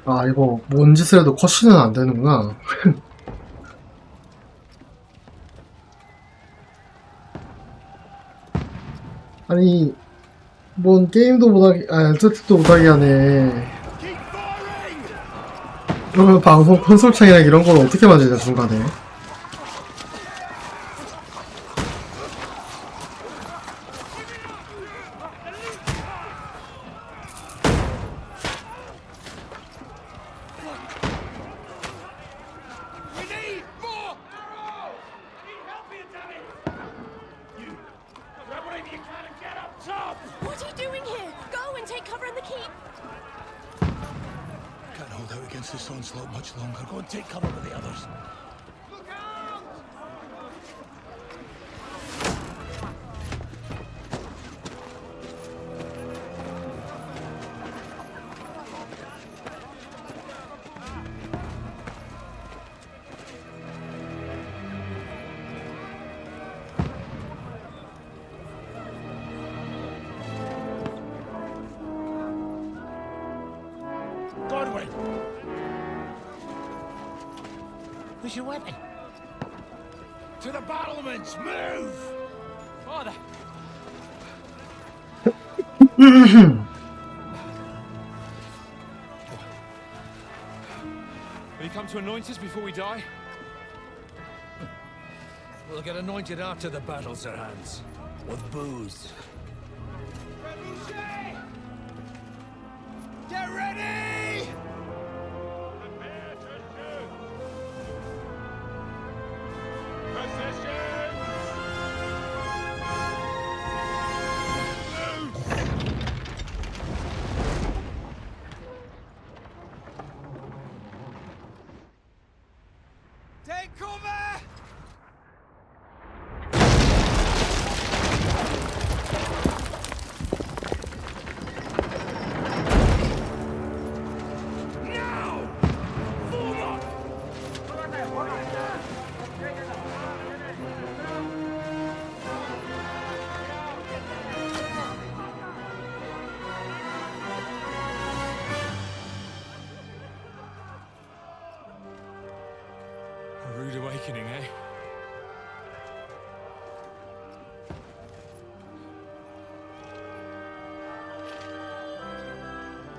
아, 이거 뭔 짓을 해도 컷신은 안 되는구나. 아니, 뭔 게임도 못하게, 아, 엔터테인도 못하게 하네. 그러면 방송 콘솔창이랑 이런 걸 어떻게 만지냐, 중간에. What are you doing here? Go and take cover in the keep. Can't hold out against this onslaught much longer. Go and take cover with the others. Godwin! Where's your weapon? To the battlements! Move! Father! Will you come to anoint us before we die? We'll get anointed after the battles are hands. With booze. Get ready! Prepare to shoot! Position! Take cover! A rude awakening, eh?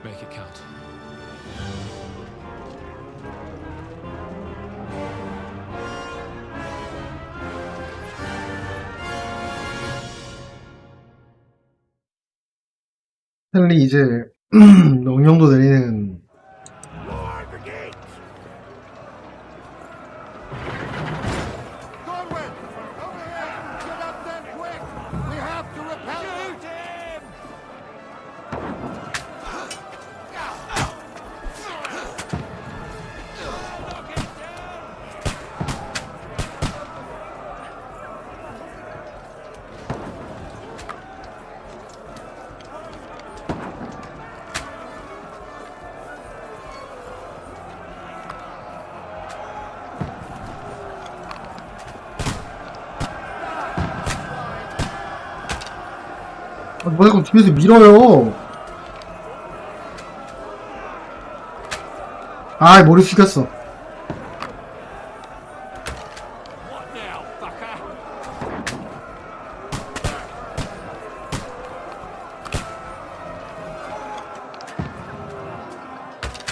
Make it count. 헨리 이제 명령도 내리는. Lord the gate! Godwin! Over here! Get up then quick! We have to repel them! Shoot him! Knock him down! 아, 뭐 자꾸 뒤에서 밀어요. 아, 머리 숙였어. What now, fucker?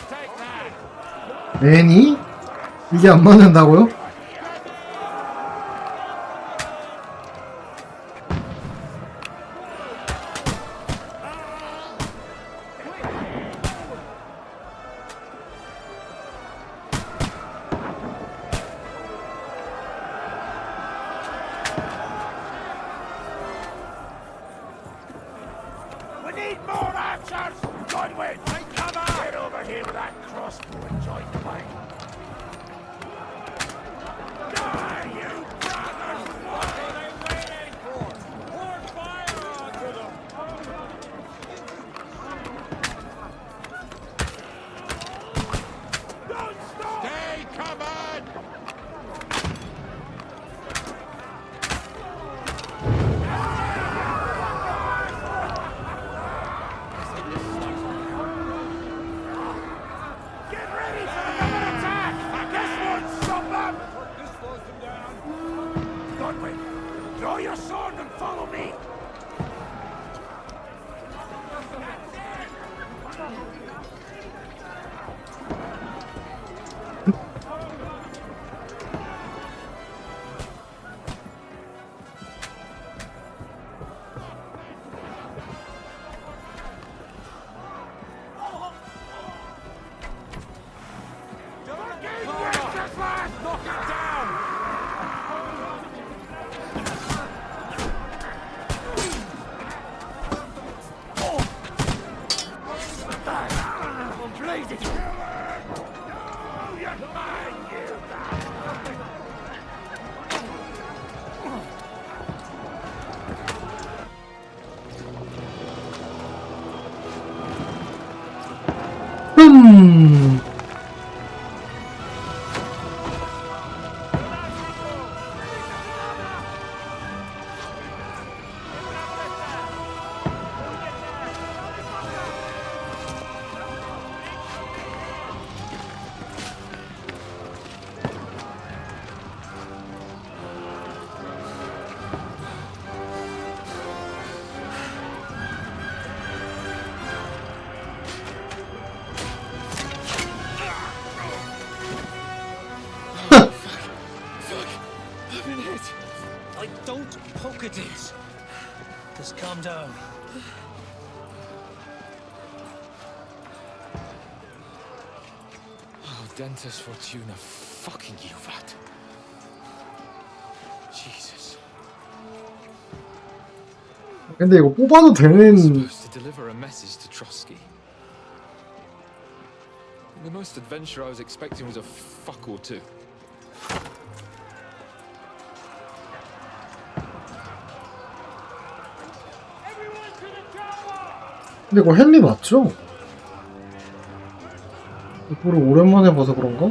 Take that! 애니? 이게 안 맞는다고요? We need more archers! Godwin! Take cover! Get over here with that crossbow and join the fight. Die, you brothers! What are they waiting for? Pour fire onto them! Don't stop! Stay covered! 음. I've been hit. Don't poke at it. Just calm down. Oh, Dentes Fortuna, fucking you, that. Jesus. 근데 이거 뽑아도 되는 Supposed to deliver a message to Trotsky. The most adventure I was expecting was a fuck or two. 근데 이거 헨리 맞죠? 이거를 오랜만에 봐서 그런가?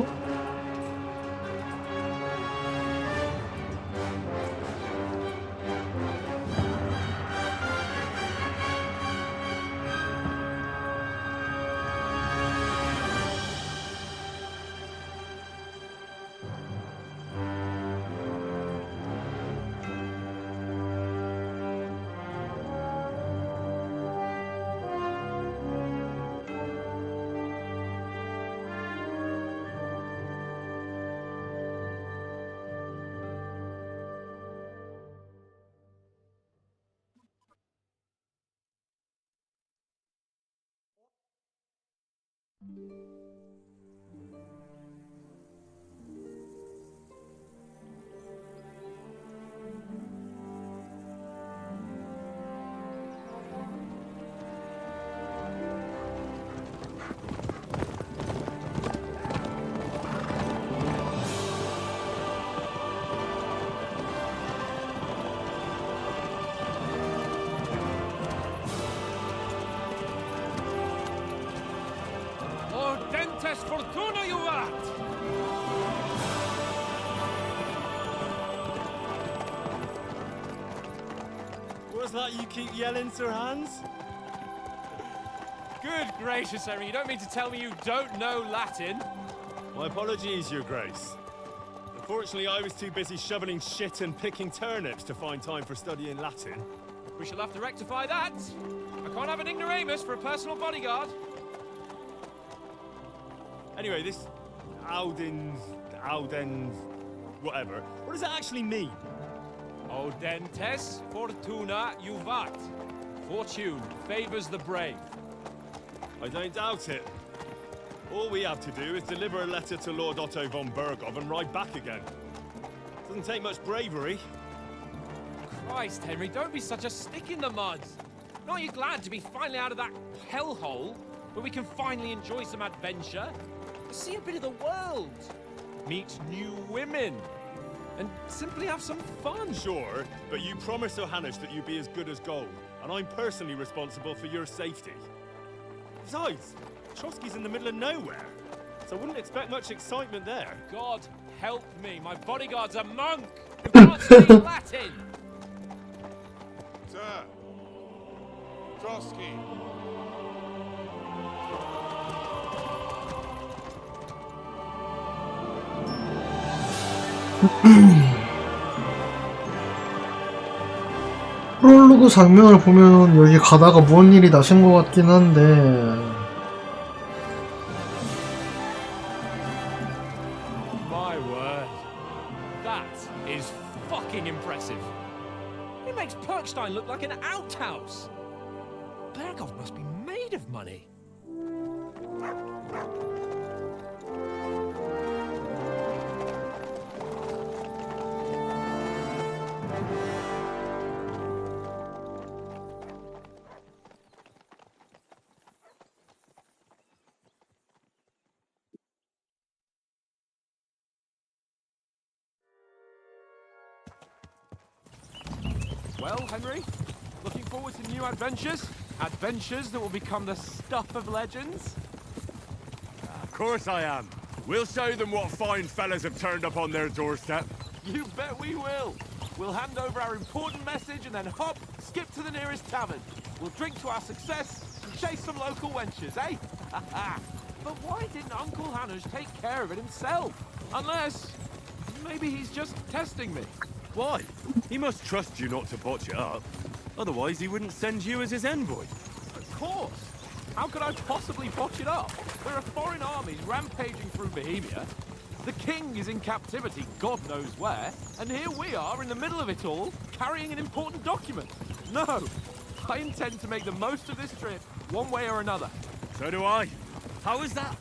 Oh, Dentes Fortuna, you rat! What's that you keep yelling, Sir Hans? Good gracious, Henry, you don't mean to tell me you don't know Latin? My apologies, Your Grace. Unfortunately, I was too busy shoveling shit and picking turnips to find time for studying Latin. We shall have to rectify that. I can't have an ignoramus for a personal bodyguard. Anyway, this Audens, whatever. What does it actually mean? O Dentes Fortuna Juvat. Fortune favors the brave. I don't doubt it. All we have to do is deliver a letter to Lord Otto von Bergov and ride back again. Doesn't take much bravery. Christ, Henry, don't be such a stick in the mud. Aren't you glad to be finally out of that hellhole where we can finally enjoy some adventure? See a bit of the world, meet new women, and simply have some fun. Sure, but you promised Johannes that you'd be as good as gold, and I'm personally responsible for your safety. Besides, Trotsky's in the middle of nowhere, so I wouldn't expect much excitement there. God help me, my bodyguard's a monk who can't speak Latin. Sir, Trotsky. 프롤로그 장면을 보면 여기 가다가 무슨 일이 나신 것 같긴 한데 My word, that is fucking impressive. It makes Perkstein look like an outhouse. Bergov must be made of money. Well, Henry, looking forward to new adventures? Adventures that will become the stuff of legends? Of course I am. We'll show them what fine fellas have turned up on their doorstep. You bet we will. We'll hand over our important message and then hop, skip to the nearest tavern. We'll drink to our success and chase some local wenches, eh? But why didn't Uncle Hanush take care of it himself? Unless, maybe he's just testing me. Why? He must trust you not to botch it up. Otherwise, he wouldn't send you as his envoy. Of course. How could I possibly botch it up? There are foreign armies rampaging through Bohemia. The king is in captivity, God knows where. And here we are in the middle of it all, carrying an important document. No, I intend to make the most of this trip, one way or another. So do I. How is that?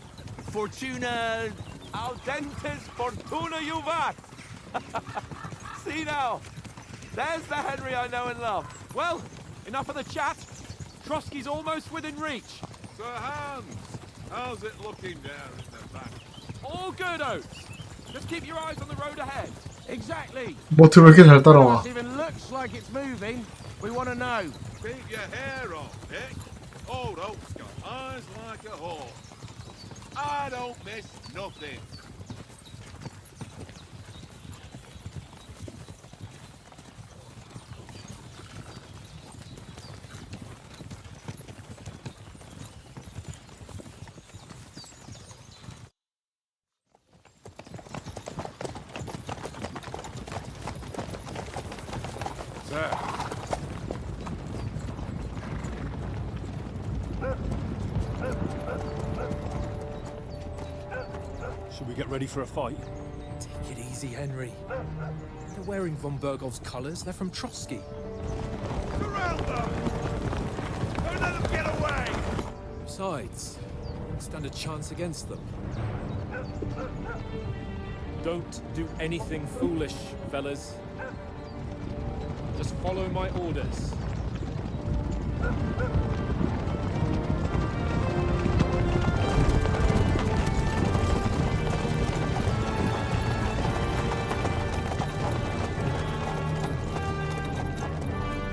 Fortuna... Audentes fortuna juvat! See now, there's the Henry I know and love. Well, enough of the chat. Trotsky's almost within reach. Sir Hans, how's it looking down in the back? All good, Oates. Just keep your eyes on the road ahead. Exactly. 뭐트 왜 이렇게 잘 따라와? It even looks like it's moving. We want to know. Keep your hair on, Dick. Old Oak's got eyes like a hawk. I don't miss nothing. Sir. Should we get ready for a fight? Take it easy, Henry. They're wearing von Bergov's colours. They're from Trotsky. Surround them! Don't let them get away! Besides, don't stand a chance against them. Don't do anything foolish, fellas. Just follow my orders.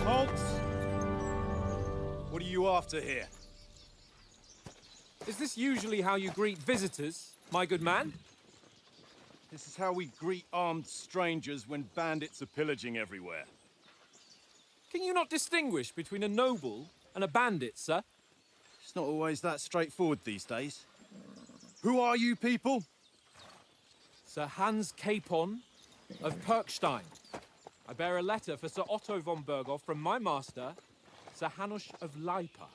Halt! What are you after here? Is this usually how you greet visitors, my good man? This is how we greet armed strangers when bandits are pillaging everywhere. Can you not distinguish between a noble and a bandit, sir? It's not always that straightforward these days. Who are you people? Sir Hans Capon of Perkstein. I bear a letter for Sir Otto von Berghoff from my master, Sir Hanush of Lipa.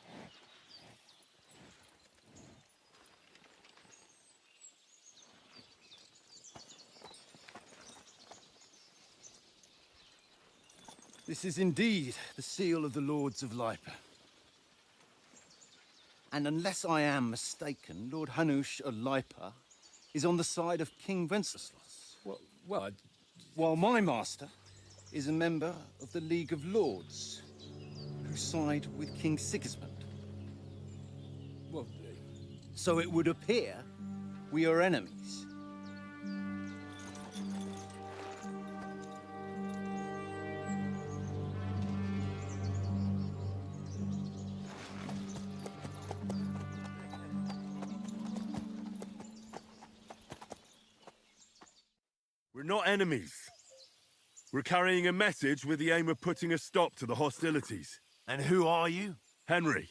This is indeed the seal of the Lords of Lipa. And unless I am mistaken, Lord Hanush of Lipa is on the side of King Wenceslas. Well, While my master is a member of the League of Lords, who side with King Sigismund. well, So it would appear we are enemies. We're not enemies. We're carrying a message with the aim of putting a stop to the hostilities. And who are you? Henry,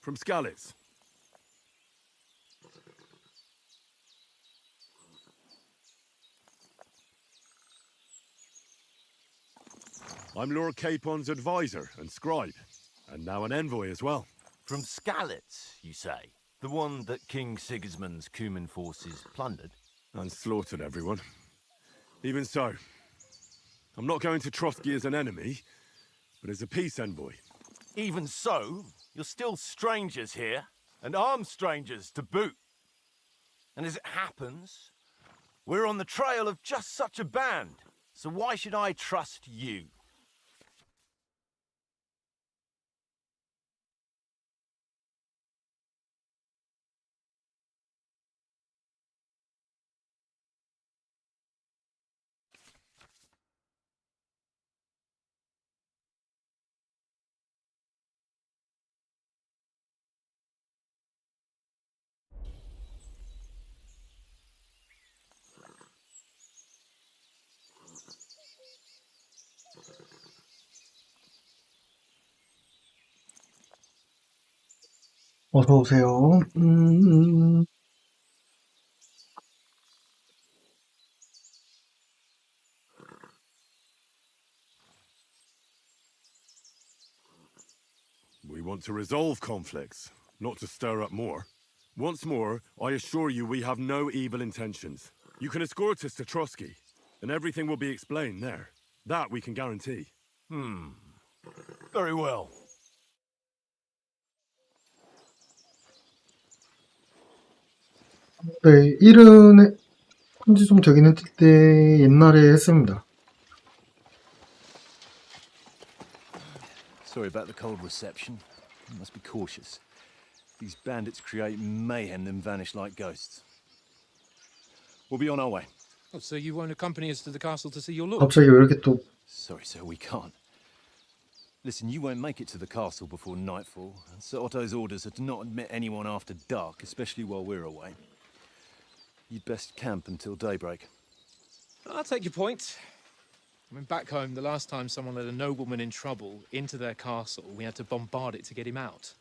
from Skalitz. I'm Lord Capon's advisor and scribe, and now an envoy as well. From Skalitz, you say? The one that King Sigismund's Cuman forces plundered? And slaughtered everyone. Even so, I'm not going to Trotsky as an enemy, but as a peace envoy. Even so, you're still strangers here, and armed strangers to boot. And as it happens, we're on the trail of just such a band, so why should I trust you? 어서 오세요. We want to resolve conflicts, not to stir up more. Once more, I assure you we have no evil intentions. You can escort us to Trotsky, and everything will be explained there. That we can guarantee. Very well. 네, 일은 한지 좀 되긴 했을 때 옛날에 했습니다. Sorry about the cold reception. You must be cautious. These bandits create mayhem, then vanish like ghosts. We'll be on our way. Oh, so you won't accompany us to the castle to see your lord? 갑자기 왜 이렇게 또 Sorry, sir, we can't. Listen, you won't make it to the castle before nightfall. Sir Otto's orders are to not admit anyone after dark, especially while we're away. You'd best camp until daybreak. I'll take your point. I mean, back home, the last time someone let a nobleman in trouble into their castle, we had to bombard it to get him out.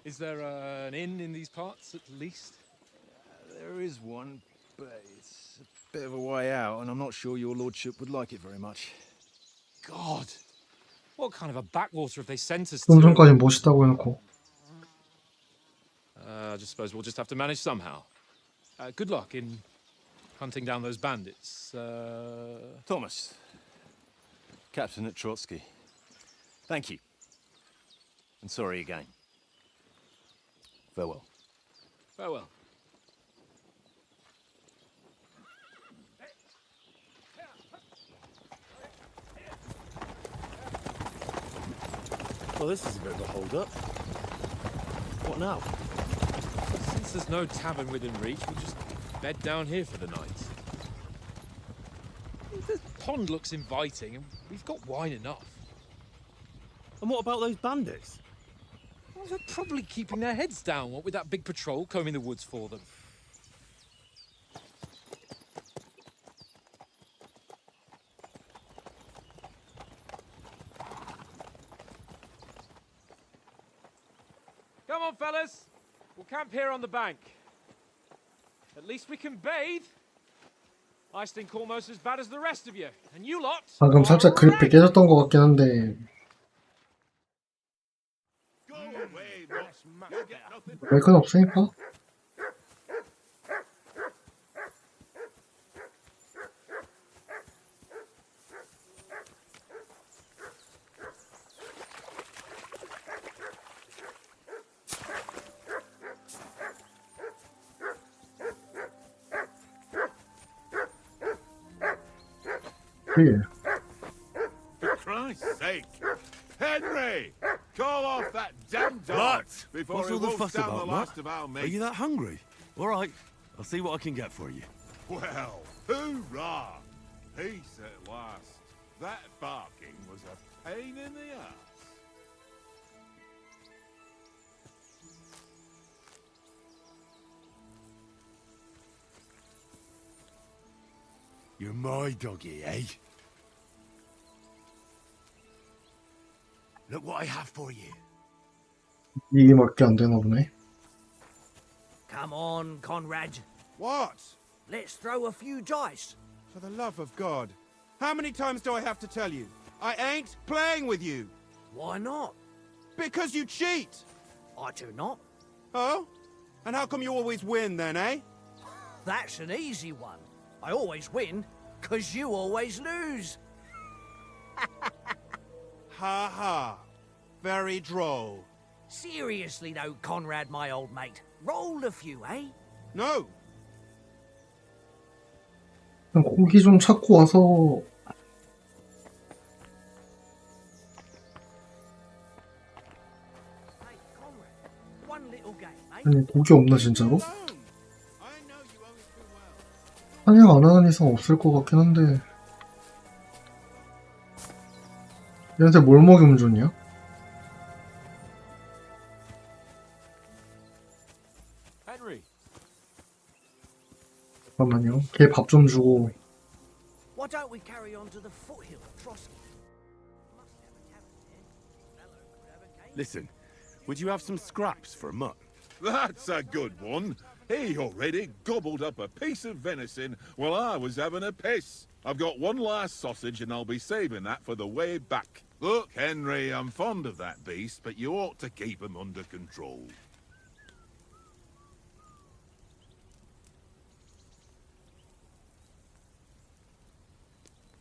Is there an inn in these parts, at least? There is one, but it's a bit of a way out, and I'm not sure your lordship would like it very much. God! What kind of a backwater have they sent us 좀 to? 전까지 멋있다고 해놓고 I just suppose we'll just have to manage somehow. Good luck in hunting down those bandits. Thomas, captain at Trotsky. Thank you. And sorry again. Farewell. Farewell. Well, this is a bit of a hold-up. What now? Since there's no tavern within reach, we'll just bed down here for the night. The pond looks inviting, and we've got wine enough. And what about those bandits? Well, they're probably keeping their heads down, what with that big patrol combing the woods for them. Come on, fellas. We'll camp here on the bank. At least we can bathe. I stink almost as bad as the rest of you. And you lot. 방금 살짝 그립이 깨졌던 것 같긴 한데 Go away, Mutt. You'll get nothing. 별 건 없으니까 예. For Christ's sake. Henry! Call off that damn dog What? before What's he all the wolfs fuss down about, the Matt? last of our Are mates. you that hungry? All right, I'll see what I can get for you. Well, hoorah! Peace at last. That barking was a pain in the ass. You're my doggy, eh? Look what I have for you. 이게 맞게 안 되나 보네. Come on, Conrad. What? Let's throw a few dice. For the love of God. How many times do I have to tell you? I ain't playing with you. Why not? Because you cheat. I do not. Oh? And how come you always win then, eh? That's an easy one. I always win, 'cause you always lose. Ha ha. Very droll. Seriously though, Conrad, my old mate. Roll a few, eh? No. 그냥 고기 좀 찾고 와서 Hey, Conrad, one little game, eh? 아니 고기 없나 진짜로? Alone. I know you only too well. 사냥 안 하는 이상 없을 것 같긴 한데 얘한테 뭘 먹이면 좋냐? Henry. 잠깐만요. 걔 밥 좀 주고 Why don't we carry on to the foothill of Trotsky? Must have a tavern there. Fellow could have a game. Listen, Would you have some scraps for Mutt? That's a good one. He already gobbled up a piece of venison while I was having a piss. I've got one last sausage and I'll be saving that for the way back. Look, Henry, I'm fond of that beast, but you ought to keep him under control.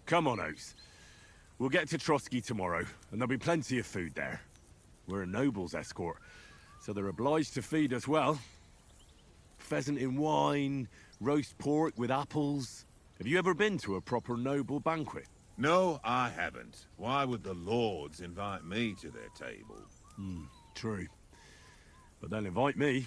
Come on, Oates. We'll get to Trotsky tomorrow, and there'll be plenty of food there. We're a noble's escort, so they're obliged to feed us well. Pheasant in wine, roast pork with apples. Have you ever been to a proper noble banquet? No, I haven't. Why would the lords invite me to their table? True. But they'll invite me.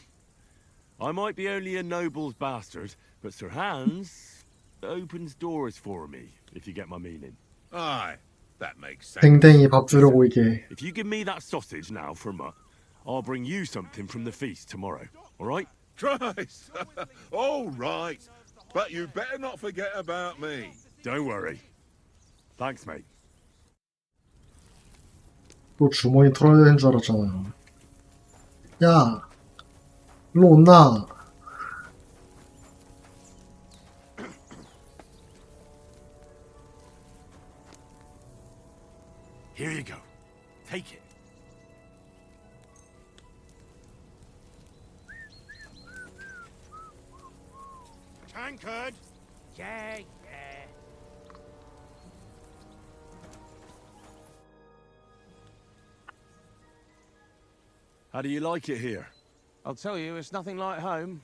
I might be only a noble's bastard, but Sir Hans opens doors for me, if you get my meaning. Aye, that makes sense. 댕댕이 밥 주려고 이게. If you give me that sausage now for Mutt, I'll bring you something from the feast tomorrow, all right? Christ! All right. But you better not forget about me. Don't worry. Thanks, mate. 또 주머니 털어야 되는 줄 알았잖아. 야, 일로 온나? Here you go. Take it. Tankard! Yeah, yeah. How do you like it here? I'll tell you, it's nothing like home.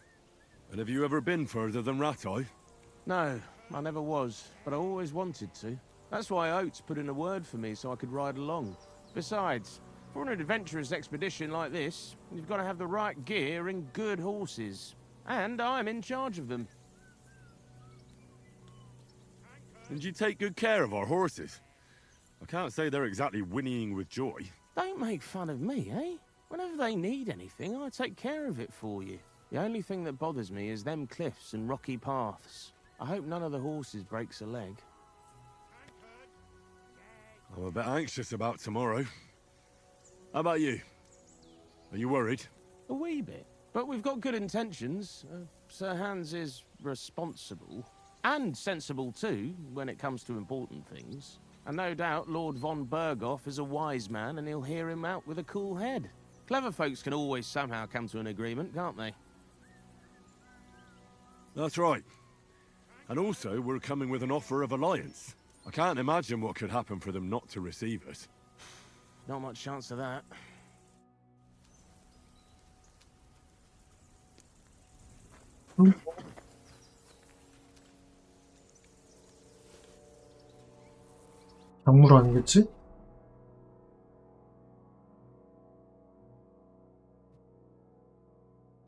And have you ever been further than Rattay? No, I never was, but I always wanted to. That's why Oates put in a word for me so I could ride along. Besides, for an adventurous expedition like this, you've got to have the right gear and good horses. And I'm in charge of them. And you take good care of our horses. I can't say they're exactly whinnying with joy. Don't make fun of me, eh? Whenever they need anything, I take care of it for you. The only thing that bothers me is them cliffs and rocky paths. I hope none of the horses breaks a leg. I'm a bit anxious about tomorrow. How about you? Are you worried? A wee bit. But we've got good intentions. Sir Hans is responsible. And sensible too, when it comes to important things. And no doubt Lord von Berghoff is a wise man and he'll hear him out with a cool head. Clever folks can always somehow come to an agreement, can't they? That's right. And also, we're coming with an offer of alliance. I can't imagine what could happen for them not to receive us. Not much chance of that. 약물 아니겠지?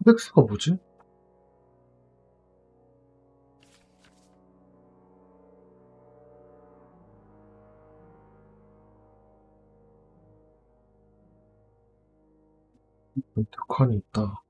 코덱스가 뭐지? 득환이 있다.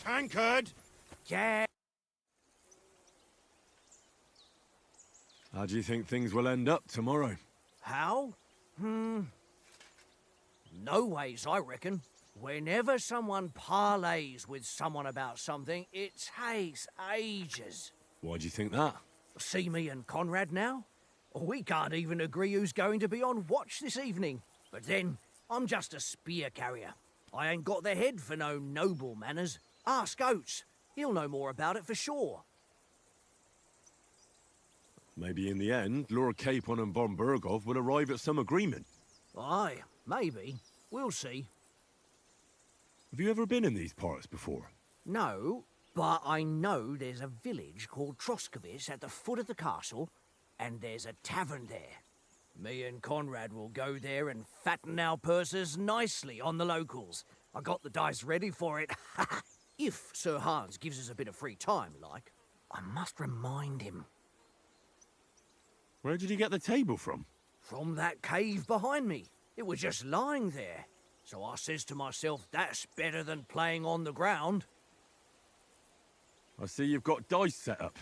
Tankard! Yeah. How do you think things will end up tomorrow? How? No ways, I reckon. Whenever someone parleys with someone about something, it takes ages. Why do you think that? See me and Conrad now? We can't even agree who's going to be on watch this evening. But then, I'm just a spear carrier. I ain't got the head for no noble manners. Ask Oates. He'll know more about it for sure. Maybe in the end, Lord Capon and von Berghoff will arrive at some agreement. Aye, maybe. We'll see. Have you ever been in these parts before? No, but I know there's a village called Troskovitz at the foot of the castle, and there's a tavern there. Me and Conrad will go there and fatten our purses nicely on the locals. I got the dice ready for it. If Sir Hans gives us a bit of free time, like. I must remind him. Where did you get the table from? From that cave behind me. It was just lying there. So I says to myself, that's better than playing on the ground. I see you've got dice set up.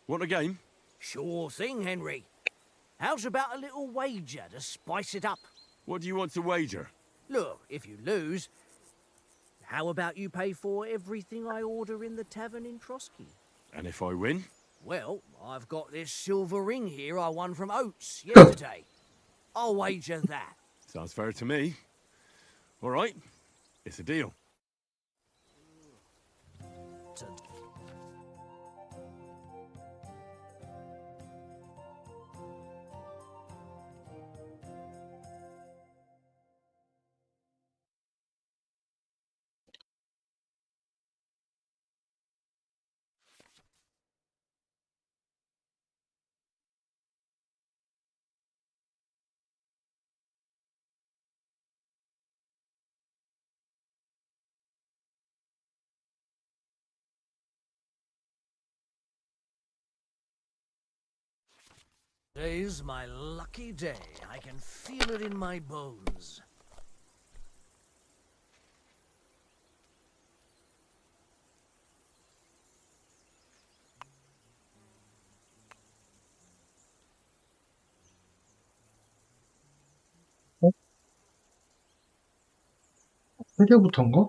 Want a game? Sure thing, Henry. How's about a little wager to spice it up? What do you want to wager? Look, if you lose, how about you pay for everything I order in the tavern in Trotsky? And if I win? Well, I've got this silver ring here I won from Oates yesterday. I'll wager that. Sounds fair to me. All right, it's a deal. To Today's my lucky day. I can feel it in my bones. 세 개부터인가?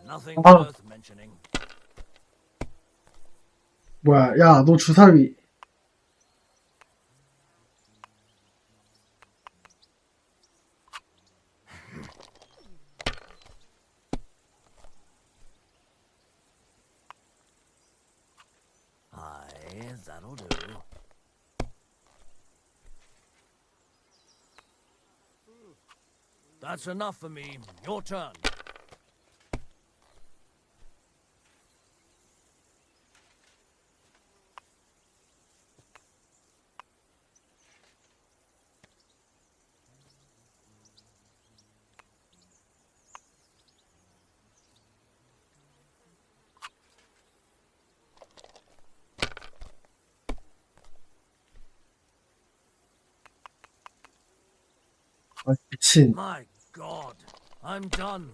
Nothing Ah. worth mentioning. 뭐야, 야, 너 주사위. Aye, that'll do. That's enough for me. Your turn. 아, 미친. My God, I'm done.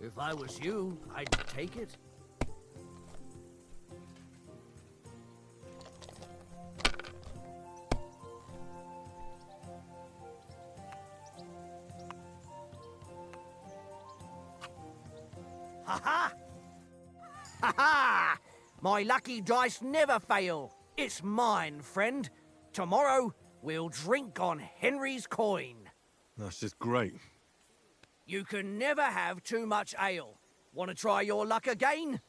If I was you, I'd take it. Ha ha! Ha ha! My lucky dice never fail. It's mine, friend. Tomorrow, we'll drink on Henry's coin. That's just great. You can never have too much ale. Want to try your luck again?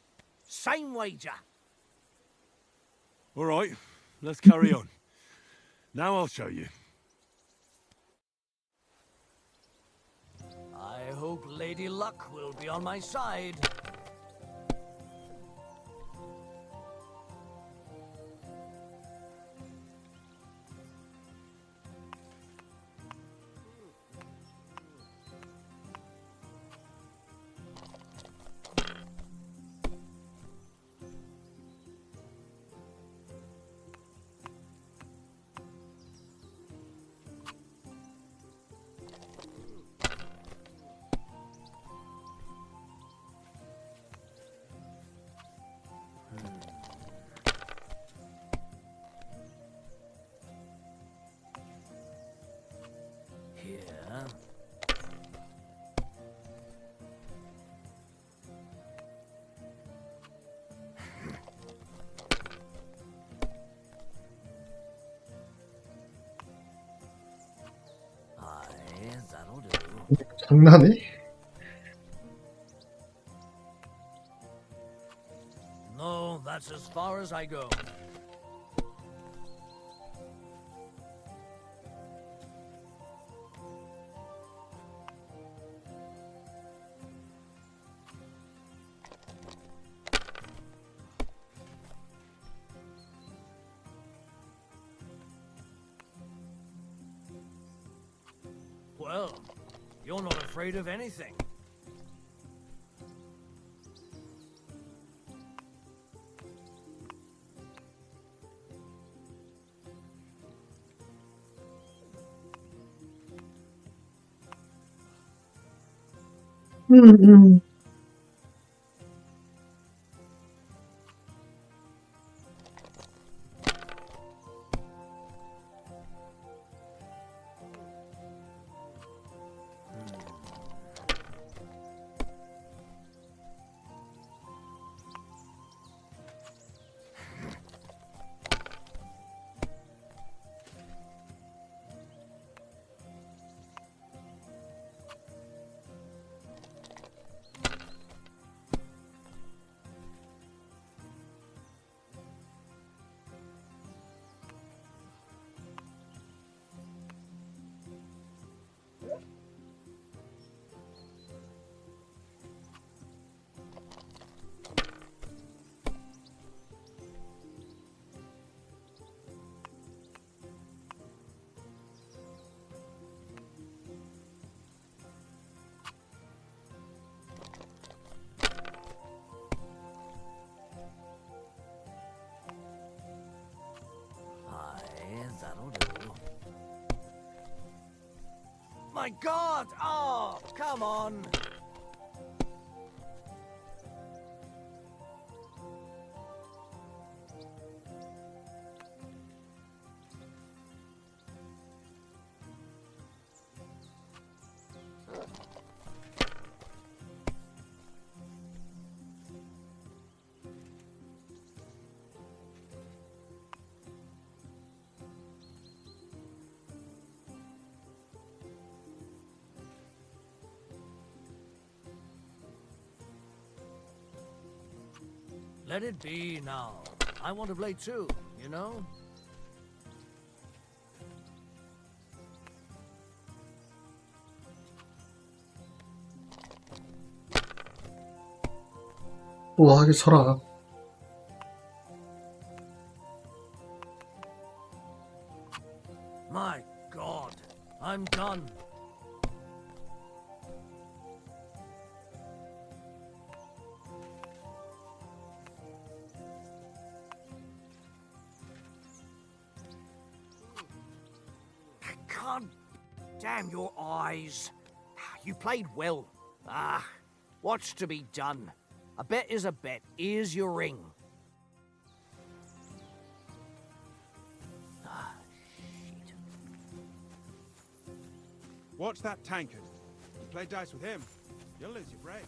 Same wager. All right, let's carry on. Now I'll show you. I hope Lady Luck will be on my side. 장난해? No, that's as far as I go. Well, you're not afraid of anything. That'll do. My God! Oh, come on! Let it be now. I want to play too, you know? 우아하게 쳐라. My God, I'm done. God damn your eyes. You played well. Ah, what's to be done? A bet is a bet. Here's your ring. Ah, shit. Watch that tankard. You play dice with him, you'll lose your brains.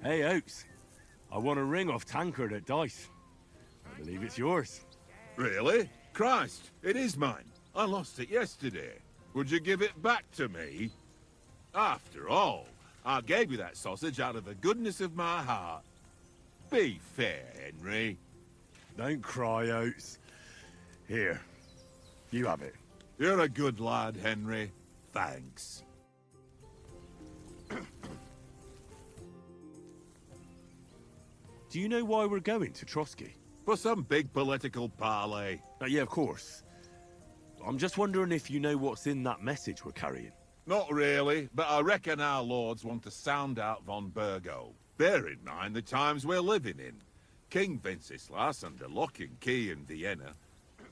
Hey, Oaks. I won a ring off Tankard at dice. I believe it's yours. Really? Christ, it is mine. I lost it yesterday. Would you give it back to me? After all, I gave you that sausage out of the goodness of my heart. Be fair, Henry. Don't cry, Oats. Here, you have it. You're a good lad, Henry. Thanks. Do you know why we're going to Trotsky? For some big political parley. Yeah, of course. I'm just wondering if you know what's in that message we're carrying. Not really, but I reckon our lords want to sound out von Burgo. Bear in mind the times we're living in. King Wenceslas under lock and key in Vienna,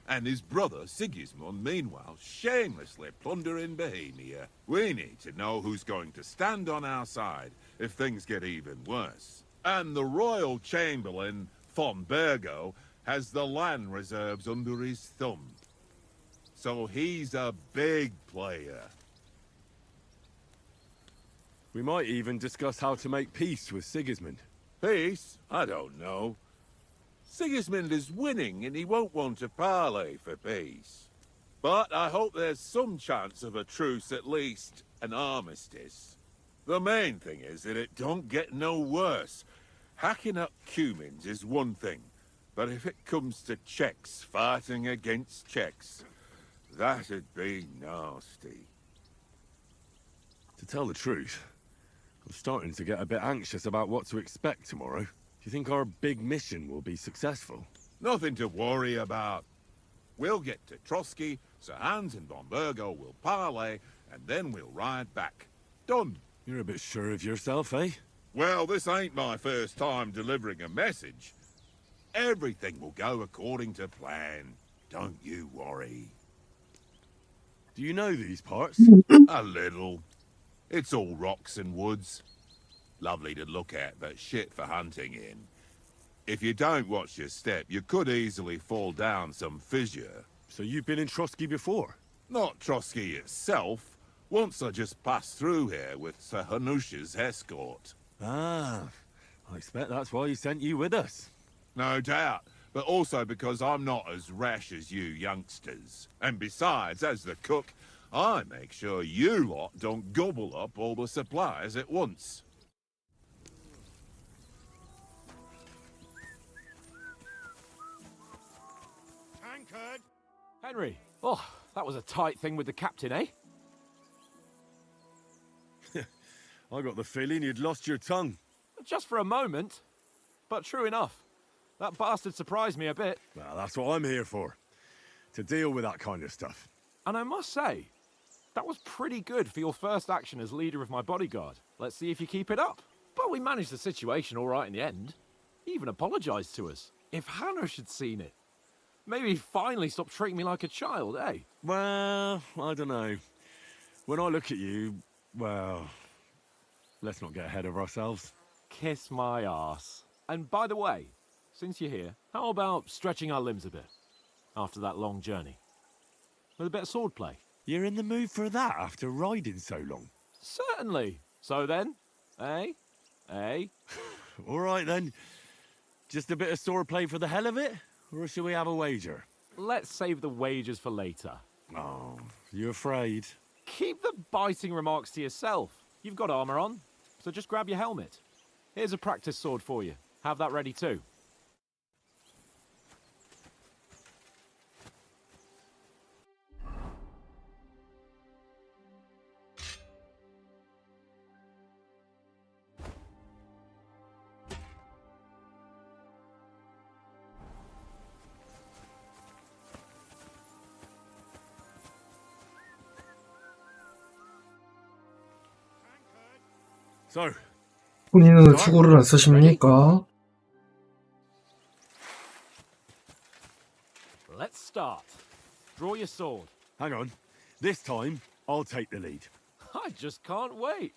and his brother Sigismund meanwhile shamelessly plundering Bohemia. We need to know who's going to stand on our side if things get even worse. And the royal chamberlain, von Burgo, has the land reserves under his thumb. So he's a big player. We might even discuss how to make peace with Sigismund. Peace? I don't know. Sigismund is winning and he won't want to parley for peace. But I hope there's some chance of a truce, at least an armistice. The main thing is that it don't get no worse. Hacking up Cumins is one thing, but if it comes to Czechs fighting against Czechs, that'd be nasty. To tell the truth, I'm starting to get a bit anxious about what to expect tomorrow. Do you think our big mission will be successful? Nothing to worry about. We'll get to Trotsky, Sir Hans and Von Burgo will parley, and then we'll ride back. Done. You're a bit sure of yourself, eh? Well, this ain't my first time delivering a message. Everything will go according to plan. Don't you worry. Do you know these parts? A little. It's all rocks and woods. Lovely to look at, but shit for hunting in. If you don't watch your step, you could easily fall down some fissure. So you've been in Trotsky before? Not Trotsky itself. Once I just passed through here with Sir Hanush's escort. Ah, I expect that's why he sent you with us. No doubt, but also because I'm not as rash as you youngsters. And besides, as the cook, I make sure you lot don't gobble up all the supplies at once. Tankard! Henry, oh, that was a tight thing with the captain, eh? I got the feeling you'd lost your tongue. Just for a moment. But true enough. That bastard surprised me a bit. Well, that's what I'm here for. To deal with that kind of stuff. And I must say, that was pretty good for your first action as leader of my bodyguard. Let's see if you keep it up. But we managed the situation all right in the end. He even apologized to us. If Hanush had seen it, maybe he'd finally stop treating me like a child, eh? Well, I don't know. When I look at you, well, let's not get ahead of ourselves. Kiss my arse. And by the way, since you're here, how about stretching our limbs a bit after that long journey? With a bit of swordplay. You're in the mood for that after riding so long? Certainly. So then, eh? Eh? All right then. Just a bit of swordplay for the hell of it? Or shall we have a wager? Let's save the wagers for later. Oh, you afraid? Keep the biting remarks to yourself. You've got armor on, so just grab your helmet. Here's a practice sword for you. Have that ready too. So, 본인은 왜 투구를 안 쓰십니까? Let's start. Draw your sword. hang on. This time, I'll take the lead. I just can't wait.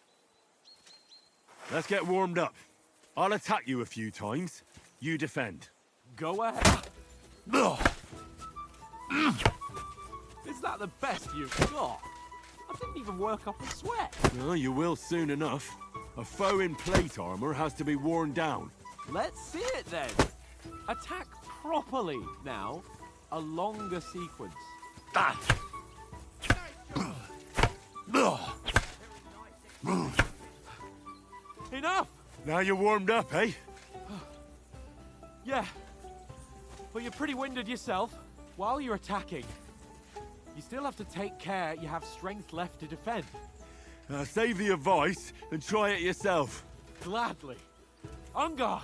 Let's get warmed up. I'll attack you a few times. You defend. Go ahead. Is that the best you've got? I didn't even work up a sweat. Well, you will soon enough. A foe in plate armor has to be worn down. Let's see it then. Attack properly now. A longer sequence. Enough! Now you're warmed up, eh? Yeah. But you're pretty winded yourself. While you're attacking, you still have to take care you have strength left to defend. Save the advice and try it yourself. Gladly. On guard.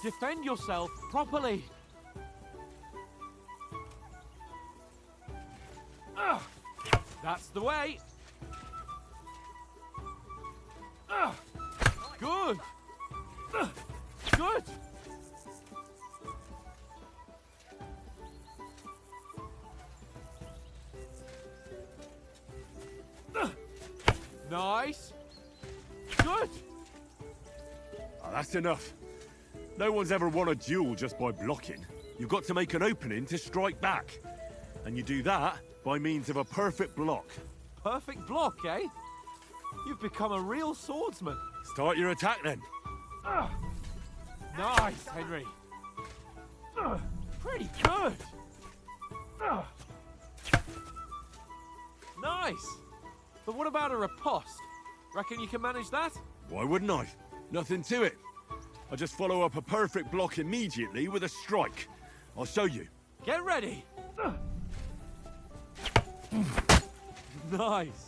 Defend yourself properly. That's the way. Good. Good. Nice. Good. That's enough. No one's ever won a duel just by blocking. You've got to make an opening to strike back. And you do that by means of a perfect block. Perfect block, eh? You've become a real swordsman. Start your attack then. Nice, Henry. Pretty good. Nice. But what about a riposte? Reckon you can manage that? Why wouldn't I? Nothing to it. I just follow up a perfect block immediately with a strike. I'll show you. Get ready. Nice.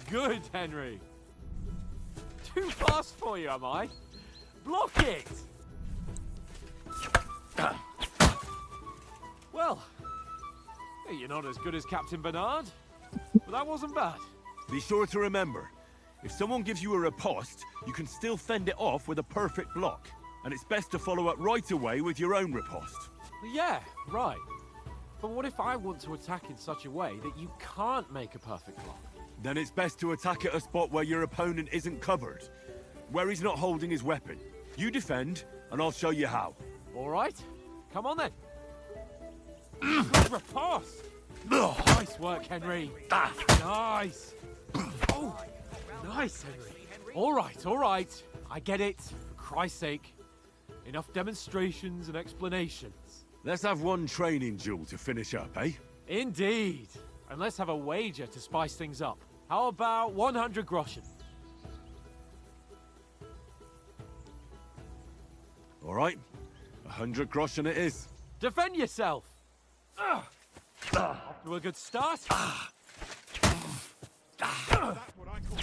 Good, Henry. Too fast for you, am I? Block it! Well, you're not as good as Captain Bernard, but that wasn't bad. Be sure to remember, if someone gives you a riposte, you can still fend it off with a perfect block. And it's best to follow up right away with your own riposte. Yeah, right. But what if I want to attack in such a way that you can't make a perfect block? Then it's best to attack at a spot where your opponent isn't covered, where he's not holding his weapon. You defend, and I'll show you how. All right, come on then. Good riposte. Nice work, Henry. Nice. Oh, nice, Henry. All right. I get it. For Christ's sake. Enough demonstrations and explanations. Let's have one training duel to finish up, eh? Indeed. And let's have a wager to spice things up. How about 100 groschen? All right. 100 groschen it is. Defend yourself. Off to a good start. That's what I call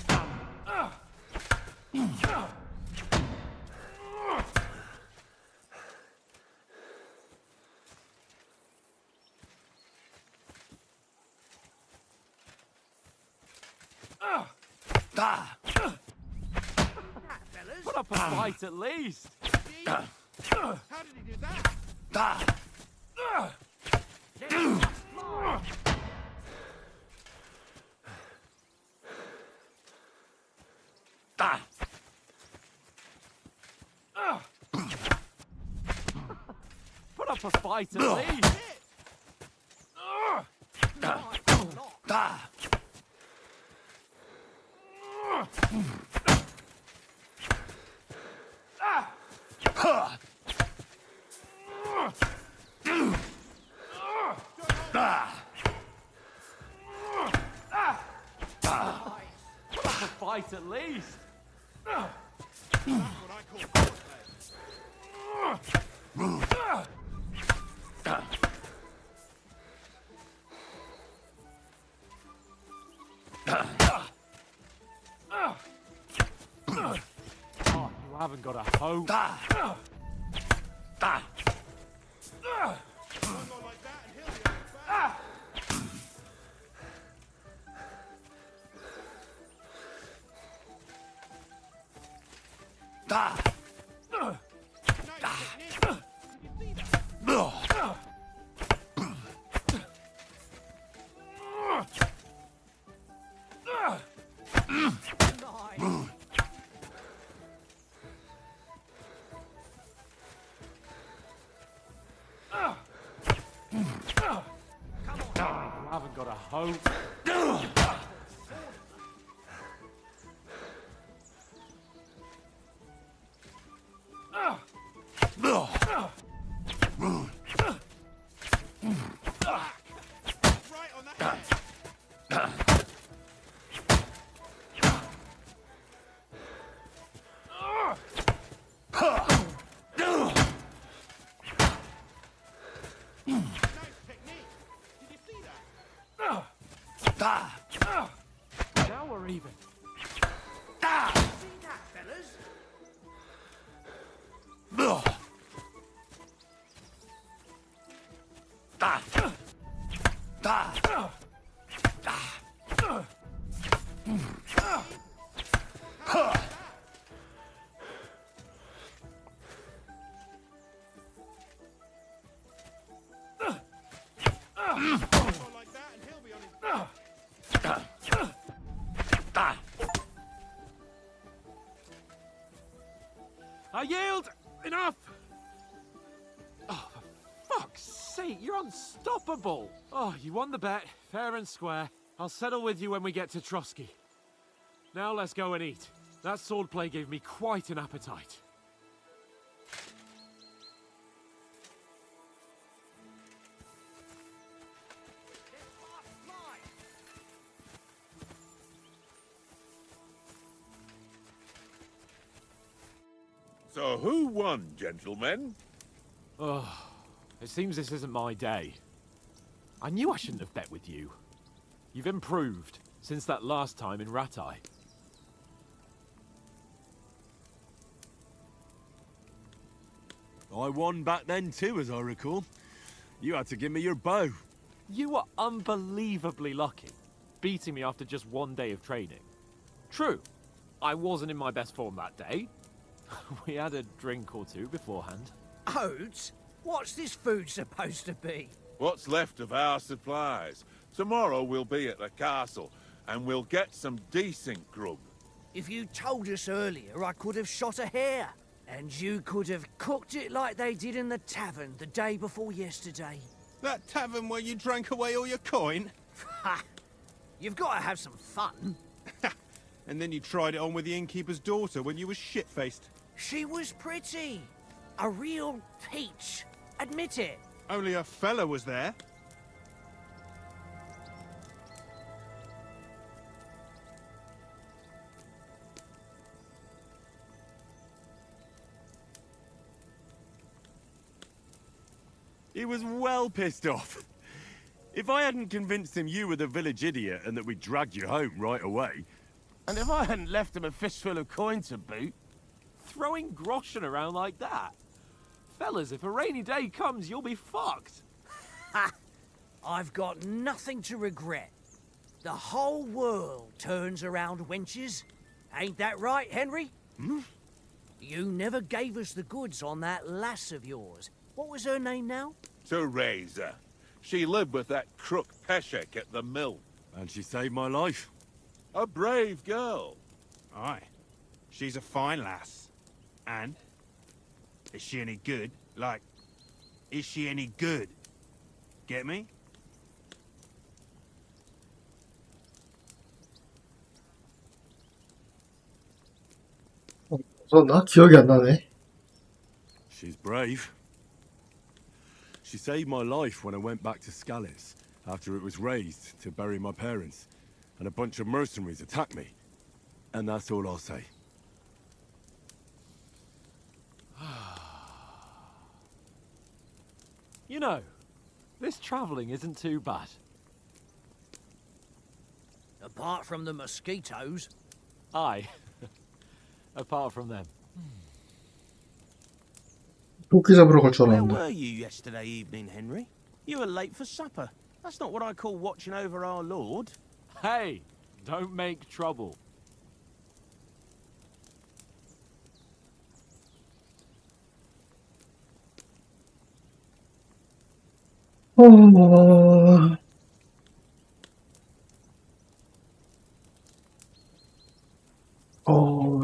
Put up a fight at least. How did he do that? Put up a fight at least. Put up a fight at least. That's what I call foreplay. Oh, you haven't got a hope. Don't go like that and he'll be on his back. Nice technique. Did you see that? You haven't got a hope. Right on that head. Nice technique. Did you see that? Now we're even. See that, fellas? Don't go like that and he'll be on his back. I yield! Enough! Oh, for fuck's sake, you're unstoppable! Oh, you won the bet, fair and square. I'll settle with you when we get to Trotsky. Now let's go and eat. That swordplay gave me quite an appetite. So who won, gentlemen? Oh, it seems this isn't my day. I knew I shouldn't have bet with you. You've improved since that last time in Ratai. I won back then too, as I recall. You had to give me your bow. You were unbelievably lucky, beating me after just one day of training. True, I wasn't in my best form that day. We had a drink or two beforehand. Oats? What's this food supposed to be? What's left of our supplies? Tomorrow we'll be at the castle, and we'll get some decent grub. If you told us earlier, I could have shot a hare. And you could have cooked it like they did in the tavern the day before yesterday. That tavern where you drank away all your coin? Ha! You've got to have some fun. And then you tried it on with the innkeeper's daughter when you were shit-faced. She was pretty. A real peach. Admit it. Only a fella was there. He was well pissed off. If I hadn't convinced him you were the village idiot and that we dragged you home right away... And if I hadn't left him a fistful of coin to boot... Throwing groschen around like that? Fellas, if a rainy day comes, you'll be fucked. Ha! I've got nothing to regret. The whole world turns around wenches. Ain't that right, Henry? Hmm? You never gave us the goods on that lass of yours. What was her name now? Teresa. She lived with that crook Peshek at the mill. And she saved my life. A brave girl. Aye. She's a fine lass. And? Is she any good? Like, is she any good? Get me? 나 기억이 안 나네. She's brave. She saved my life when I went back to Scallis after it was razed to bury my parents, and a bunch of mercenaries attacked me. And that's all I'll say. You know, this travelling isn't too bad. Apart from the mosquitoes. Aye. Apart from them. 토끼 잡으러 갈 줄 Where 알았는데. were you yesterday evening, Henry? You were late for supper. That's not what I call watching over our lord. Hey, don't make trouble.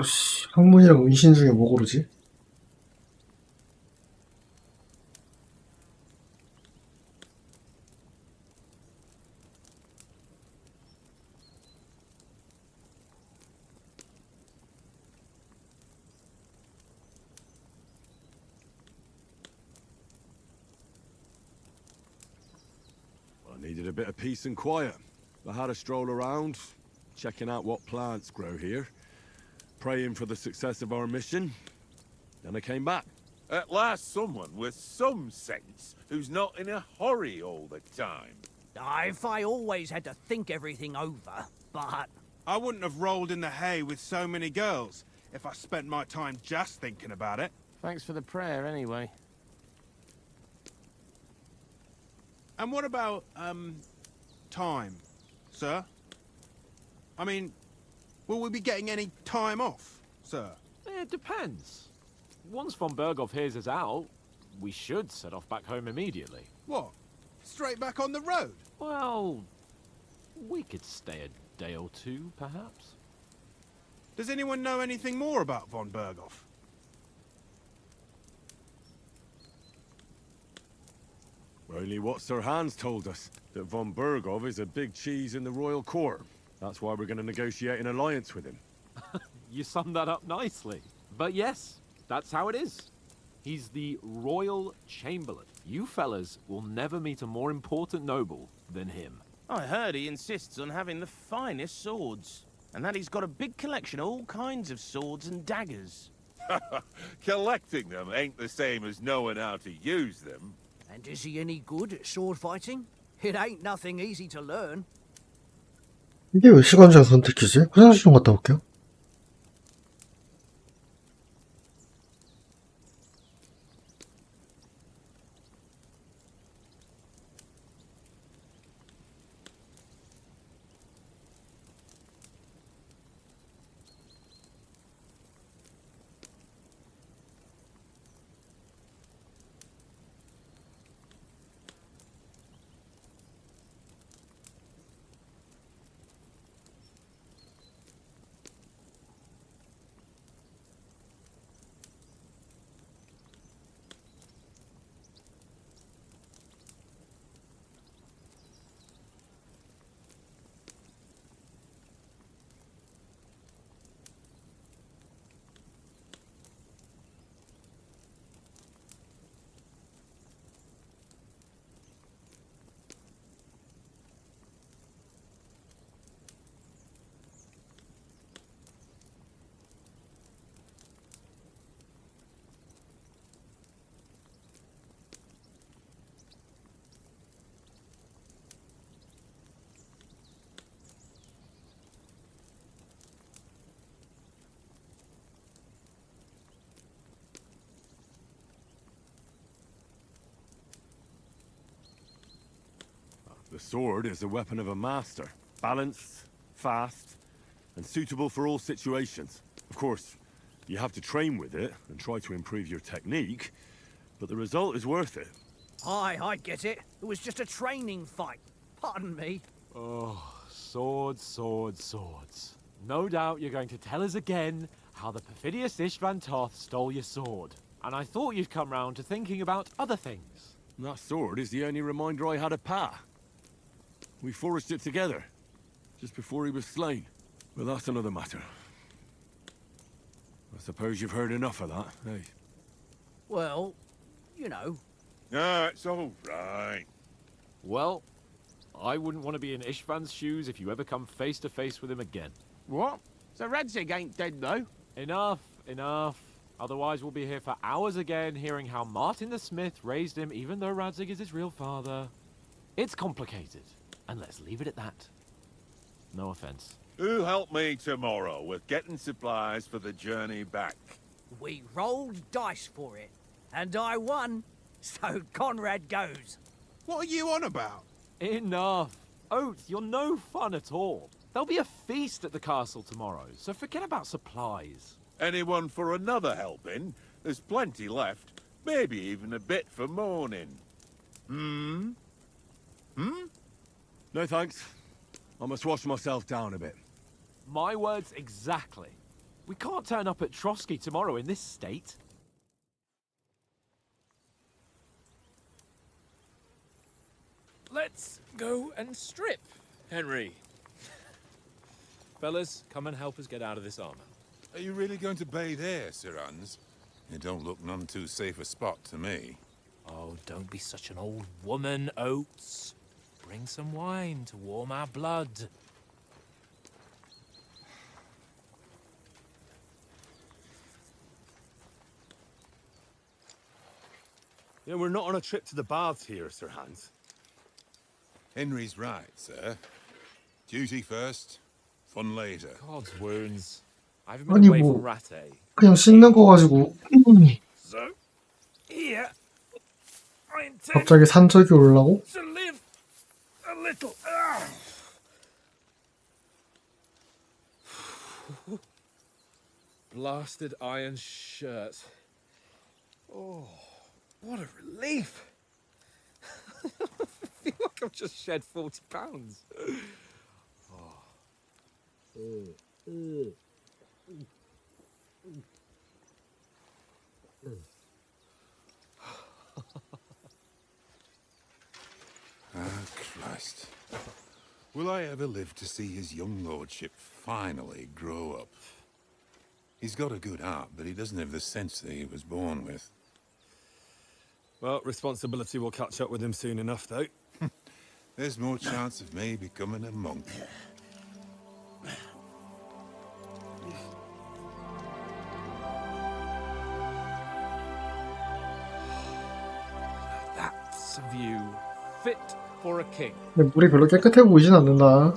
씨, 학문이랑 은신 중에 뭐 고르지? I needed a bit of peace and quiet. I had a stroll around, checking out what plants grow here, praying for the success of our mission. Then I came back. At last someone with some sense, who's not in a hurry all the time. If I always had to think everything over, but... I wouldn't have rolled in the hay with so many girls if I spent my time just thinking about it. Thanks for the prayer, anyway. And what about, time, sir? I mean, will we be getting any time off, sir? It depends. Once von Berghoff hears us out, we should set off back home immediately. What? Straight back on the road? Well, we could stay a day or two, perhaps. Does anyone know anything more about von Well, Only what Sir Hans told us, that von Bergov is a big cheese in the royal court. That's why we're going to negotiate an alliance with him. You summed that up nicely. But yes, that's how it is. He's the Royal Chamberlain. You fellas will never meet a more important noble than him. I heard he insists on having the finest swords, and that he's got a big collection of all kinds of swords and daggers. Collecting them ain't the same as knowing how to use them. And is he any good at sword fighting? It ain't nothing easy to learn. 이게 왜 시간제한 선택이지? 화장실 좀 갔다 올게요. The sword is the weapon of a master. Balanced, fast, and suitable for all situations. Of course, you have to train with it and try to improve your technique, but the result is worth it. Aye, I get it. It was just a training fight. Pardon me. Oh, swords, swords, swords. No doubt you're going to tell us again how the perfidious Istvan Toth stole your sword. And I thought you'd come round to thinking about other things. That sword is the only reminder I had of Pa. We forged it together, just before he was slain. But that's another matter. I suppose you've heard enough of that, eh? Well, you know. Ah, it's all right. Well, I wouldn't want to be in Istvan's shoes if you ever come face to face with him again. What? So Radzig ain't dead, though? Enough, enough. Otherwise we'll be here for hours again hearing how Martin the Smith raised him even though Radzig is his real father. It's complicated, and let's leave it at that. No offense. Who'll help me tomorrow with getting supplies for the journey back? We rolled dice for it, and I won, so Conrad goes. What are you on about? Enough. Oath, you're no fun at all. There'll be a feast at the castle tomorrow, so forget about supplies. Anyone for another helping? There's plenty left. Maybe even a bit for morning. Hmm? No thanks. I must wash myself down a bit. My words exactly. We can't turn up at Trotsky tomorrow in this state. Let's go and strip, Henry. Fellas, come and help us get out of this armor. Are you really going to bathe here, Sir Hans? It don't look none too safe a spot to me. Oh, don't be such an old woman, Oates. Bring some wine to warm our blood. Yeah, we're not on a trip to the baths here, Sir Hans. Henry's right, sir. Duty first, fun later. God's wounds. I haven't 아니, been away 뭐, from Rattay. 그냥 씻는 거 가지고 So, here, I intend 갑자기 산적이 올라고? to live a little. Blasted iron shirt. Oh, what a relief. I feel like I've just shed 40 pounds. Christ. Will I ever live to see his young lordship finally grow up? He's got a good heart, but he doesn't have the sense that he was born with. Well, responsibility will catch up with him soon enough, though. There's more chance of me becoming a monk. That's a view fit for a king. 근데 물이 별로 깨끗해 보이진 않는다.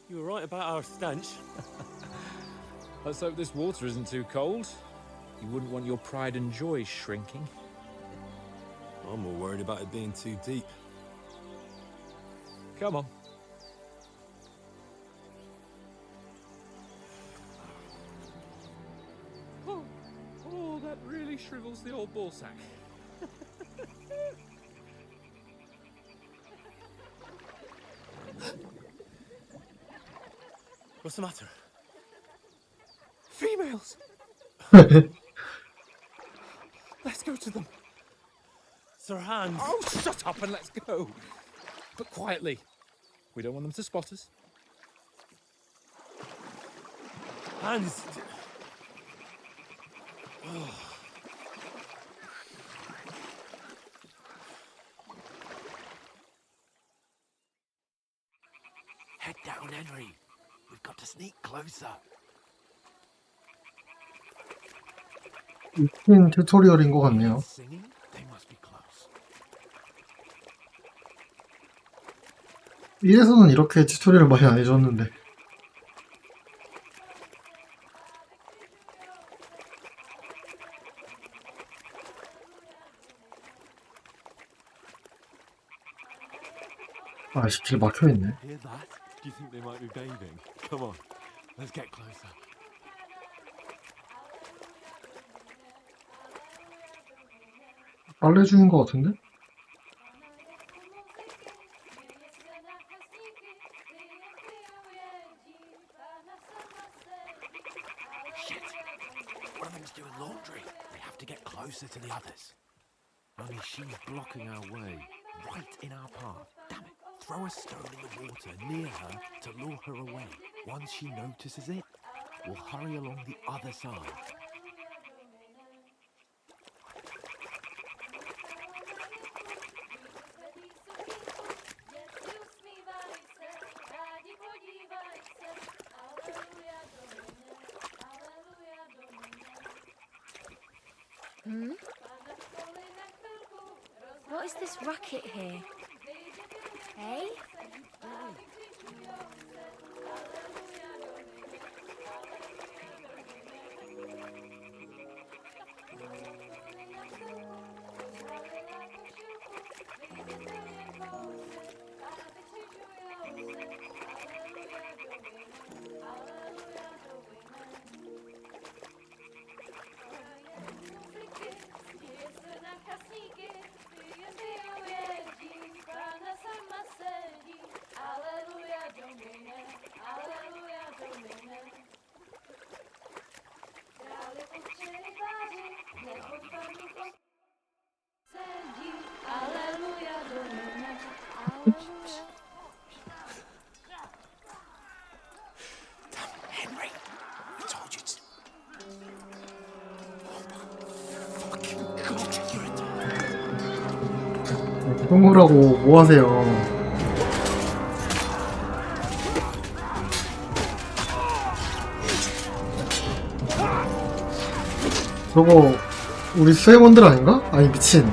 You were right about our stench. Let's hope this water isn't too cold. You wouldn't want your pride and joy shrinking. I'm more worried about it being too deep. Come on. Oh, that really shrivels the old ball sack. What's the matter? Females! Let's go to them. Sir Hans. Oh, shut up and let's go. But quietly. We don't want them to spot us. Hans. Head down, Henry. We've got to sneak closer. 긴 튜토리얼인 것 같네요. Singing? They must be close. 1에서는 이렇게 튜토리얼 많이 안 해줬는데. 아, 17 막혀있네. Hear that? Do you think they might be bathing? Come on, let's get closer. 빨래 중인 것 같은데? Shit! One of them's doing laundry. We have to get closer to the others. Only she's blocking our way, right in our path. Damn it! Throw a stone in the water near her to lure her away. Once she notices it, we'll hurry along the other side. What is this racket here? Hey? Henry! I told you to... 흥무라고 뭐 하세요? 저거 우리 수행원들 아닌가? 아니 미친.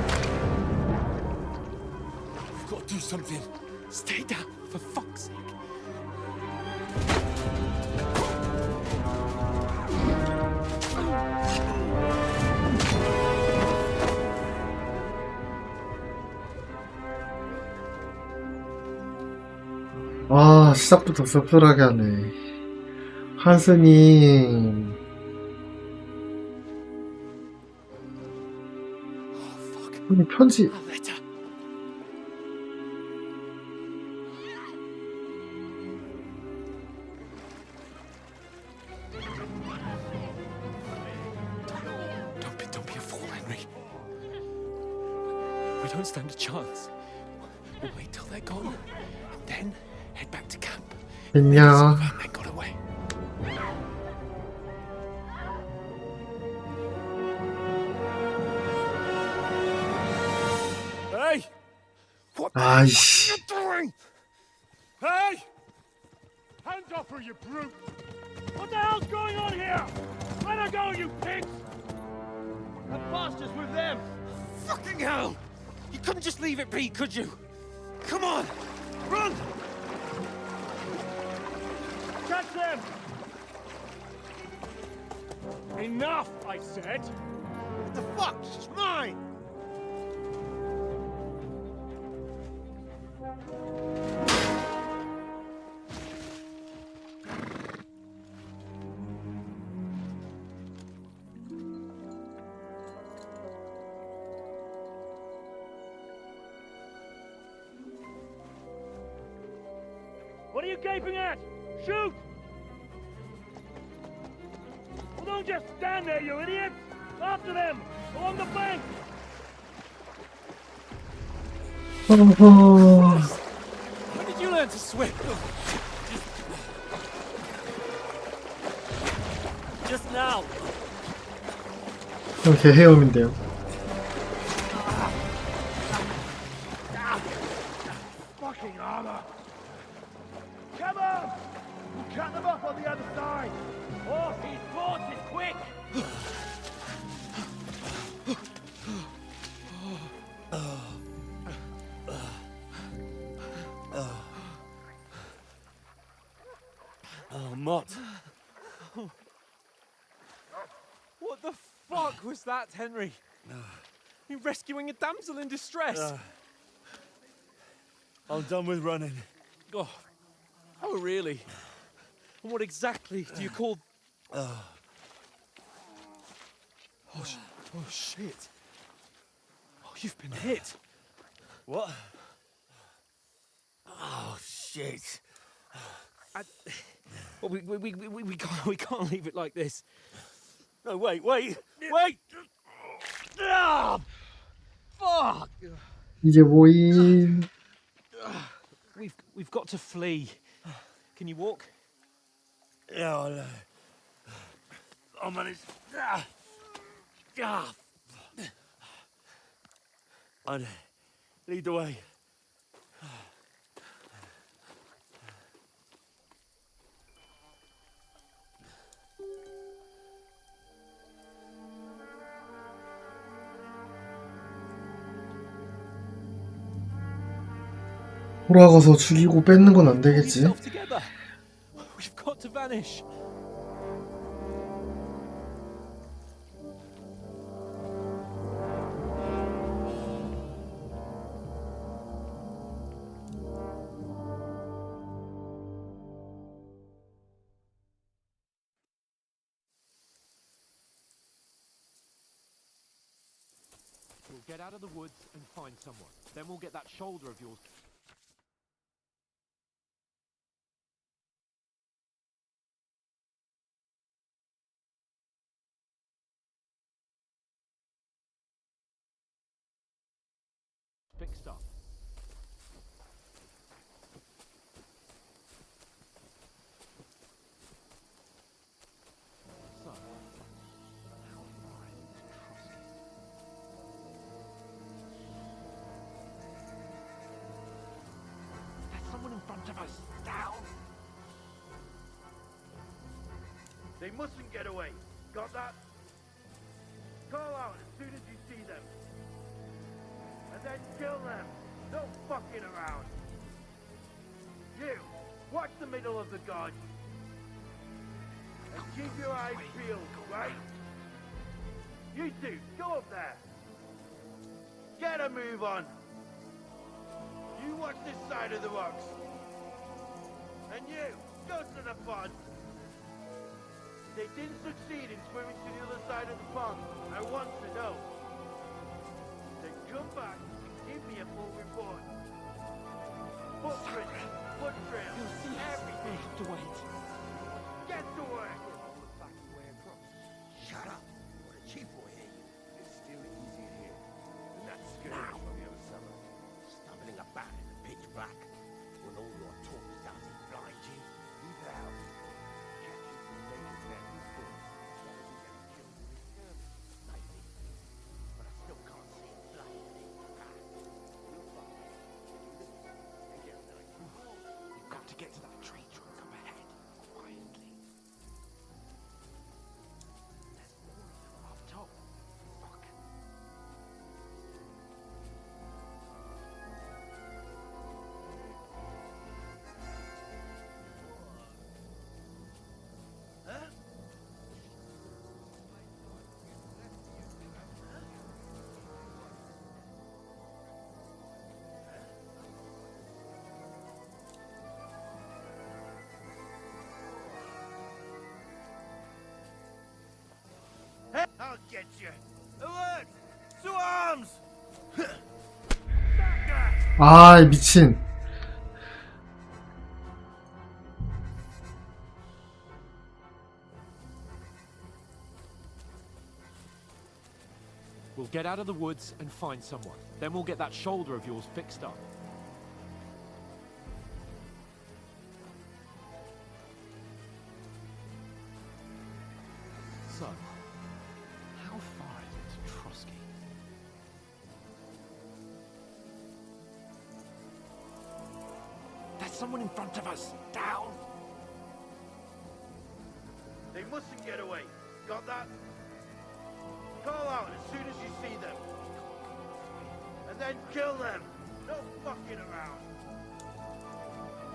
We've got to do something. Stay down, for fuck's sake. 아, 시작부터 씁쓸하게 하네. 한스님. 아니, 편지. A letter. Don't be a fool, Henry. We don't stand a chance. We'll wait till they're gone, and then head back to camp. 됐냐? They got away. Hey! What the 아이씨. fuck are you doing? Hey! Hands off her, you brute! What the hell's going on here? Let her go, you pigs! The bastards with them! Fucking hell! You couldn't just leave it be, could you? Come on! Run! Catch them! Enough, I said! What the fuck? She's mine! What are you gaping at? Shoot! Well, don't just stand there, you idiots! After them! Along the bank! 어허. When did you learn to swim? Just now. 이렇게 헤엄인데요. Fucking armor! Come on! We'll cut them off on the other side! Oh, he's bought it quick! Oh, Mott. What the fuck was that, Henry? You rescuing a damsel in distress? I'm done with running. Oh, really? And what exactly do you call... Oh, shit. Oh, you've been hit. What? Oh, shit. Well, we can't leave it like this. No, wait! Ah! Fuck! 이게 뭐임? We've got to flee. Can you walk? Yeah, I'll manage. I'd lead the way. 돌아가서 죽이고 뺏는 건 안 되겠지? Yourself together. We've got to vanish. We'll get out of the woods and find someone. Then we'll get that shoulder of yours. Fixed up. So, how far is Trusky? There's someone in front of us. Down! They mustn't get away. Got that? Call out as soon as you see them. And then kill them. No fucking around. You, watch the middle of the guard. And keep your eyes peeled, right? You two, go up there. Get a move on. You watch this side of the rocks. And you, go to the pond. They didn't succeed in swimming to the other side of the pond. I want to know. Then come back and give me a full report. Footprints, foot trails, everything. To wait. Get to work. Shut up. What a cheap boy here. It's still easier here. And that's scary from the other I'll get you. Alert! To arms! 아, 미친. We'll get out of the woods and find someone. Then we'll get that shoulder of yours fixed up. So, how far is it to Trotsky? There's someone in front of us! Down! They mustn't get away. Got that? Call out as soon as you see them. And then kill them. No fucking around.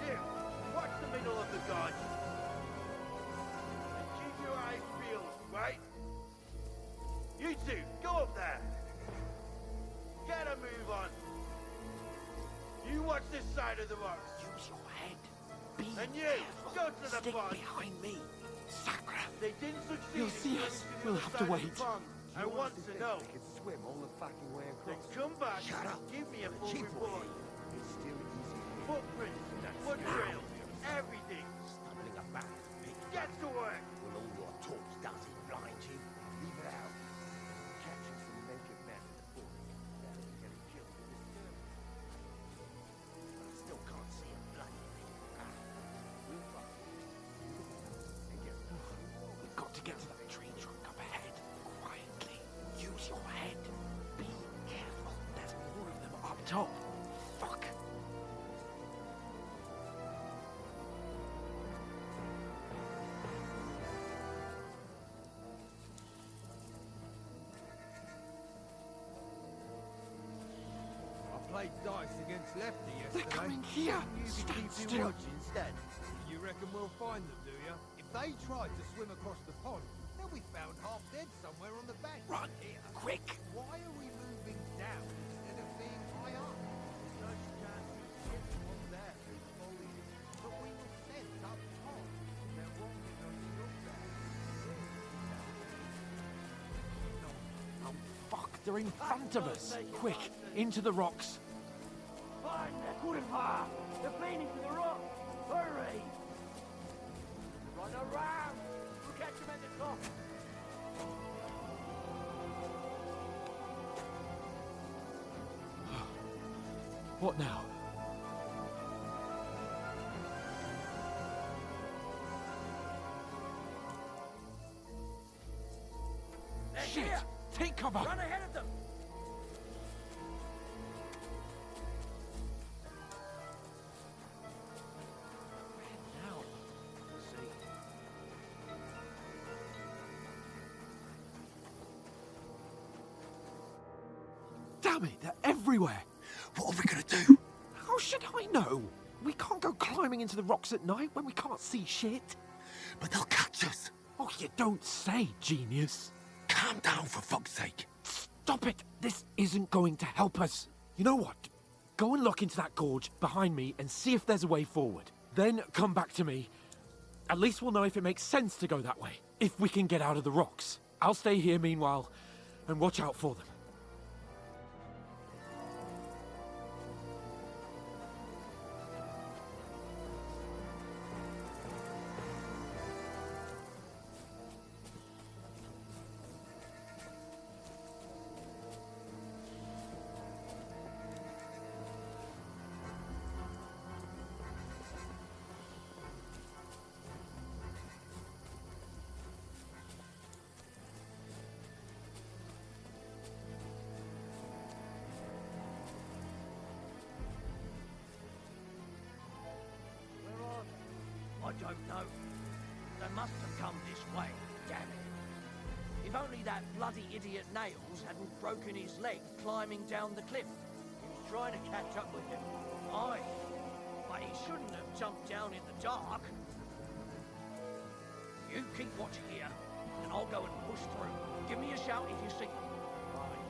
You, watch the middle of the guard. And keep your eyes peeled, right? You two, go up there. Get a move on. You watch this side of the rocks. Use your head. Be And you, careful. go to the Stick front. behind me. Sacra. They didn't succeed. You'll in see getting us. to the We'll other have to side of wait. the pond. I want to know. They could swim all the fucking way Then across. come back. Shut up. Give me a full Cheap report. It's still easy. Footprints, foot trails, everything. Stumbling about. Get to work. Will all your talk start to blind you? Leave it out. Catching some naked men in the forest. That ain't getting killed with this girl. But I still can't see a bloody thing. We'll find it. And get We've got to get to that tree trunk up ahead. Quietly. Use your head. Be careful. There's more of them up top. Fuck. I played dice against Lefty yesterday. They're coming here. You could Stand keep your still. watch instead. You reckon we'll find them, do you? If they tried to swim across the pond, they'll be found half dead somewhere on the bank. Run. Here. Quick. Why are we moving down instead of being high up? There's no chance of getting on there through foliage. But we were sent up top. They're wrong in us look there. Oh, fuck. They're in front of us. Quick. Into the rocks. Find the Kurva! They're leaning to the rock! Hurry! Run around! We'll catch them at the top! What now? They're Shit! here! Take cover! Run ahead of them! Now. See. Damn it! They're everywhere! What are we gonna do? How should I know? We can't go climbing into the rocks at night when we can't see shit. But they'll catch us. Oh, you don't say, genius. Calm down for fuck's sake. Stop it! This isn't going to help us. You know what? Go and look into that gorge behind me and see if there's a way forward. Then come back to me. At least we'll know if it makes sense to go that way. If we can get out of the rocks. I'll stay here meanwhile and watch out for them. Where are they? I don't know. They must have come this way, damn it. If only that bloody idiot Nails hadn't broken his leg climbing down the cliff. He was trying to catch up with him. Aye. But he shouldn't have jumped down in the dark. You keep watch here, and I'll go and push through. Give me a shout if you see them. Right.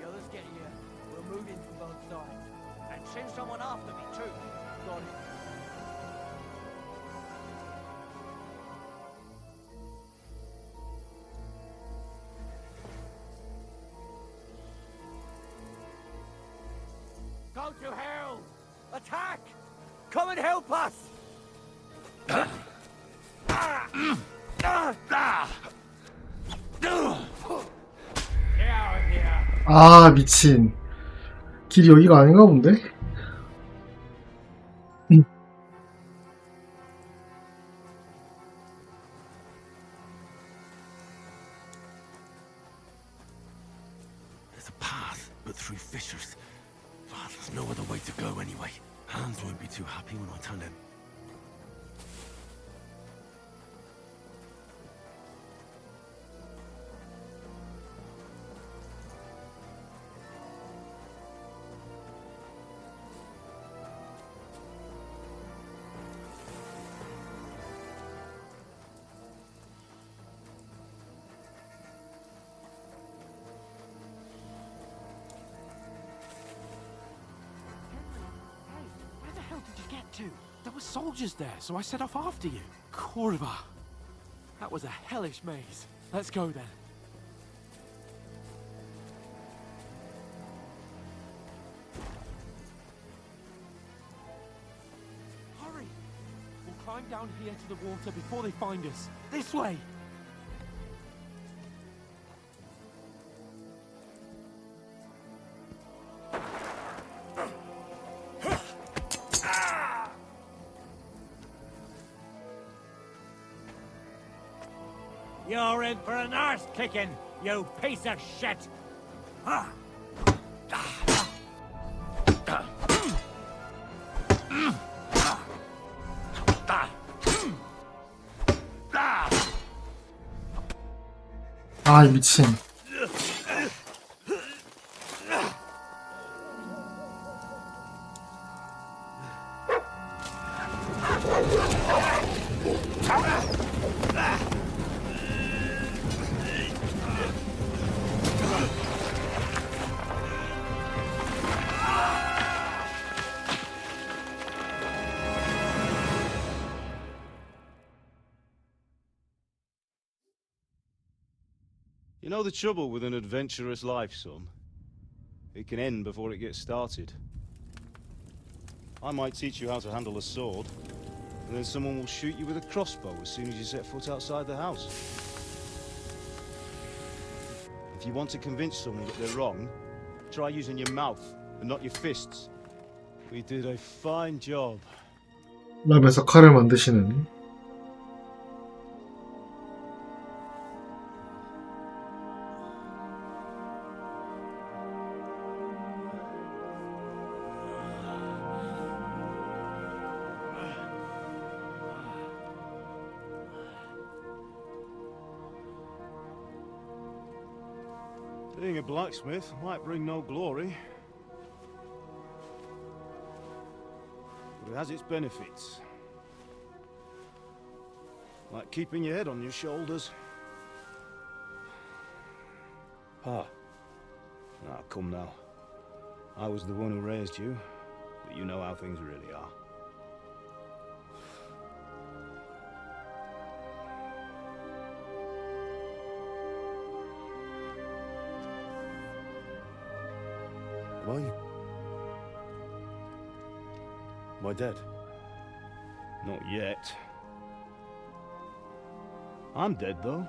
The others get here. We'll move in from both sides. And send someone after me, too. Got it. gone to hell! Attack! Come and help us! 아, 미친. 길이 여기가 아닌가 본데? There's a path, but through fissures. Ah, there's no other way to go anyway. Hans won't be too happy when I tell him. Where the hell did you get to? There were soldiers there, so I set off after you. Corva. That was a hellish maze. Let's go then. Hurry! We'll climb down here to the water before they find us. This way! You're in for an arse kicking, you piece of shit! 아, 미친. You know the trouble with an adventurous life, son? It can end before it gets started. I might teach you how to handle a sword, and then someone will shoot you with a crossbow as soon as you set foot outside the house. If you want to convince someone that they're wrong, try using your mouth and not your fists. We did a fine job. 랍에서 칼을 만드시는. Being a blacksmith might bring no glory, but it has its benefits. Like keeping your head on your shoulders. Pa. Now, come now. I was the one who raised you, but you know how things really are. Am I dead? Not yet. I'm dead, though.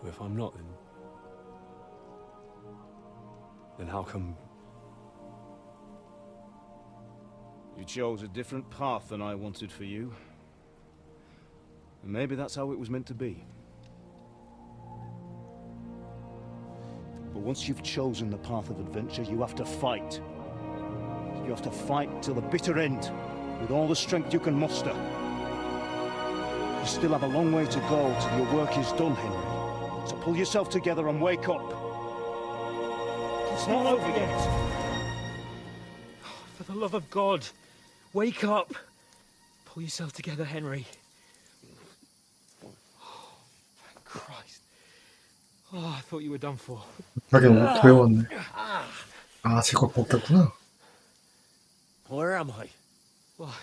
If I'm not, then how come... You chose a different path than I wanted for you. And maybe that's how it was meant to be. But once you've chosen the path of adventure, you have to fight. You have to fight till the bitter end, with all the strength you can muster. You still have a long way to go till your work is done, Henry. So pull yourself together and wake up. It's not over yet. For the love of God, wake up! Pull yourself together, Henry. Oh, thank Christ. Oh, I thought you were done for. 하긴 배웠네. 아, 제거 벗겼구나. Where am I? Well,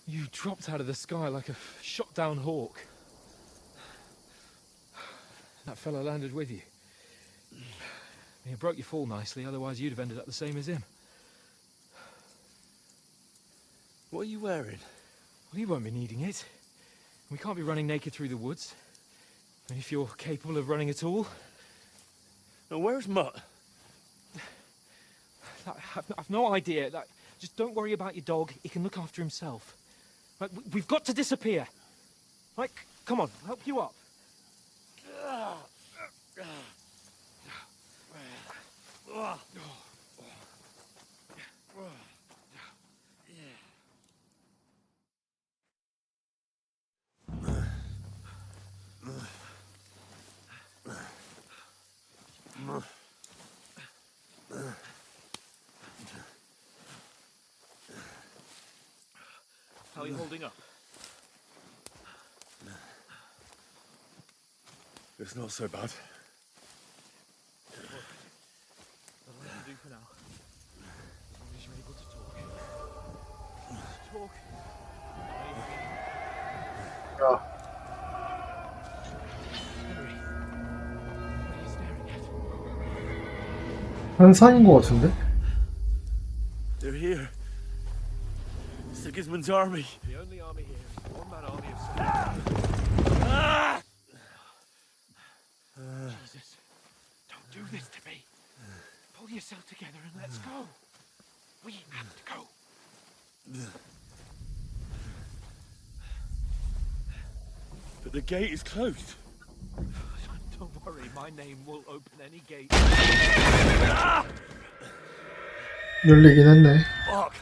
you dropped out of the sky like a shot-down hawk. That fella landed with you. You broke your fall nicely, otherwise you'd have ended up the same as him. What are you wearing? Well, you won't be needing it. We can't be running naked through the woods. And if you're capable of running at all... And where's Mutt? I've no idea. Just don't worry about your dog. He can look after himself. Right, we've got to disappear. Right, come on, I'll help you up. How are you holding up? It's not so bad. That'll let you do for now. As long as you're able to talk. Talk. 야, Henry, what are you staring at? 현상인 것 같은데? They're here. Sigismund's army. The only army here is a one-man army of soldiers. Jesus, don't do this to me. Pull yourself together and let's go. We have to go. But the gate is closed. Don't worry, my name will open any gate. 열리긴 했네. Fuck.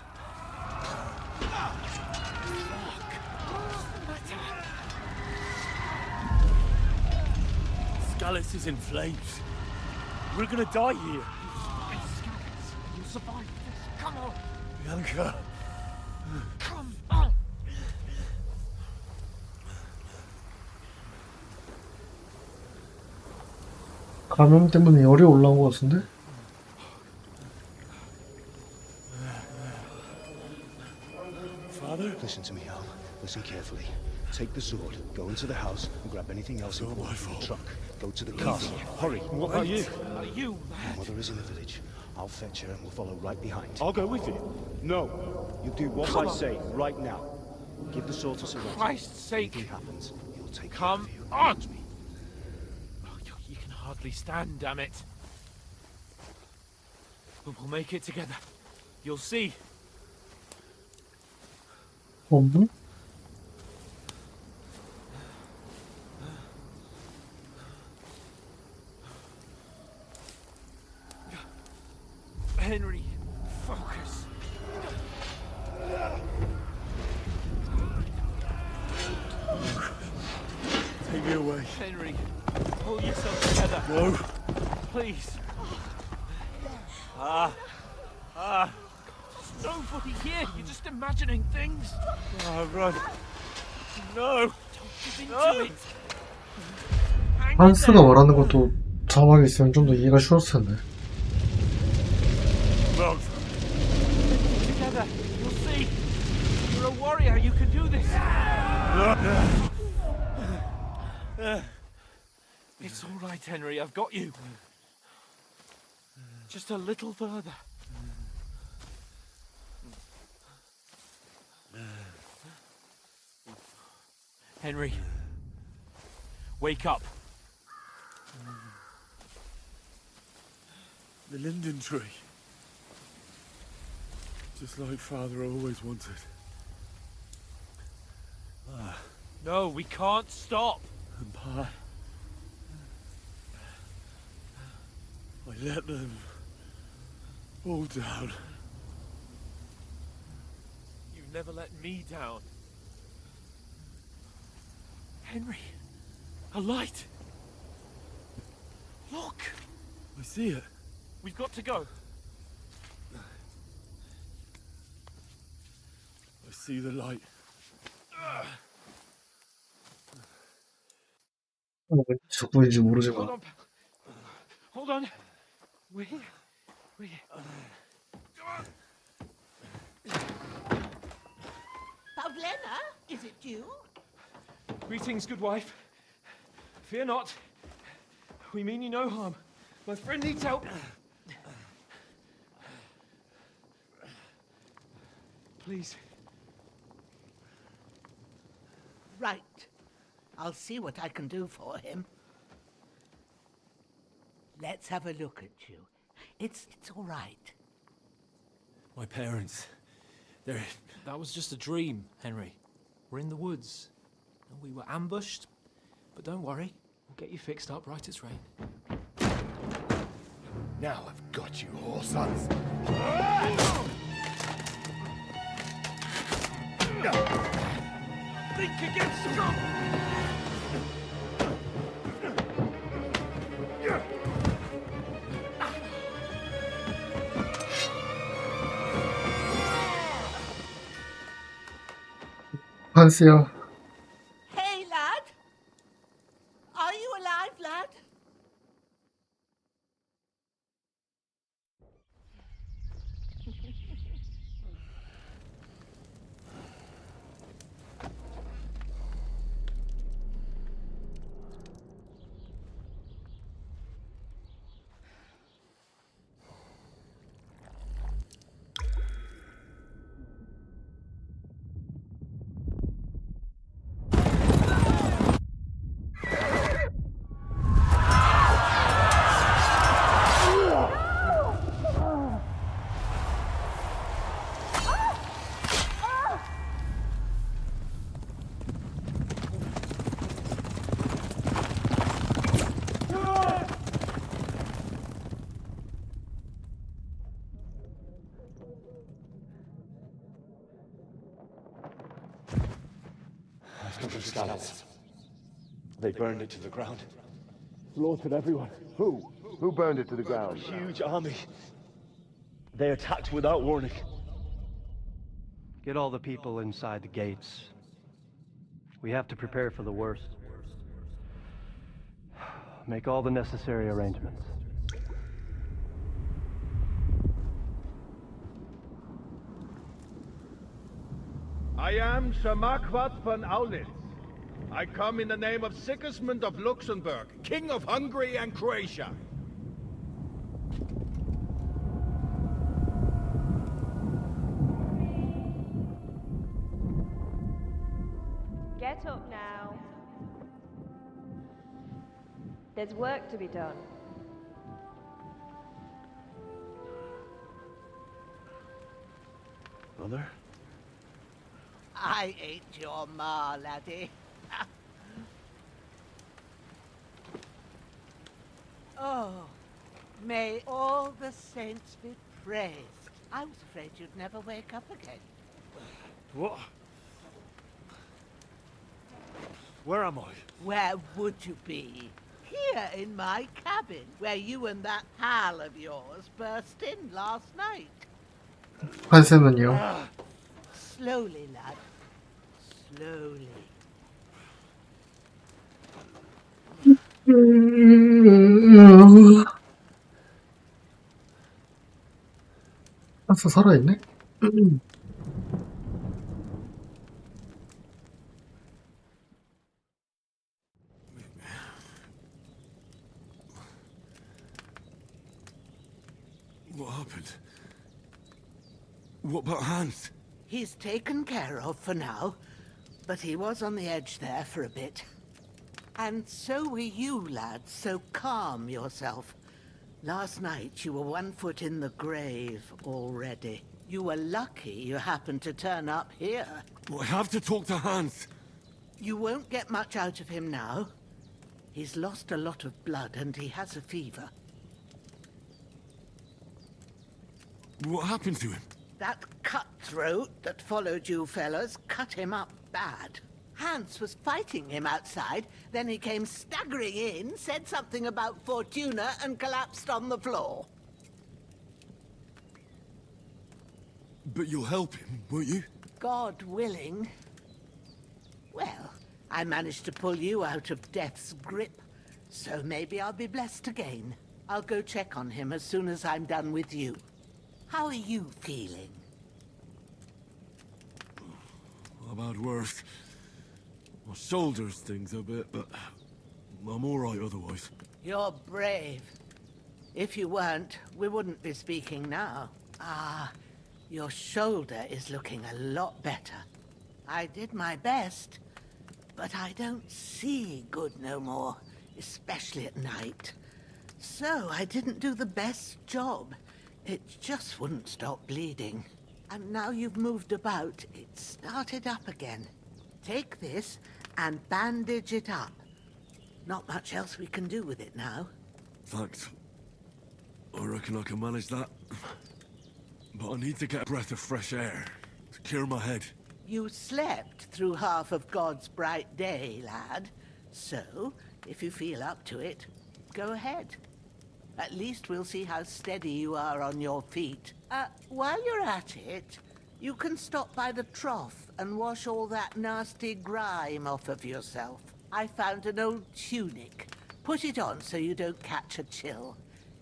Scallis is in flames. We're gonna die here. You'll survive this. Come on. Bianca. Come on. 감염 때문에 열이 올라온 것 같은데? Father? Listen to me, Al. Listen carefully. Take the sword, go into the house, and grab anything else important from the truck. Go to the castle. Hurry. What about you? Are you mad? Mother is in the village. I'll fetch her and we'll follow right behind. I'll go with you. No. You do what Come I on. say right now. Give the sword to Sir Roger. Christ's sake. Anything happens, he'll take Come care of you. on. Trust me. Oh, you can hardly stand, damn it. But we'll make it together. You'll see. 뭐? Henry, focus. Take me away. Henry, pull yourself together. No. Please. There's nobody here. You're just imagining things. Run. No. Don't give in to it. Hang in 한스가 there. 말하는 것도 자막이 있으면 좀 더 이해가 쉬웠을 텐데. Run. Together. You'll see. You're a warrior. You can do this. It's all right, Henry. I've got you. Just a little further. Henry, wake up. The linden tree. Just like Father always wanted. No, we can't stop. And Pa... I let them all down. You've never let me down. Henry, a light. Look, I see it. we've got to go. I see the light. 적군인지 Hold 모르지만 on, pal. Hold on. We're here. We're here. Lena, is it you? Greetings, good wife. Fear not. We mean you no harm. My friend needs help. Please. Right. I'll see what I can do for him. Let's have a look at you. It's all right. My parents. That was just a dream, Henry. We're in the woods. And we were ambushed. But don't worry. We'll get you fixed up right as rain. Now I've got you, whore sons. Think against Scott! 한스야. Hey, lad. Are you alive, lad? They burned it to the ground. Slaughtered everyone. Who? Who burned it to the ground? A huge army. They attacked without warning. Get all the people inside the gates. We have to prepare for the worst. Make all the necessary arrangements. I am Sir Marquardt von Aulitz. I come in the name of Sigismund of Luxembourg, King of Hungary and Croatia. Get up now. There's work to be done. Mother? I ain't your ma, laddie. Oh, may all the saints be praised. I was afraid you'd never wake up again. What? Where am I? Where would you be? Here in my cabin, where you and that pal of yours burst in last night. 한스는요? Slowly, lad. Slowly. 한스 살아있네? What happened? What about Hans? He's taken care of for now, but he was on the edge there for a bit. And so were you, lad, so calm yourself. Last night you were 1 foot in the grave already. You were lucky you happened to turn up here. Well, I have to talk to Hans. You won't get much out of him now. He's lost a lot of blood and he has a fever. What happened to him? That cutthroat that followed you fellas cut him up bad. Hans was fighting him outside, then he came staggering in, said something about Fortuna, and collapsed on the floor. But you'll help him, won't you? God willing. Well, I managed to pull you out of death's grip, so maybe I'll be blessed again. I'll go check on him as soon as I'm done with you. How are you feeling? I've had worse. My shoulder's things a bit, but I'm all right otherwise. You're brave. If you weren't, we wouldn't be speaking now. Ah, your shoulder is looking a lot better. I did my best, but I don't see good no more, especially at night. So I didn't do the best job. It just wouldn't stop bleeding. And now you've moved about, it started up again. Take this and bandage it up. Not much else we can do with it now. Thanks. I reckon I can manage that. But I need to get a breath of fresh air to clear my head. You slept through half of God's bright day, lad. So, if you feel up to it, go ahead. At least we'll see how steady you are on your feet. While you're at it, you can stop by the trough and wash all that nasty grime off of yourself. I found an old tunic. Put it on so you don't catch a chill.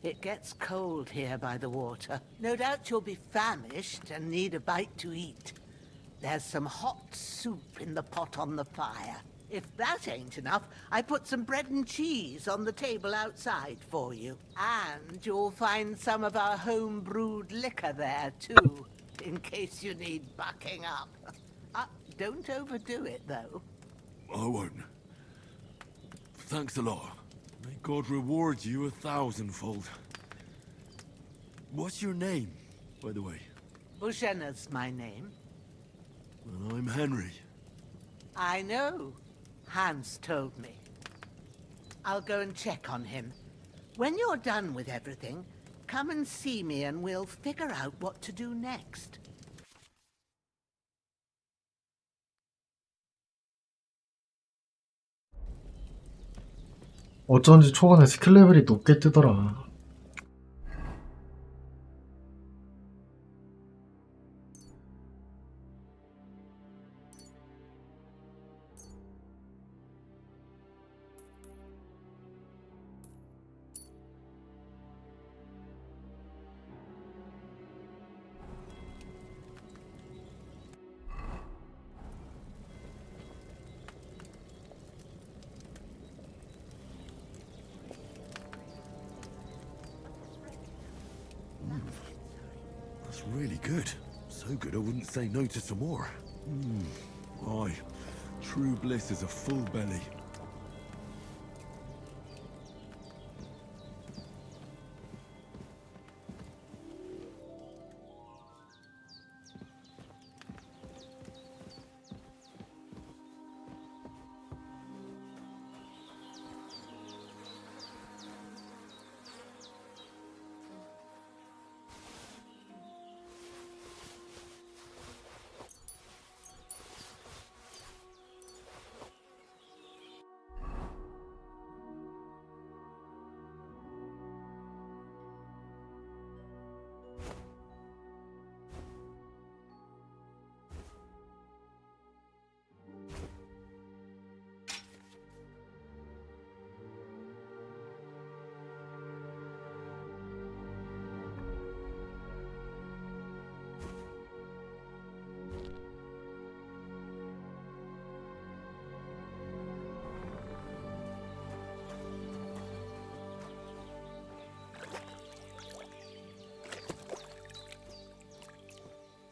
It gets cold here by the water. No doubt you'll be famished and need a bite to eat. There's some hot soup in the pot on the fire. If that ain't enough, I put some bread and cheese on the table outside for you. And you'll find some of our home-brewed liquor there, too, in case you need bucking up. Don't overdo it, though. I won't. Thanks a lot. May God reward you 1,000-fold. What's your name, by the way? Bushenna's my name. Well, I'm Henry. I know. Hans told me. I'll go and check on him. When you're done with everything, come and see me and we'll figure out what to do next. 어쩐지 초반에 스킬 레벨이 높게 뜨더라. That's really good. So good I wouldn't say no to some more. Aye, true bliss is a full belly.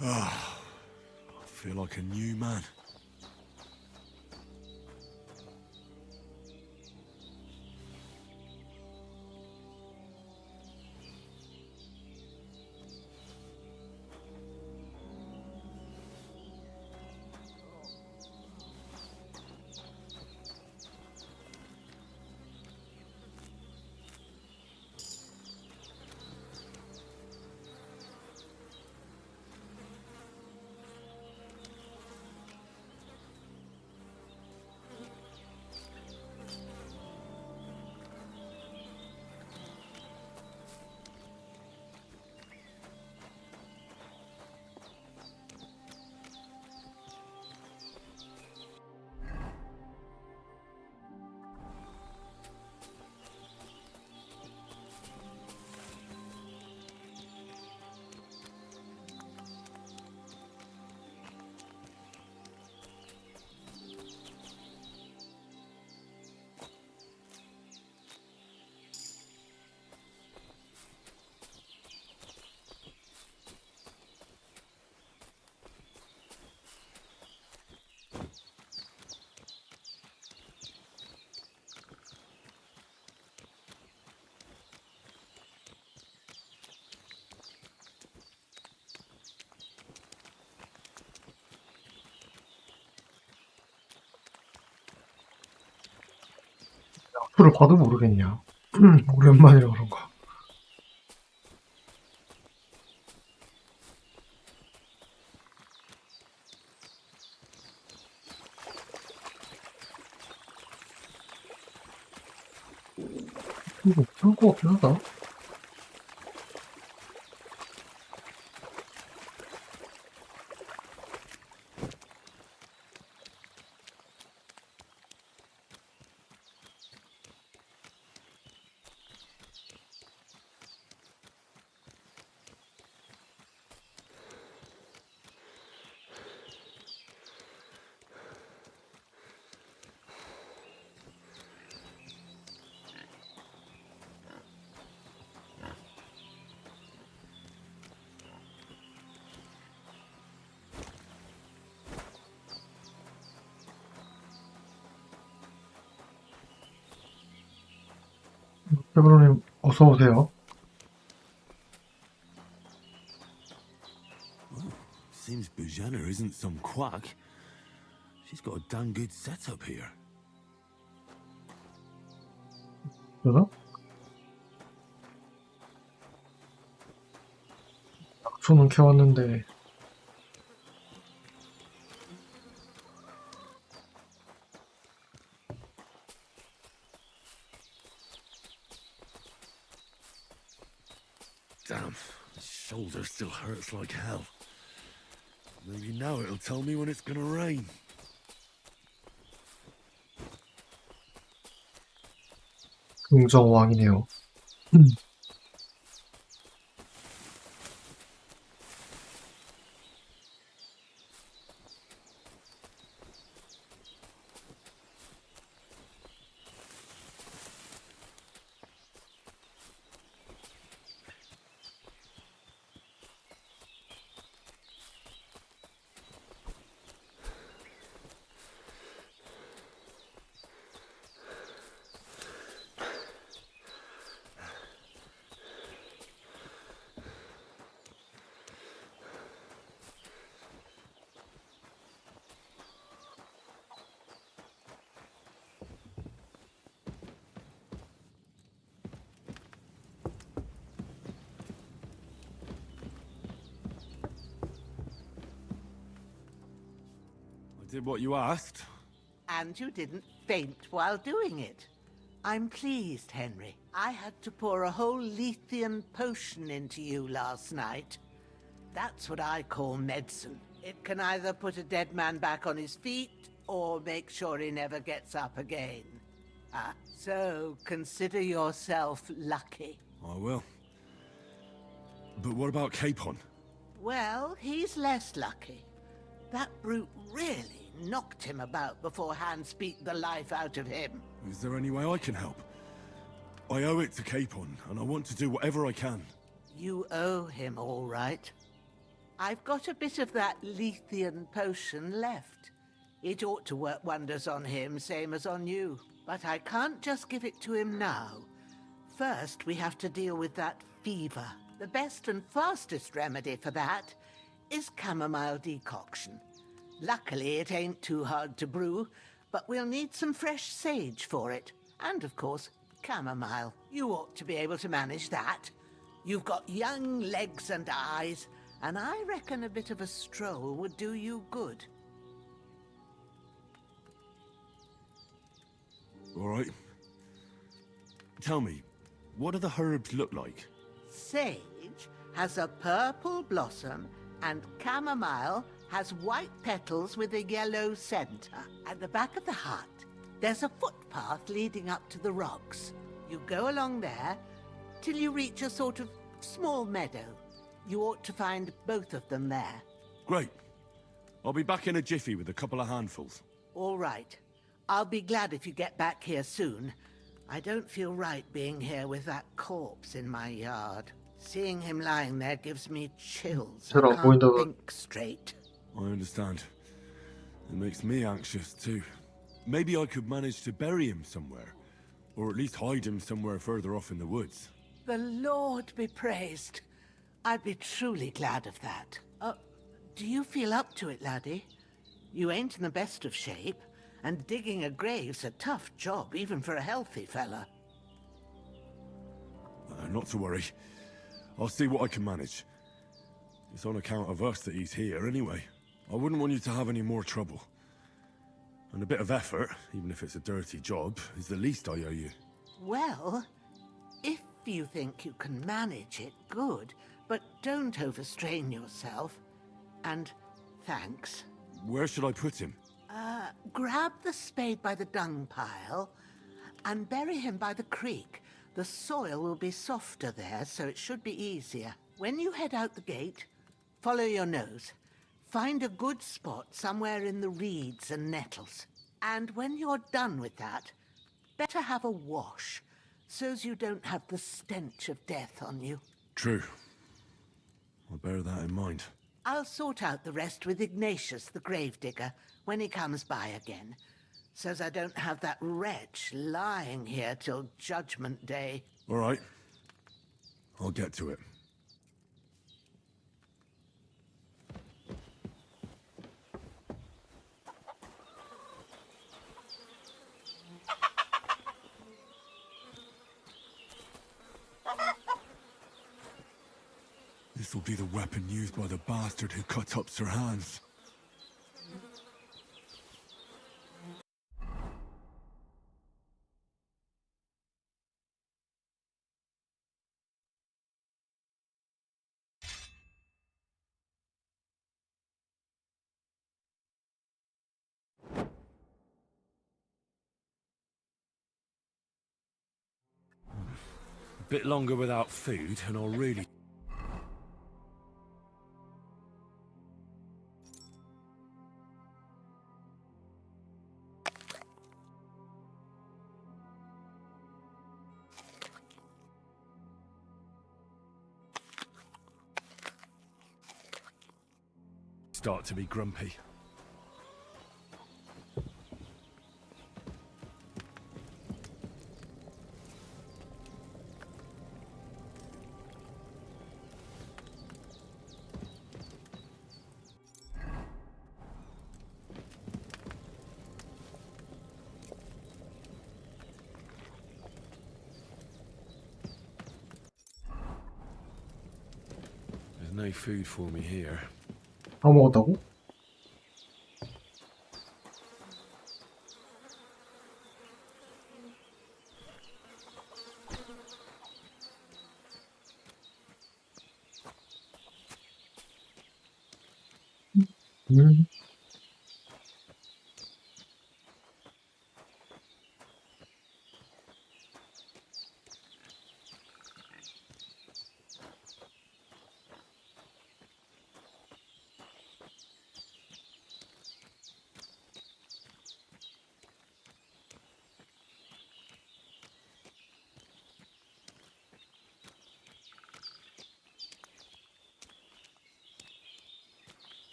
I feel like a new man. 풀을 봐도 모르겠냐. 오랜만이라 그런가. 이거 없을 것 같긴 하다. 페브로님 어서 오세요. Seems Bujana isn't some quack. She's got a damn good setup here. 그래서 약초는 캐왔는데 Damn, my shoulder still hurts like hell. Maybe now it'll tell me when it's gonna rain. 긍정왕이네요. I did what you asked. And you didn't faint while doing it. I'm pleased, Henry. I had to pour a whole Lethean potion into you last night. That's what I call medicine. It can either put a dead man back on his feet, or make sure he never gets up again. So consider yourself lucky. I will. But what about Capon? Well, he's less lucky. That brute really knocked him about before Hans beat the life out of him. Is there any way I can help? I owe it to Capon, and I want to do whatever I can. You owe him all right. I've got a bit of that Lethean potion left. It ought to work wonders on him, same as on you. But I can't just give it to him now. First, we have to deal with that fever. The best and fastest remedy for that is chamomile decoction. Luckily, it ain't too hard to brew, but we'll need some fresh sage for it. And, of course, chamomile. You ought to be able to manage that. You've got young legs and eyes, and I reckon a bit of a stroll would do you good. All right. Tell me, what do the herbs look like? Sage has a purple blossom, and chamomile has white petals with a yellow center. At the back of the hut, there's a footpath leading up to the rocks. You go along there till you reach a sort of small meadow. You ought to find both of them there. Great. I'll be back in a jiffy with a couple of handfuls. All right. I'll be glad if you get back here soon. I don't feel right being here with that corpse in my yard. Seeing him lying there gives me chills. I can't think straight. I understand. It makes me anxious too. Maybe I could manage to bury him somewhere. Or at least hide him somewhere further off in the woods. The Lord be praised. I'd be truly glad of that. Do you feel up to it, laddie? You ain't in the best of shape, and digging a grave's a tough job, even for a healthy fella. Not to worry. I'll see what I can manage. It's on account of us that he's here anyway. I wouldn't want you to have any more trouble. And a bit of effort, even if it's a dirty job, is the least I owe you. Well, if you think you can manage it, good, but don't overstrain yourself. And thanks. Where should I put him? Grab the spade by the dung pile and bury him by the creek. The soil will be softer there, so it should be easier. When you head out the gate, follow your nose. Find a good spot somewhere in the reeds and nettles. And when you're done with that, better have a wash, so's you don't have the stench of death on you. True. I'll bear that in mind. I'll sort out the rest with Ignatius, the gravedigger, when he comes by again, so's I don't have that wretch lying here till Judgment Day. All right. I'll get to it. This'll be the weapon used by the bastard who cut up Sir Hans. A bit longer without food, and I'll really... start to be grumpy. There's no food for me here. 다 먹었다고?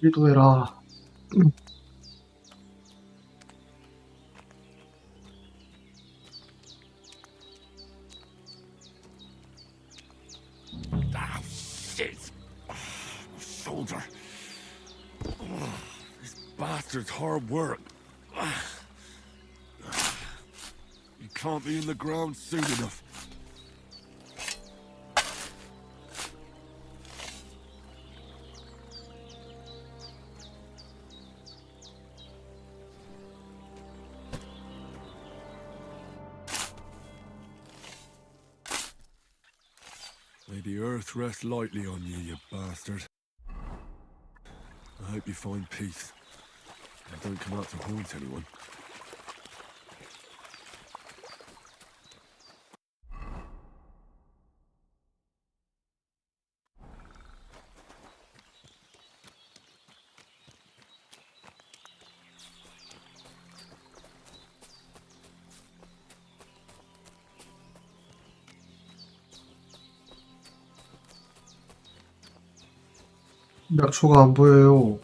기도해라. Ah, shit! My shoulder. This bastard's hard work. You can't be in the ground soon enough. May the earth rest lightly on you, you bastard. I hope you find peace. And don't come out to haunt anyone. 약초가 안 보여요.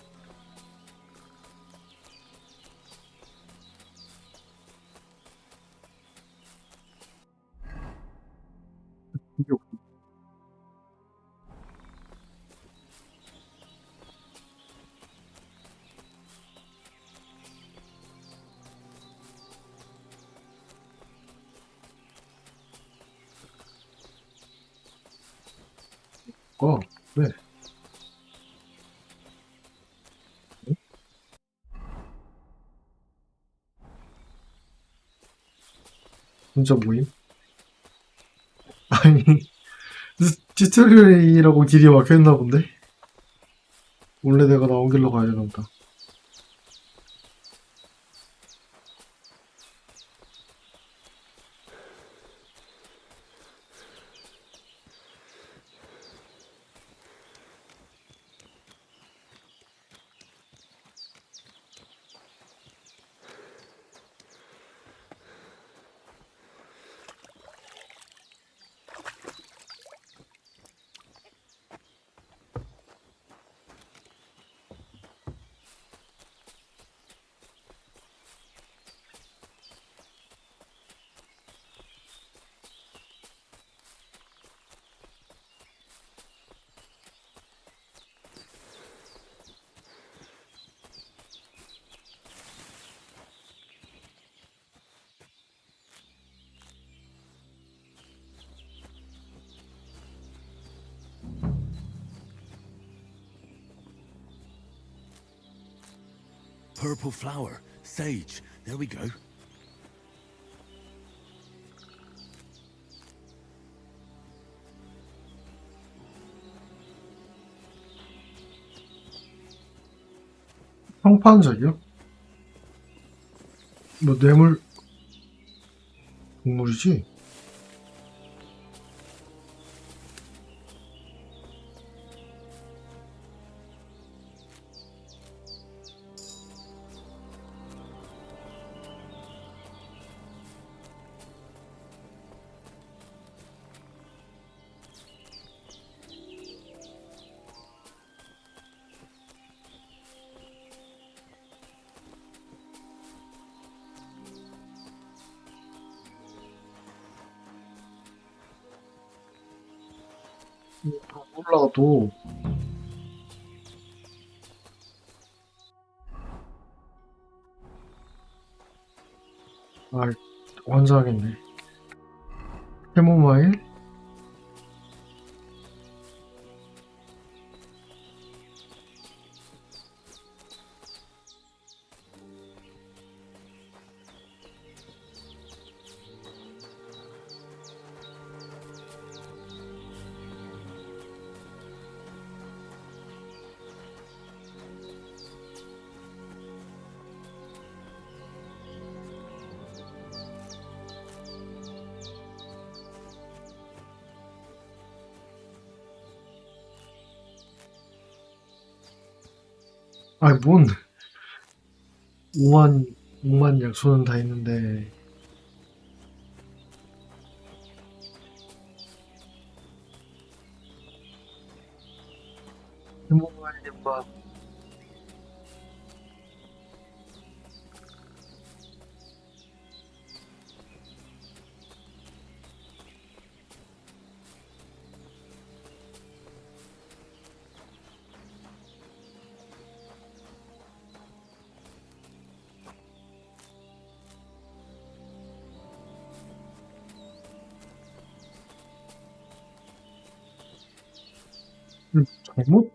네. 진짜 뭐임? 아니, 튜토리얼이라고 길이 막혀있나 본데? 원래 내가 나온 길로 가야 되나 보다. Purple flower, sage. There we go. 평판적이요? 뭐 뇌물 동물이지? 올라가도 아 환장하겠네. 캐모마일? 아니 뭔 5만 약초는 다 있는데 캐모마일만 잘못?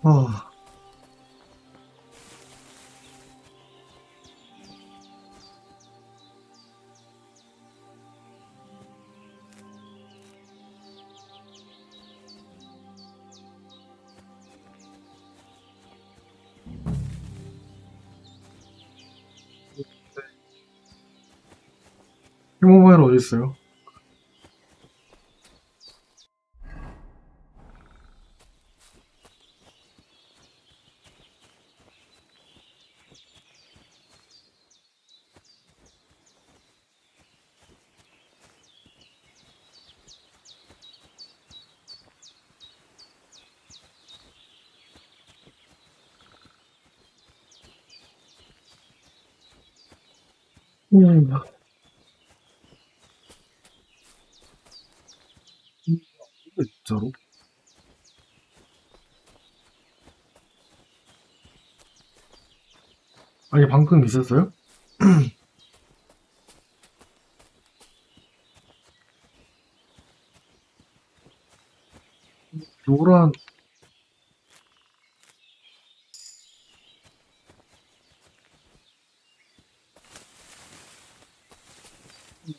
아 캐모마일 어디 있어요? 음. 이게 진짜로? 아니, 방금 있었어요? 노란,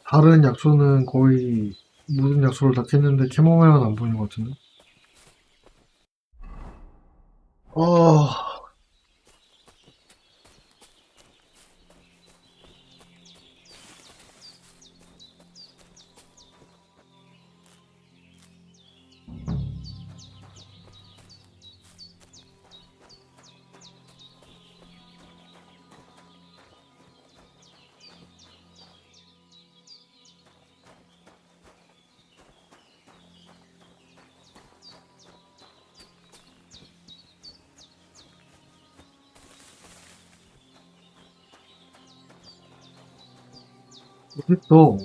다른 약초는 거의 모든 약초를 다 캤는데 캐모마일은 안 보이는 것 같은데? 아, 어딨어?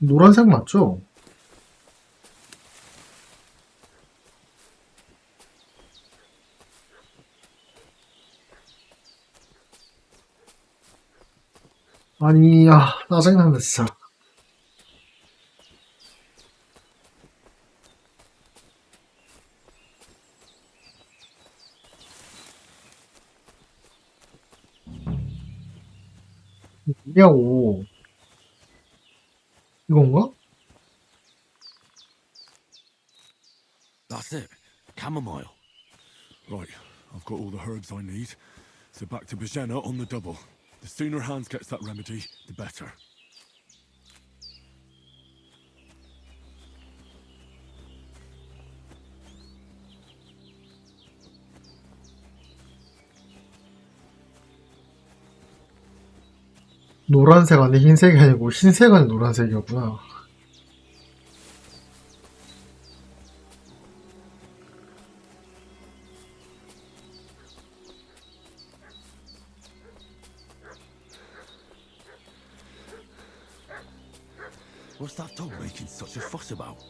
노란색 맞죠? 아니, 짜증난다, 진짜. 뭐냐고. 이건가? That's it. Chamomile. Right, I've got all the herbs I need. So back to Bajena on the double. The sooner Hans gets that remedy, the better. 노란색 안에 흰색이 아니고 흰색 안에 노란색이었구나. What's that dog making such a fuss about?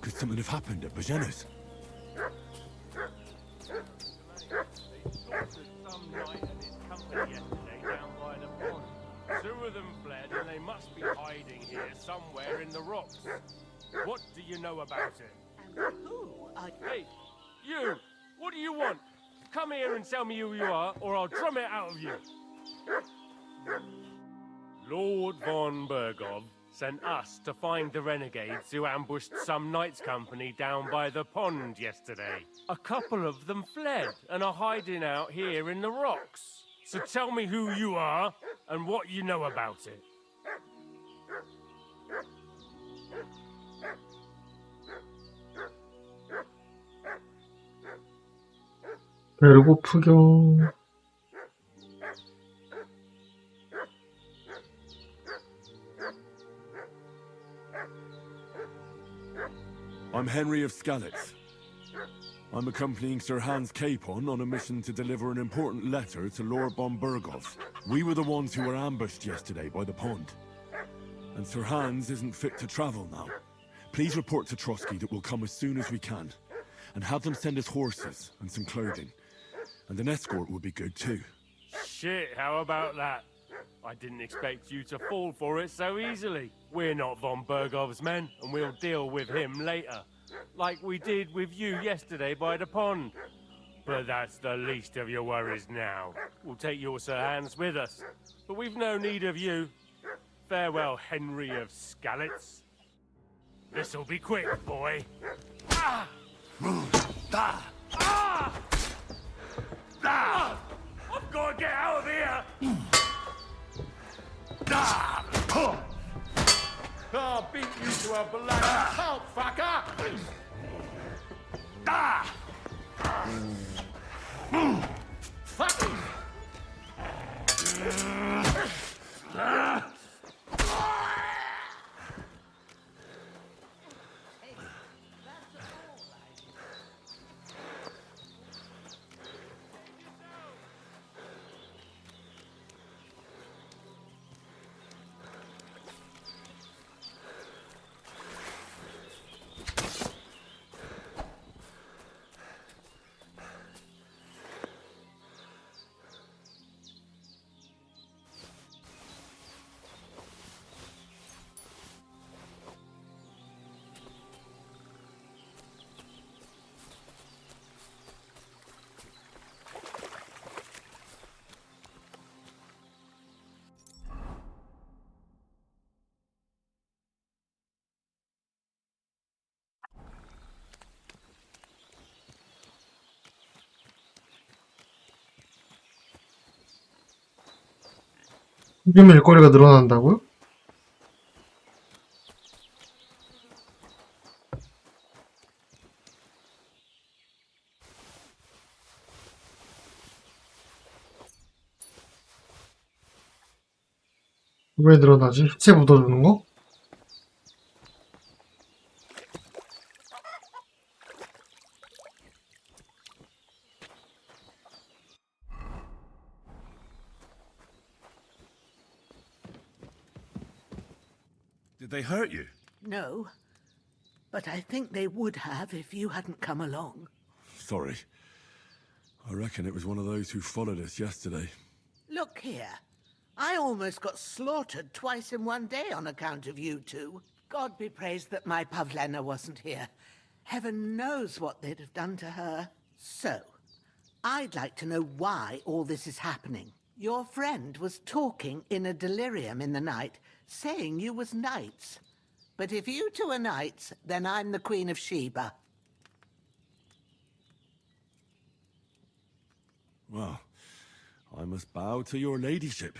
Could something have happened at Bajena's? Some knight and his company yesterday down by the pond. Two of them fled and they must be hiding here somewhere in the rocks. What do you know about it? Hey, you! What do you want? Come here and tell me who you are, or I'll drum it out of you. Lord von Bergov sent us to find the renegades who ambushed some knights' company down by the pond yesterday. A couple of them fled and are hiding out here in the rocks. So tell me who you are and what you know about it. 배고프경. I'm Henry of Skalitz. I'm accompanying Sir Hans Capon on a mission to deliver an important letter to Lord von Bergov. We were the ones who were ambushed yesterday by the pond. And Sir Hans isn't fit to travel now. Please report to Trotsky that we'll come as soon as we can. And have them send us horses and some clothing. And an escort would be good too. Shit, how about that? I didn't expect you to fall for it so easily. We're not von Bergov's men, and we'll deal with him later. Like we did with you yesterday by the pond. But that's the least of your worries now. We'll take your Sir Hans with us. But we've no need of you. Farewell, Henry of Skalitz. This'll be quick, boy. Ah! Ah! Ah! Ah! I've got to get out of here! I'll beat you to a bloody pulp, fucker! Fuck! 튀기면 일거리가 늘어난다고요? 왜 늘어나지? 시체 묻어주는 거? Did they hurt you? No, but I think they would have if you hadn't come along. Sorry. I reckon it was one of those who followed us yesterday. Look here. I almost got slaughtered twice in one day on account of you two. God be praised that my Pavlena wasn't here. Heaven knows what they'd have done to her. So, I'd like to know why all this is happening. Your friend was talking in a delirium in the night, saying you was knights. But if you two are knights, then I'm the Queen of Sheba. Well, I must bow to your ladyship.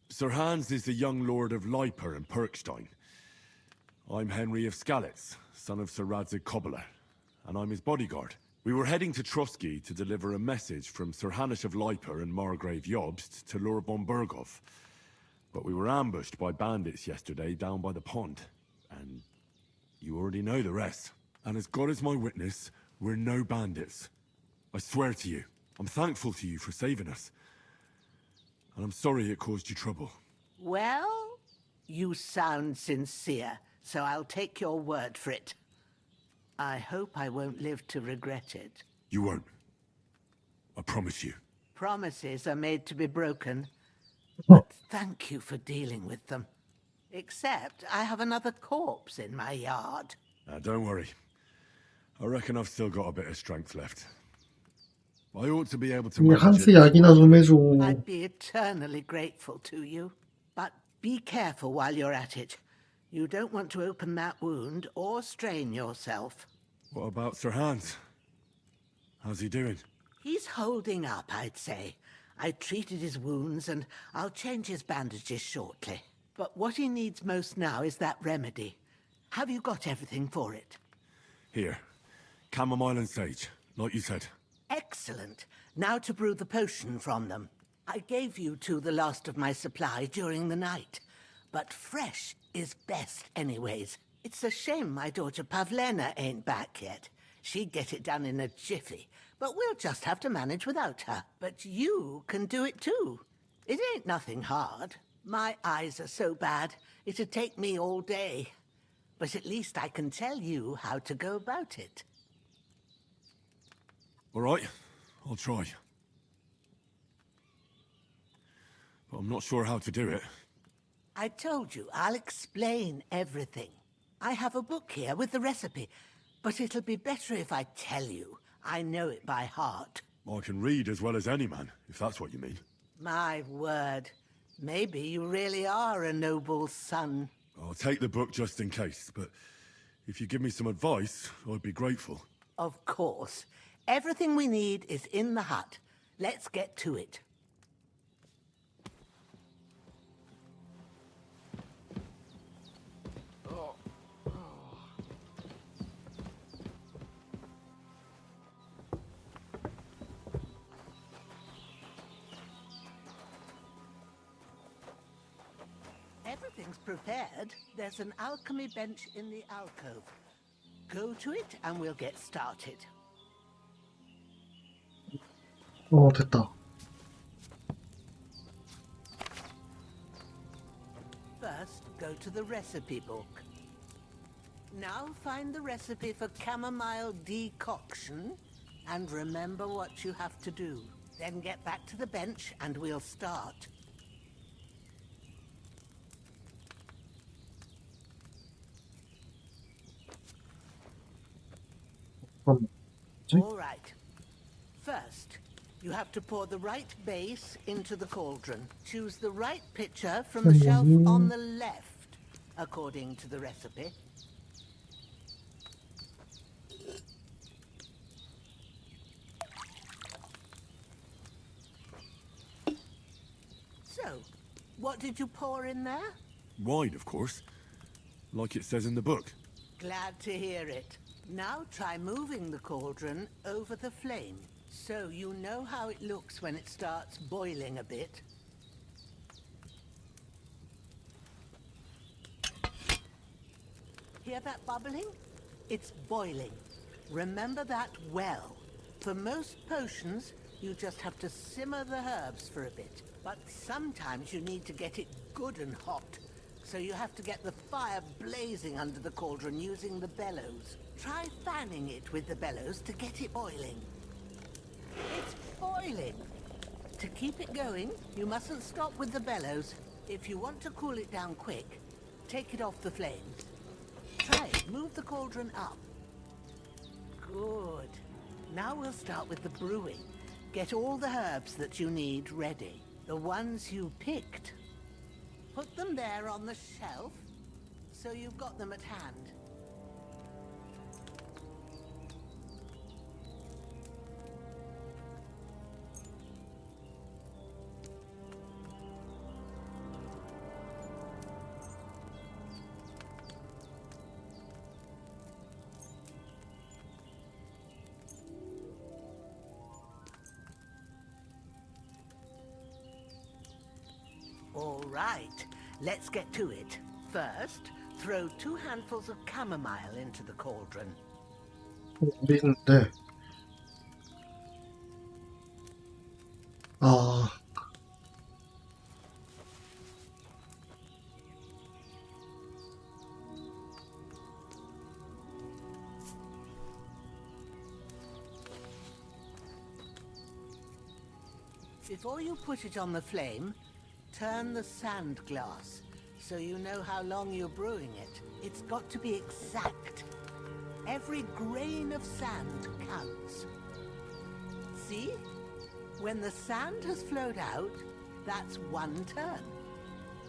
Sir Hans is the young lord of Leiper and Perkstein. I'm Henry of Skalitz, son of Sir Radzig Cobbler, and I'm his bodyguard. We were heading to Trotsky to deliver a message from Sir Hanish of Leiper and Margrave Jobst to Lord von Berghoff. But we were ambushed by bandits yesterday down by the pond, and you already know the rest. And as God is my witness, we're no bandits. I swear to you, I'm thankful to you for saving us. And I'm sorry it caused you trouble. Well, you sound sincere, so I'll take your word for it. I hope I won't live to regret it. You won't. I promise you. Promises are made to be broken. But thank you for dealing with them. Except I have another corpse in my yard. Now, don't worry. I reckon I've still got a bit of strength left. I ought to be able to manage 한스 it. 약이나 좀 해줘. I'd be eternally grateful to you. But be careful while you're at it. You don't want to open that wound or strain yourself. What about Sir Hans? How's he doing? He's holding up, I'd say. I treated his wounds and I'll change his bandages shortly. But what he needs most now is that remedy. Have you got everything for it? Here. Chamomile and sage, like you said. Excellent. Now to brew the potion from them. I gave you two the last of my supply during the night. But fresh is best anyways. It's a shame my daughter Pavlena ain't back yet. She'd get it done in a jiffy. But we'll just have to manage without her. But you can do it too. It ain't nothing hard. My eyes are so bad, it'd take me all day. But at least I can tell you how to go about it. All right, I'll try. But I'm not sure how to do it. I told you, I'll explain everything. I have a book here with the recipe, but it'll be better if I tell you. I know it by heart. I can read as well as any man, if that's what you mean. My word. Maybe you really are a noble son. I'll take the book just in case, but if you give me some advice, I'd be grateful. Of course. Everything we need is in the hut. Let's get to it. everything's prepared, there's an alchemy bench in the alcove. Go to it and we'll get started. 됐다. First, go to the recipe book. Now find the recipe for chamomile decoction and remember what you have to do. Then get back to the bench and we'll start. All right. First, you have to pour the right base into the cauldron. Choose the right pitcher from the shelf on the left, according to the recipe. So, what did you pour in there? Wine, of course. Like it says in the book. Glad to hear it. Now try moving the cauldron over the flame, so you know how it looks when it starts boiling a bit. Hear that bubbling? It's boiling. Remember that well. For most potions, you just have to simmer the herbs for a bit. But sometimes you need to get it good and hot. So you have to get the fire blazing under the cauldron using the bellows. Try fanning it with the bellows to get it boiling. It's boiling! To keep it going, you mustn't stop with the bellows. If you want to cool it down quick, take it off the flames. Try it. Move the cauldron up. Good. Now we'll start with the brewing. Get all the herbs that you need ready. The ones you picked. Put them there on the shelf, so you've got them at hand. All right, let's get to it. First, throw 2 handfuls of chamomile into the cauldron. 우리 있는데. Before you put it on the flame, turn the sand glass, so you know how long you're brewing it. It's got to be exact. Every grain of sand counts. See? When the sand has flowed out, that's 1 turn.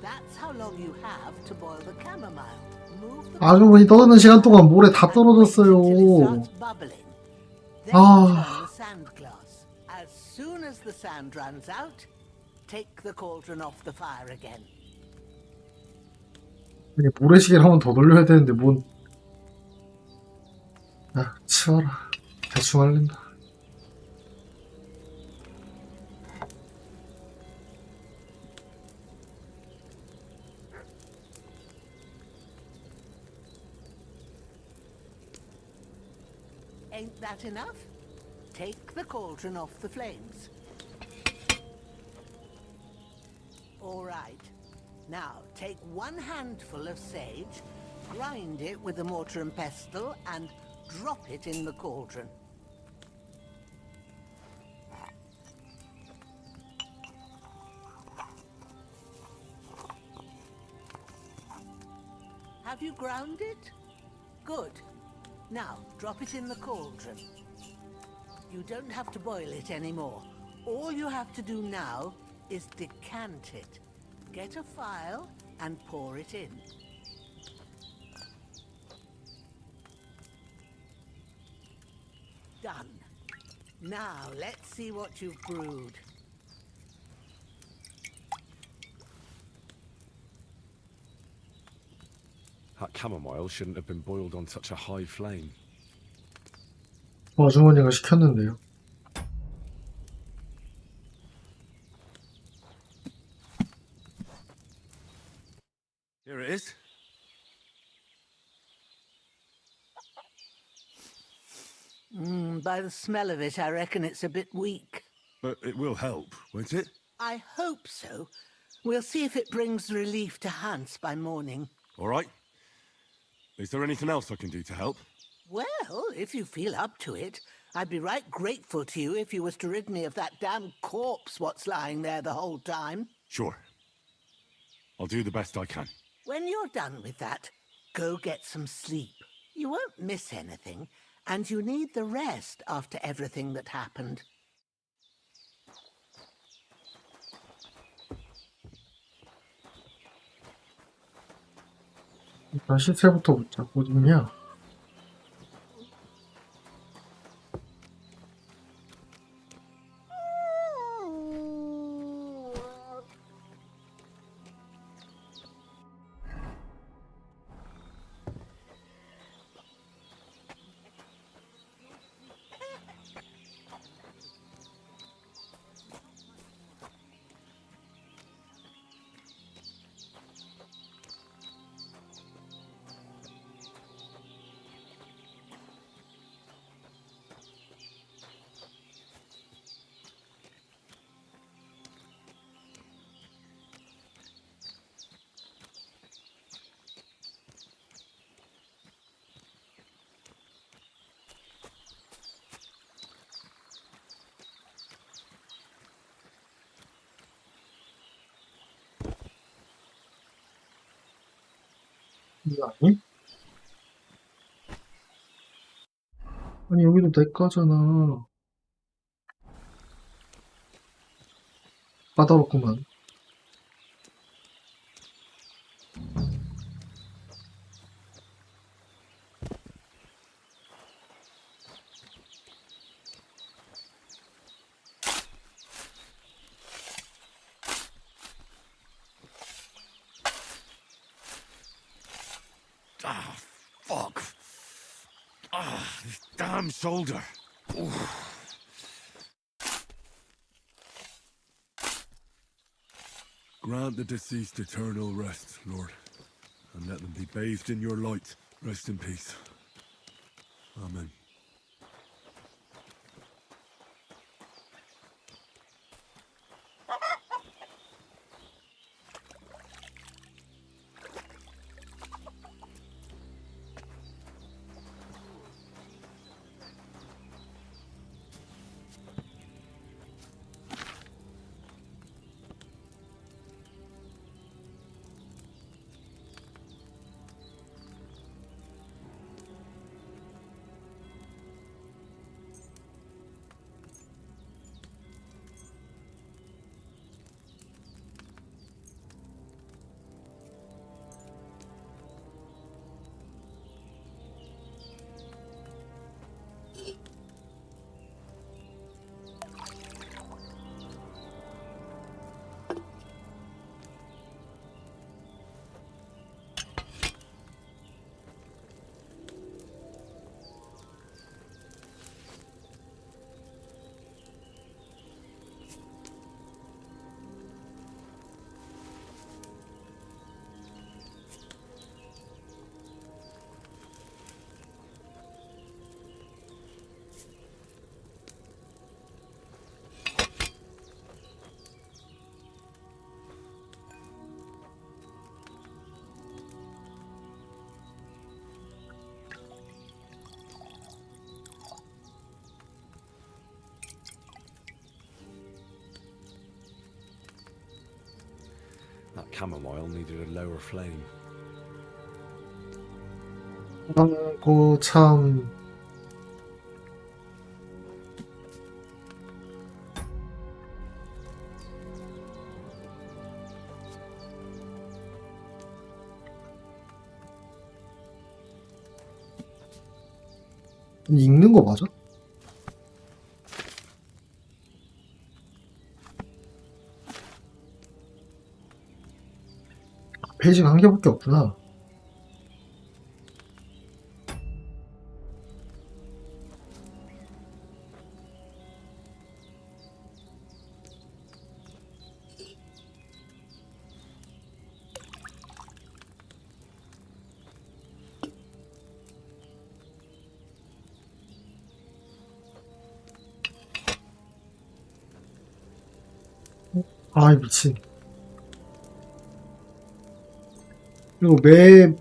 That's how long you have to boil the chamomile. Move the 아주머니 떠드는 시간 동안 모래 다 떨어졌어요. bubbling. Then turn the sand glass. As soon as the sand runs out, take the cauldron off the fire again. 아니, 모래시계를 한 번 더 돌려야 되는데 뭔... 치워라. 대충 할랜다. Ain't that enough? Take the cauldron off the flames. All right. Now, take 1 handful of sage, grind it with a mortar and pestle, and drop it in the cauldron. Have you ground it? Good. Now, drop it in the cauldron. You don't have to boil it anymore. All you have to do now is decant it. Get a phial and pour it in. Done. Now, let's see what you've brewed. That chamomile shouldn't have been boiled on such a high flame. 아주머니가 시켰는데요. Here it is. By the smell of it, I reckon it's a bit weak. But it will help, won't it? I hope so. We'll see if it brings relief to Hans by morning. All right. Is there anything else I can do to help? Well, if you feel up to it, I'd be right grateful to you if you was to rid me of that damn corpse what's lying there the whole time. Sure. I'll do the best I can. When you're done with that, go get some sleep. You won't miss anything, and you need the rest after everything that happened. 일단 시체부터 보자. 어딨냐? 이거 아니? 아니 여기도 내 거잖아. 까다롭구만. Ah, fuck. Ah, this damn shoulder. Oof. Grant the deceased eternal rest, Lord, and let them be bathed in your light. Rest in peace. Amen. That chamomile needed a lower flame. 아이고 참. 읽는 거 맞아? 페이지가 한 개밖에 없구나. 아이 미친. 그리고 매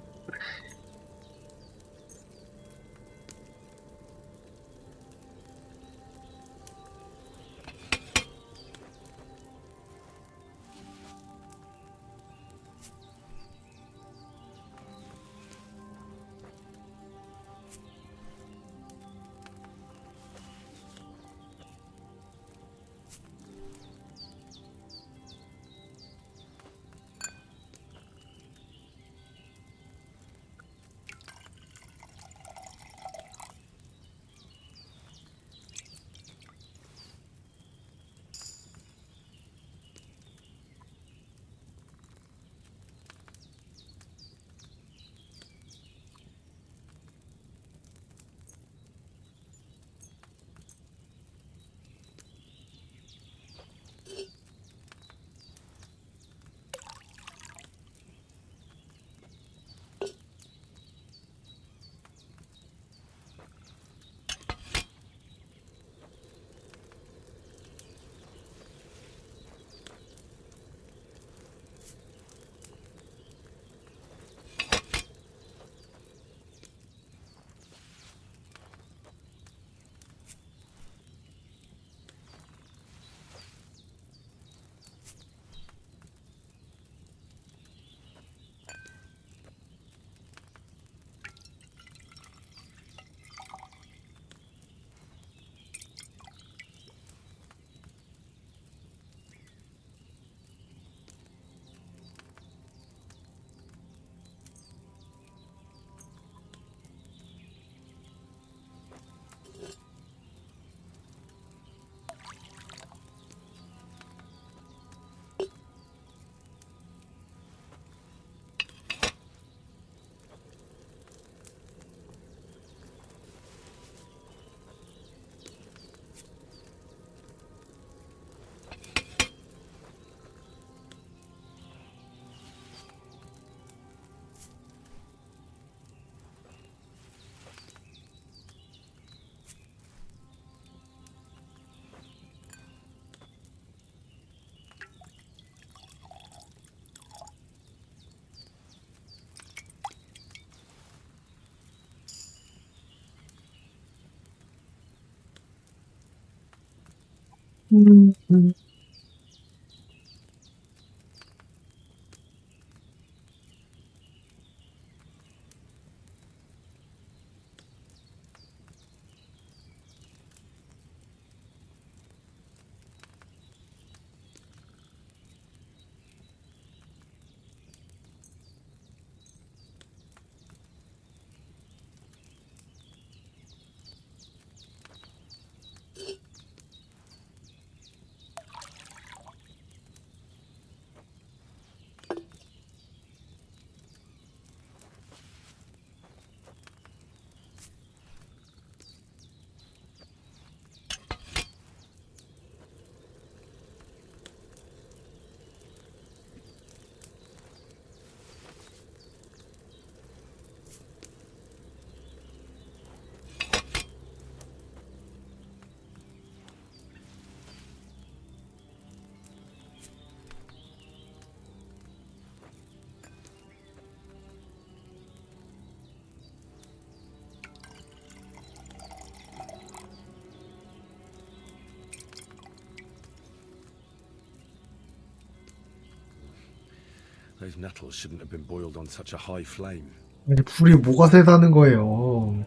Those nettles shouldn't have been boiled on such a high flame. 아니 불이 뭐가 세다는 거예요.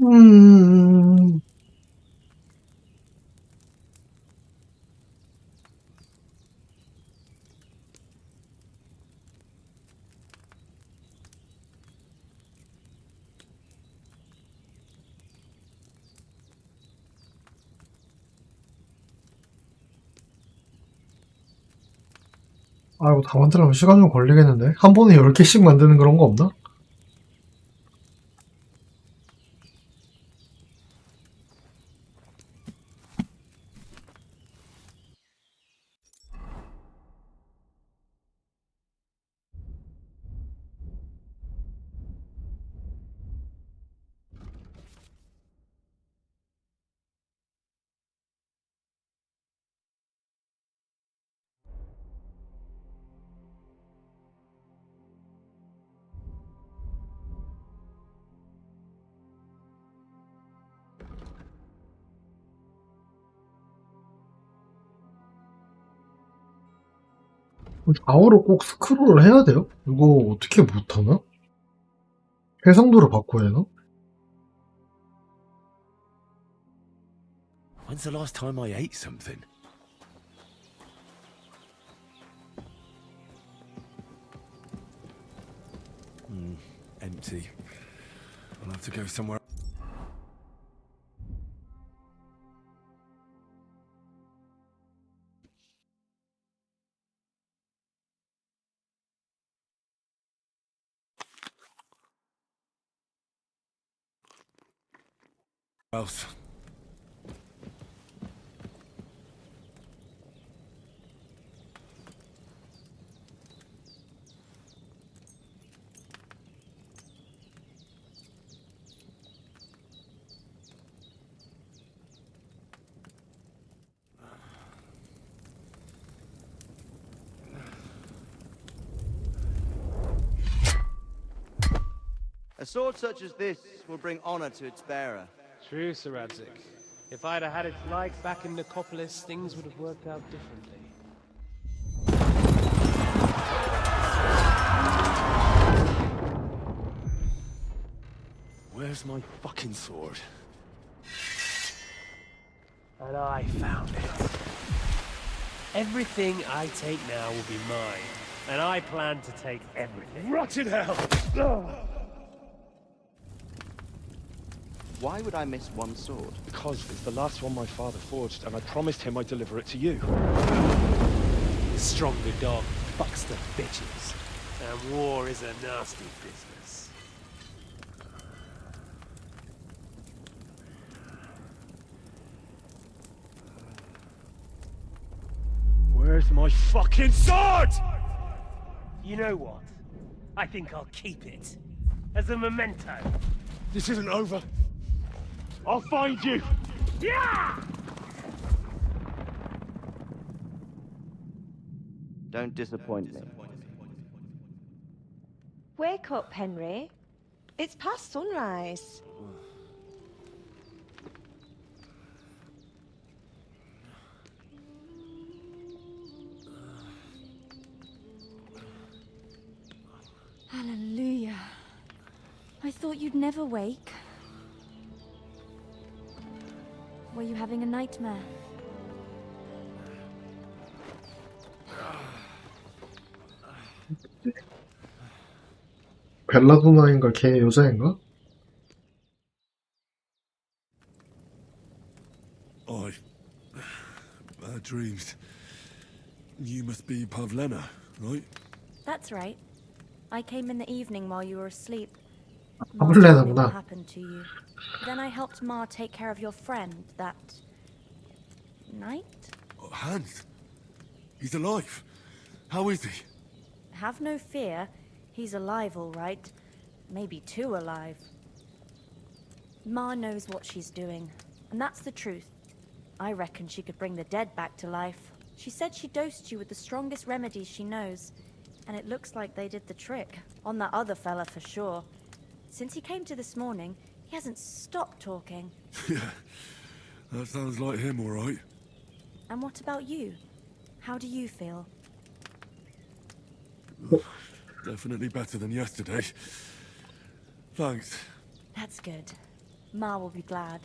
음. 아, 이거 다 만들려면 시간 좀 걸리겠는데? 한 번에 10개씩 만드는 그런 거 없나? 좌우로 꼭 스크롤을 해야 돼요? 이거 어떻게 못하나? 해상도를 바꿔야 되나? When's the last time I ate something? Empty. I'll have to go somewhere. Else. A sword such as this will bring honor to its bearer. True, Sir Radzik. If I'd have had its like back in Nicopolis, things would have worked out differently. Where's my fucking sword? And I found it. Everything I take now will be mine, and I plan to take everything. Rotten hell! Why would I miss one sword? Because it's the last one my father forged, and I promised him I'd deliver it to you. The stronger dog fucks the bitches, and war is a nasty business. Where's my fucking sword? You know what? I think I'll keep it. As a memento. This isn't over. I'll find you! Yeah! Don't disappoint me. Wake up, Henry. It's past sunrise. Hallelujah. I thought you'd never wake. Were you having a nightmare? 벨라도나인가 걔 여자인가? Bad dreams. You must be Pavlena, right? That's right. I came in the evening while you were asleep. Ah, Ma told me what Pavlena구나. happened to you. Then I helped Ma take care of your friend that night? Hans. He's alive. How is he? Have no fear. He's alive, all right. Maybe too alive. Ma knows what she's doing, and that's the truth. I reckon she could bring the dead back to life. She said she dosed you with the strongest remedies she knows, and it looks like they did the trick. On that other fella for sure. Since he came to this morning, he hasn't stopped talking. Yeah, that sounds like him, all right. And what about you? How do you feel? Definitely better than yesterday. Thanks. That's good. Ma will be glad.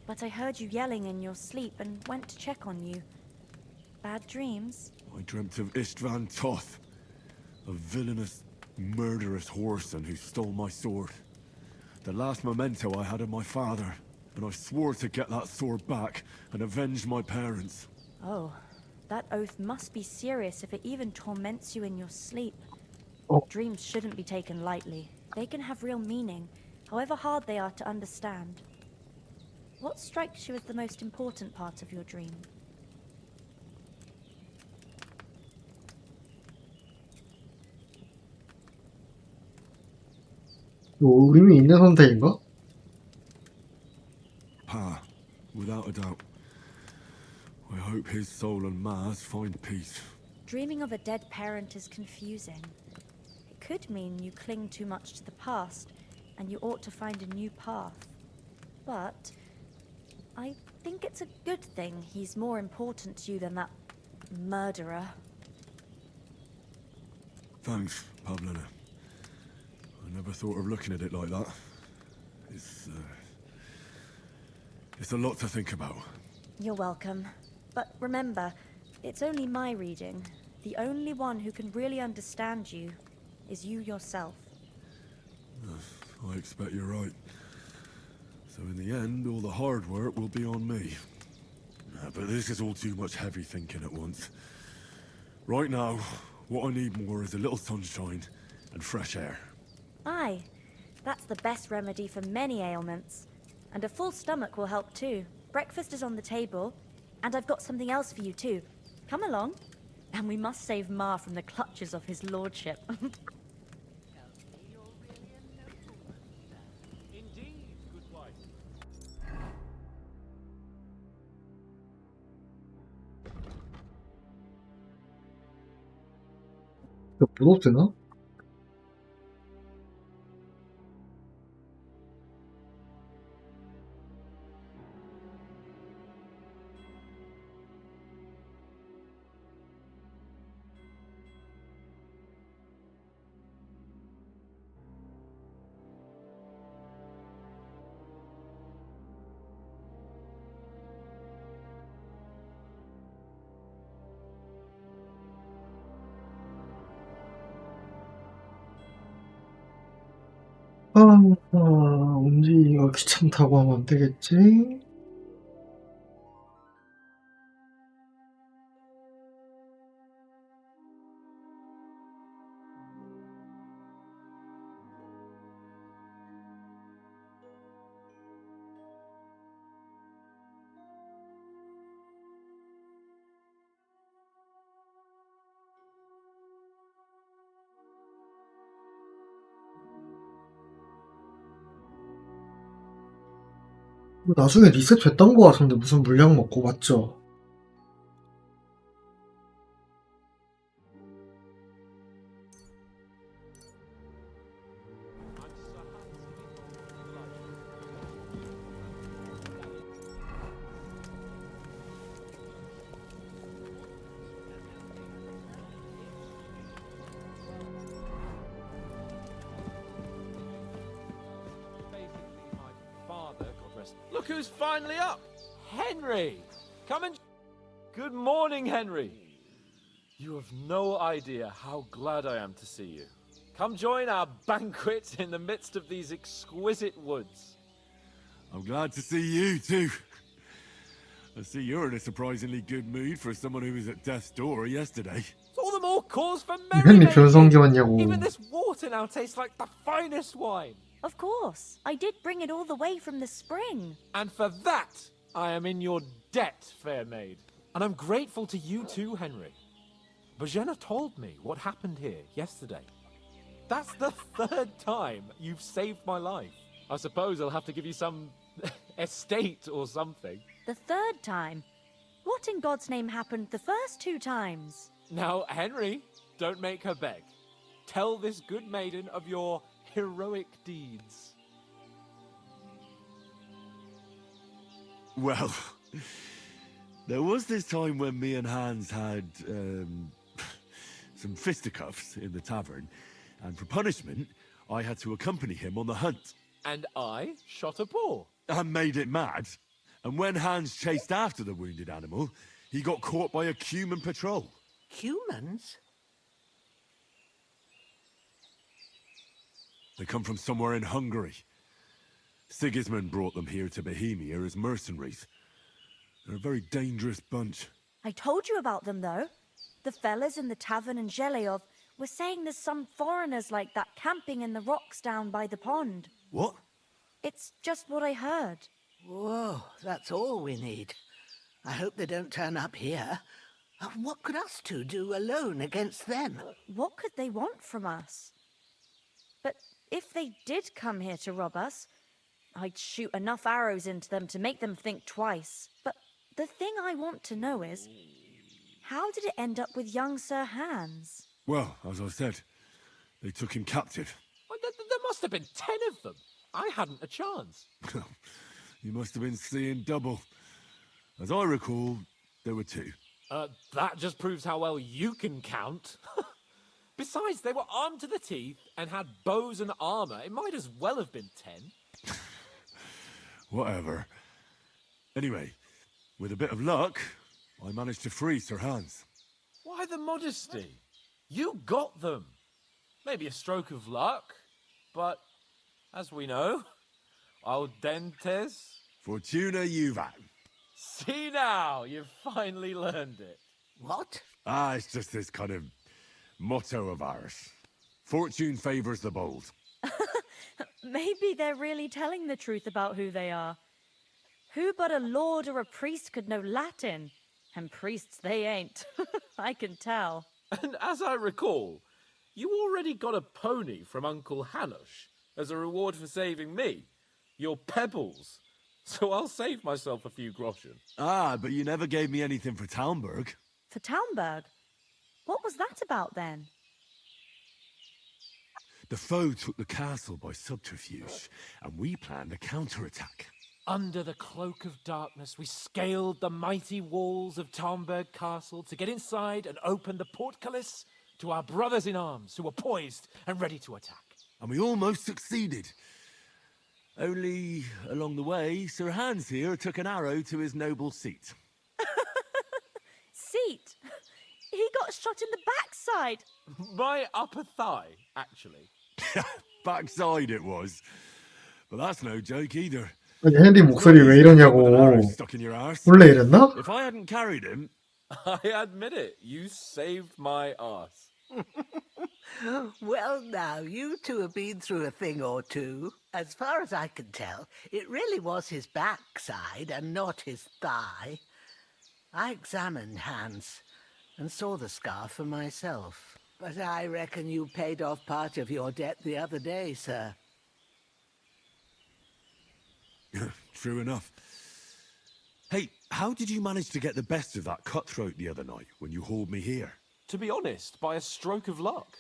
But I heard you yelling in your sleep and went to check on you. Bad dreams? I dreamt of Istvan Toth, a villainous, murderous whoreson who stole my sword. The last memento I had of my father, and I swore to get that sword back and avenge my parents. Oh, that oath must be serious if it even torments you in your sleep. Oh. Dreams shouldn't be taken lightly. They can have real meaning, however hard they are to understand. What strikes you as the most important part of your dream? 이거 의미 있는 선택인가? Pa, without a doubt. I hope his soul and Ma's find peace. Dreaming of a dead parent is confusing. It could mean you cling too much to the past, and you ought to find a new path. But I think it's a good thing he's more important to you than that murderer. Thanks, Pavlina. I never thought of looking at it like that. It's a lot to think about. You're welcome. But remember, it's only my reading. The only one who can really understand you is you yourself. I expect you're right. So in the end, all the hard work will be on me. But this is all too much heavy thinking at once. Right now, what I need more is a little sunshine and fresh air. Aye, that's the best remedy for many ailments. And a full stomach will help too. Breakfast is on the table, and I've got something else for you too. Come along, and we must save Ma from the clutches of his lordship. Indeed, good wife. 이거 못 되나? 움직이기가 귀찮다고 하면 안 되겠지? 나중에 리셋 됐던 거 같은데 무슨 물약 먹고 맞죠? Look who's finally up! Henry! Come and... Good morning, Henry! You have no idea how glad I am to see you. Come join our banquet in the midst of these exquisite woods. I'm glad to see you, too. I see you're in a surprisingly good mood for someone who was at death's door yesterday. It's all the more cause for 이현이 변성기 왔냐고. Even this water now tastes like the finest wine. Of course. I did bring it all the way from the spring. And for that, I am in your debt, fair maid. And I'm grateful to you too, Henry. Bojena told me what happened here yesterday. That's the third time you've saved my life. I suppose I'll have to give you some estate or something. The third time? What in God's name happened the first two times? Now, Henry, don't make her beg. Tell this good maiden of your heroic deeds. Well, there was this time when me and Hans had some fisticuffs in the tavern, and for punishment, I had to accompany him on the hunt. And I shot a boar. And made it mad. And when Hans chased after the wounded animal, he got caught by a human patrol. Humans? They come from somewhere in Hungary. Sigismund brought them here to Bohemia as mercenaries. They're a very dangerous bunch. I told you about them, though. The fellas in the tavern in Zheleov were saying there's some foreigners like that camping in the rocks down by the pond. What? It's just what I heard. Whoa, that's all we need. I hope they don't turn up here. What could us two do alone against them? What could they want from us? But if they did come here to rob us, I'd shoot enough arrows into them to make them think twice. But the thing I want to know is, how did it end up with young Sir Hans? Well, as I said, they took him captive. Well, there must have been 10 of them. I hadn't a chance. You must have been seeing double. As I recall, there were 2. That just proves how well you can count. Besides, they were armed to the teeth and had bows and armor. It might as well have been 10. Whatever. Anyway, with a bit of luck, I managed to free Sir Hans. Why the modesty? You got them. Maybe a stroke of luck, but as we know, al dentes. Fortuna juvat. See now, you've finally learned it. What? It's just this kind of motto of ours. Fortune favors the bold. Maybe they're really telling the truth about who they are. Who but a lord or a priest could know Latin? And priests they ain't. I can tell. And as I recall, you already got a pony from Uncle Hanush as a reward for saving me. Your pebbles. So I'll save myself a few groschen. But you never gave me anything for Talmberg. For Talmberg? What was that about then? The foe took the castle by subterfuge, and we planned a counterattack. Under the cloak of darkness, we scaled the mighty walls of Talmberg Castle to get inside and open the portcullis to our brothers in arms who were poised and ready to attack. And we almost succeeded. Only, along the way, Sir Hans here took an arrow to his noble seat. Seat? He got shot in the backside. My upper thigh, actually. Backside it was. But that's no joke either. 아니, 헨리 목소리 왜 이러냐고. Stuck in your arse. 원래 이랬나? If I hadn't carried him... I admit it, you saved my arse. Well, now, you two have been through a thing or two. As far as I can tell, it really was his backside and not his thigh. I examined Hans and saw the scar for myself. But I reckon you paid off part of your debt the other day, sir. True enough. Hey, how did you manage to get the best of that cutthroat the other night when you hauled me here? To be honest, by a stroke of luck.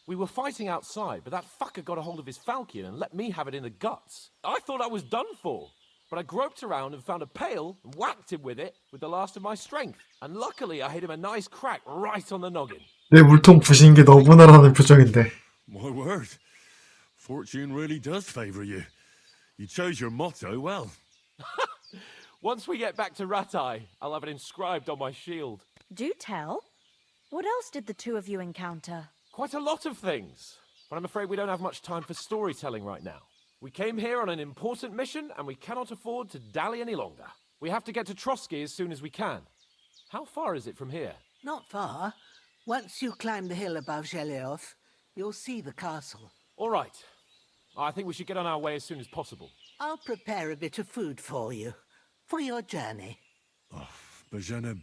We were fighting outside, but that fucker got a hold of his falchion and let me have it in the guts. I thought I was done for, but I groped around and found a pail and whacked him with it with the last of my strength. And luckily I hit him a nice crack right on the noggin. 내 물통 부신 게 너무나라는 표정인데. My word. Fortune really does favor you. You chose your motto well. Once we get back to Ratai, I'll have it inscribed on my shield. Do tell. What else did the two of you encounter? Quite a lot of things, but I'm afraid we don't have much time for storytelling right now. We came here on an important mission, and we cannot afford to dally any longer. We have to get to Trotsky as soon as we can. How far is it from here? Not far. Once you climb the hill above Zheleov, you'll see the castle. All right. I think we should get on our way as soon as possible. I'll prepare a bit of food for you, for your journey. Bozhena,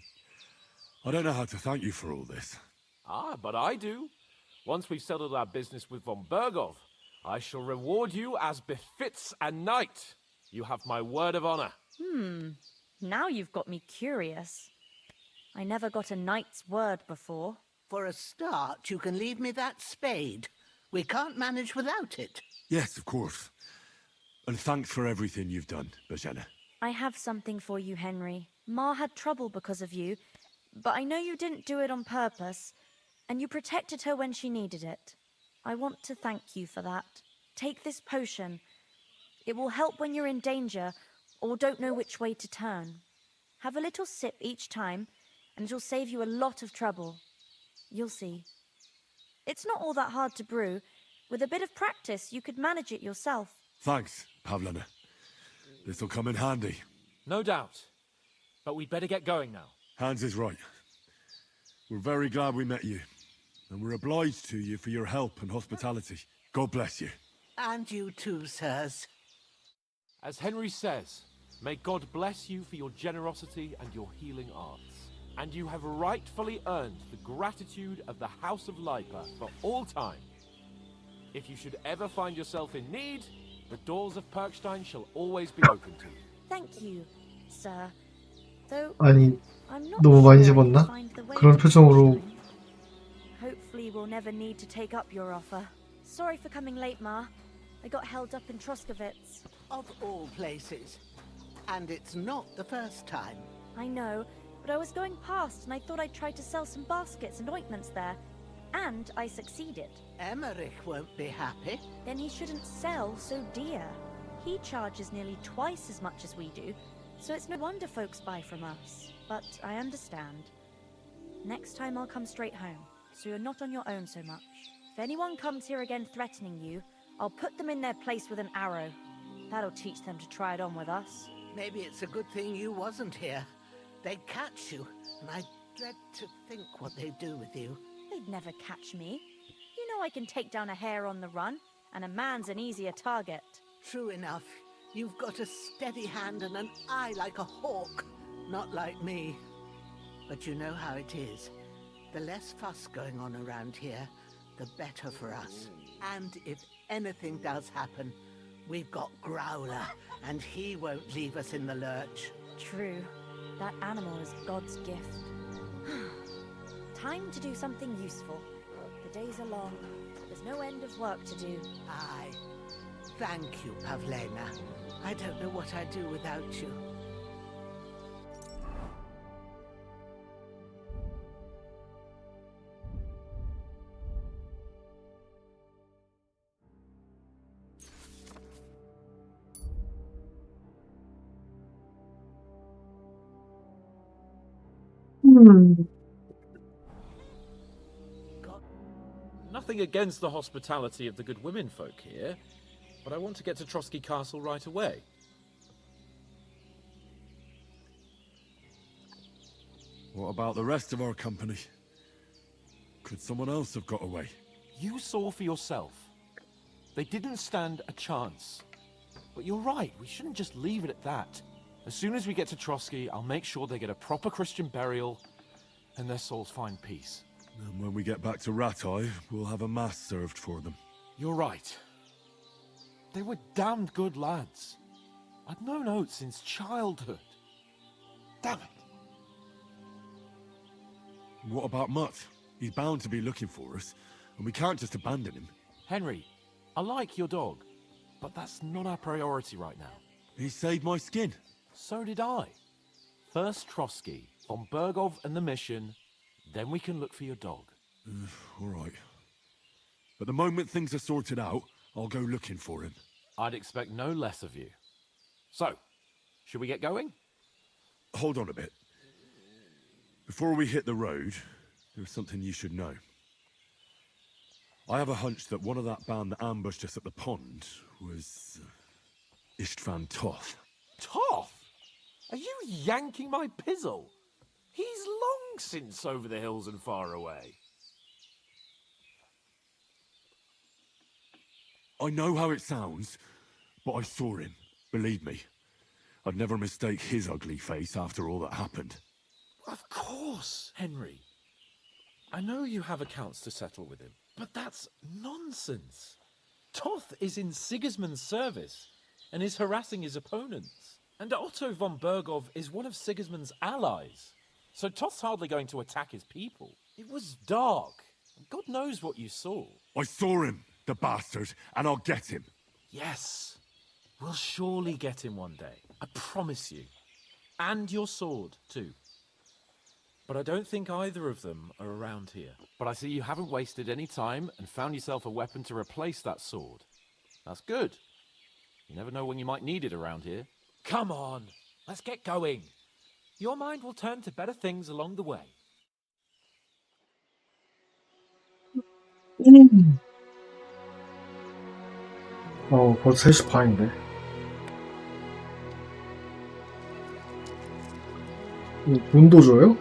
I don't know how to thank you for all this. But I do. Once we've settled our business with von Bergov, I shall reward you as befits a knight. You have my word of honor. Now you've got me curious. I never got a knight's word before. For a start, you can leave me that spade. We can't manage without it. Yes, of course. And thanks for everything you've done, Bozhena. I have something for you, Henry. Ma had trouble because of you, but I know you didn't do it on purpose, and you protected her when she needed it. I want to thank you for that. Take this potion. It will help when you're in danger or don't know which way to turn. Have a little sip each time, and it'll save you a lot of trouble. You'll see. It's not all that hard to brew. With a bit of practice, you could manage it yourself. Thanks, Pavlena. This'll come in handy. No doubt. But we'd better get going now. Hans is right. We're very glad we met you. And we're obliged to you for your help and hospitality. God bless you. And you too, sirs. As Henry says, may God bless you for your generosity and your healing arts. And you have rightfully earned the gratitude of the House of Lipa for all time. If you should ever find yourself in need, the doors of Perkstein shall always be open to you. Thank you, sir. Though 아니, I'm not 너무 많이 sure I can 집었나? find the way 그런 to 표정으로. Perkstein. Hopefully we'll never need to take up your offer. Sorry for coming late, Ma. I got held up in Troskowitz. Of all places. And it's not the first time. I know, but I was going past and I thought I'd try to sell some baskets and ointments there. And I succeeded. Emmerich won't be happy. Then he shouldn't sell so dear. He charges nearly twice as much as we do, so it's no wonder folks buy from us. But I understand. Next time I'll come straight home, so you're not on your own so much. If anyone comes here again threatening you, I'll put them in their place with an arrow. That'll teach them to try it on with us. Maybe it's a good thing you wasn't here. They'd catch you, and I dread to think what they'd do with you. They'd never catch me. You know I can take down a hare on the run, and a man's an easier target. True enough. You've got a steady hand and an eye like a hawk. Not like me. But you know how it is. The less fuss going on around here, the better for us. And if anything does happen, we've got Growler, and he won't leave us in the lurch. True. That animal is God's gift. Time to do something useful. The days are long. There's no end of work to do. Aye. Thank you, Pavlena. I don't know what I'd do without you. Nothing against the hospitality of the good women folk here, but I want to get to Trotsky Castle right away. What about the rest of our company? Could someone else have got away? You saw for yourself. They didn't stand a chance. But you're right, we shouldn't just leave it at that. As soon as we get to Trotsky, I'll make sure they get a proper Christian burial and their souls find peace. And when we get back to Ratai, we'll have a mass served for them. You're right. They were damned good lads. I'd known Oates since childhood. Damn it. What about Mutt? He's bound to be looking for us, and we can't just abandon him. Henry, I like your dog, but that's not our priority right now. He saved my skin. So did I. First Trotsky, von Bergov and the mission, then we can look for your dog. All right. But the moment things are sorted out, I'll go looking for him. I'd expect no less of you. So, should we get going? Hold on a bit. Before we hit the road, there's something you should know. I have a hunch that one of that band that ambushed us at the pond was Istvan Toth. Toth? Are you yanking my pizzle? He's long since over the hills and far away. I know how it sounds, but I saw him. Believe me. I'd never mistake his ugly face after all that happened. Of course, Henry. I know you have accounts to settle with him, but that's nonsense. Toth is in Sigismund's service and is harassing his opponents. And Otto von Bergov is one of Sigismund's allies. So Toth's hardly going to attack his people. It was dark. God knows what you saw. I saw him, the bastard, and I'll get him. Yes. We'll surely get him one day. I promise you. And your sword, too. But I don't think either of them are around here. But I see you haven't wasted any time and found yourself a weapon to replace that sword. That's good. You never know when you might need it around here. Come on, let's get going. Your mind will turn to better things along the way. 벌써 3시 반인데. 돈도 줘요?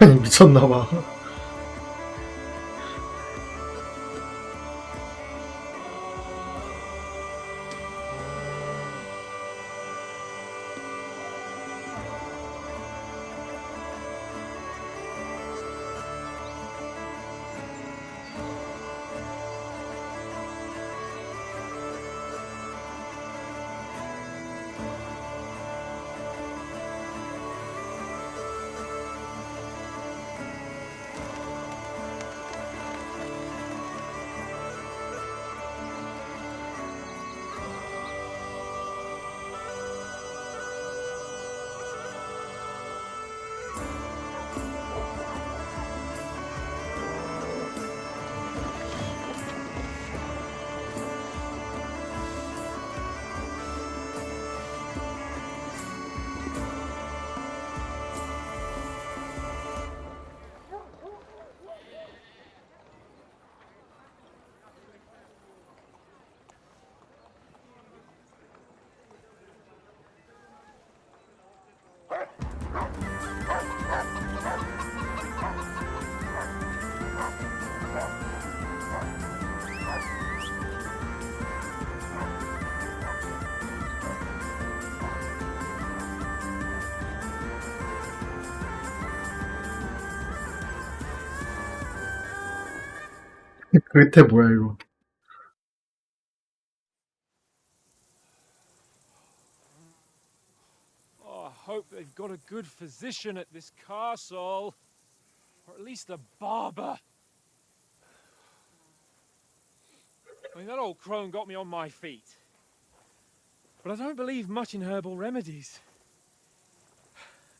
아니 미쳤나봐. 그때 뭐야 이거. Oh, I hope they've got a good physician at this castle. Or at least a barber. I mean, that old crone got me on my feet. But I don't believe much in herbal remedies.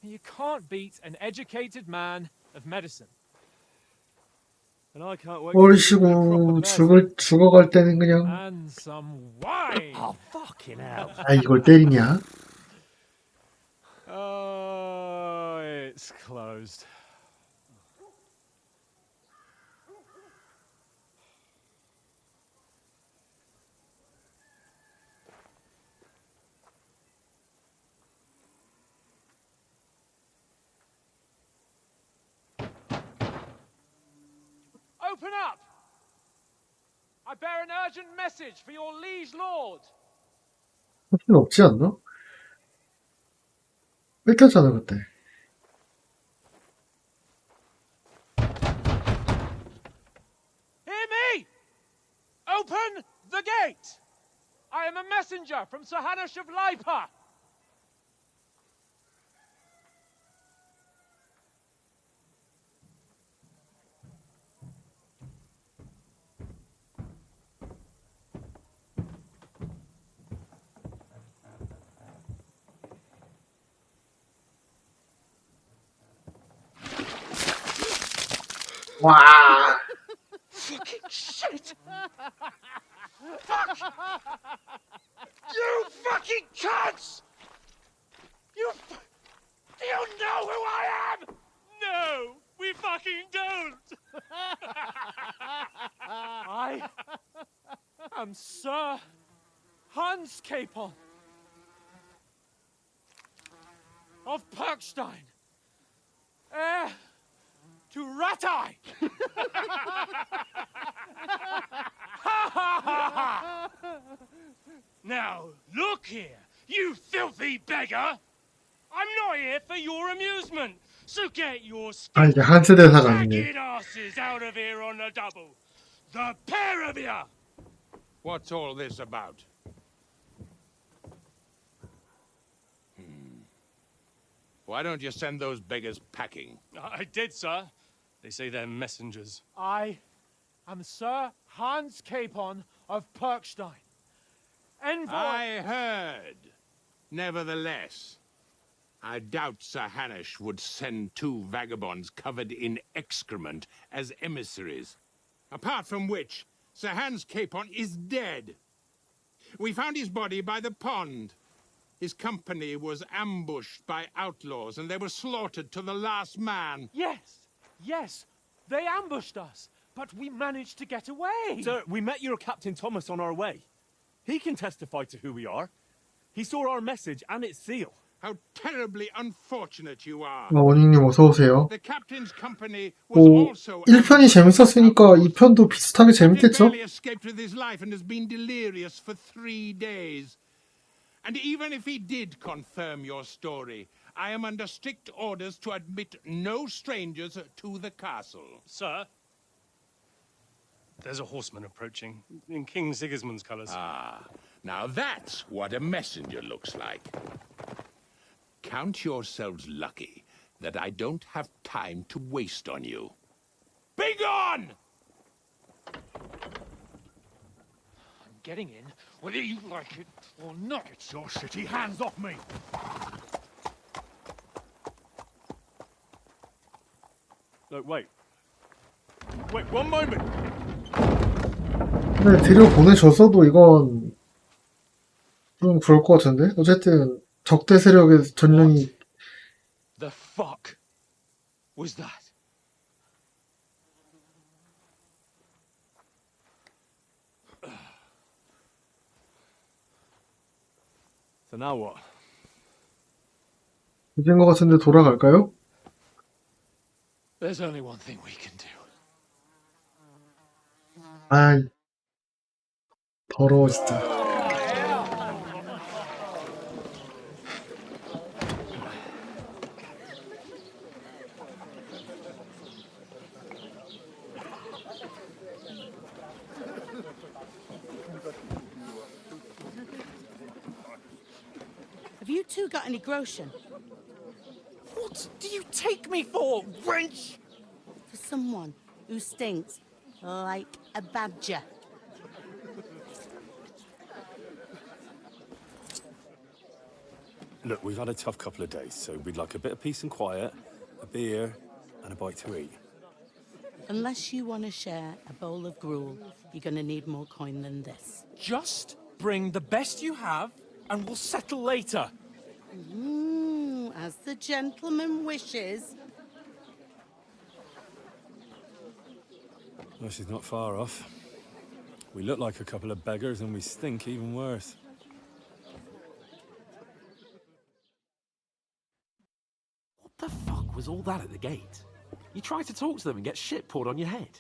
You can't beat an educated man of medicine. And I can't wait to see a proper bed. 죽어갈 때는 그냥. And some wine. Oh, fucking hell. 아, 이걸 때리냐? Oh, it's closed. Open up! I bear an urgent message for your liege lord. 할 필요 없지 않나? 뺏겼잖아 그때. Hear me! Open the gate! I am a messenger from Sir Hanush of Lipa. 와. Fucking shit! Fuck! You fucking cunts! Do you know who I am? No, we fucking don't! am Sir Hans Capon of Perkstein, heir to Ratai. Now, look here, you filthy beggar! I'm not here for your amusement, so get your 아, 이게 한스 대사가 아니네. ragged asses out of here on the double. The pair of you! What's all this about? Why don't you send those beggars packing? I did, sir. They say they're messengers. I am Sir Hans Capon of Perkstein. Envoy... I heard. Nevertheless, I doubt Sir Hanush would send two vagabonds covered in excrement as emissaries. Apart from which, Sir Hans Capon is dead. We found his body by the pond. His company was ambushed by outlaws, and they were slaughtered to the last man. Yes, yes, they ambushed us, but we managed to get away. Sir, we met your Captain Thomas on our way. He can testify to who we are. He saw our message and its seal. How terribly unfortunate you are. 원익님 어서오세요. The captain's company was 뭐 also 1편이 재밌었으니까 2편도 비슷하게 재밌겠죠? barely escaped with his life and has been delirious for 3 days. And even if he did confirm your story, I am under strict orders to admit no strangers to the castle. Sir, there's a horseman approaching in King Sigismund's colours. Ah, now that's what a messenger looks like. Count yourselves lucky that I don't have time to waste on you. Be gone! I'm getting in, whether you like it or not. It's your city. Hands off me! Look, wait. Wait, one moment! 근데 들여보내줬어도 이건 좀 그럴 것 같은데? 어쨌든 적대 세력의 전령이 The fuck was that? So now what? 이긴 것 같은데 돌아갈까요? There's only one thing we can do. 아이 더러워 진짜. Have you two got any groschen? What do you take me for, wench? For someone who stinks like a badger. Look, we've had a tough couple of days, so we'd like a bit of peace and quiet, a beer, and a bite to eat. Unless you want to share a bowl of gruel, you're going to need more coin than this. Just bring the best you have, and we'll settle later. As the gentleman wishes. Well, she's not far off. We look like a couple of beggars, and we stink even worse. What the fuck was all that at the gate? You tried to talk to them and get shit poured on your head.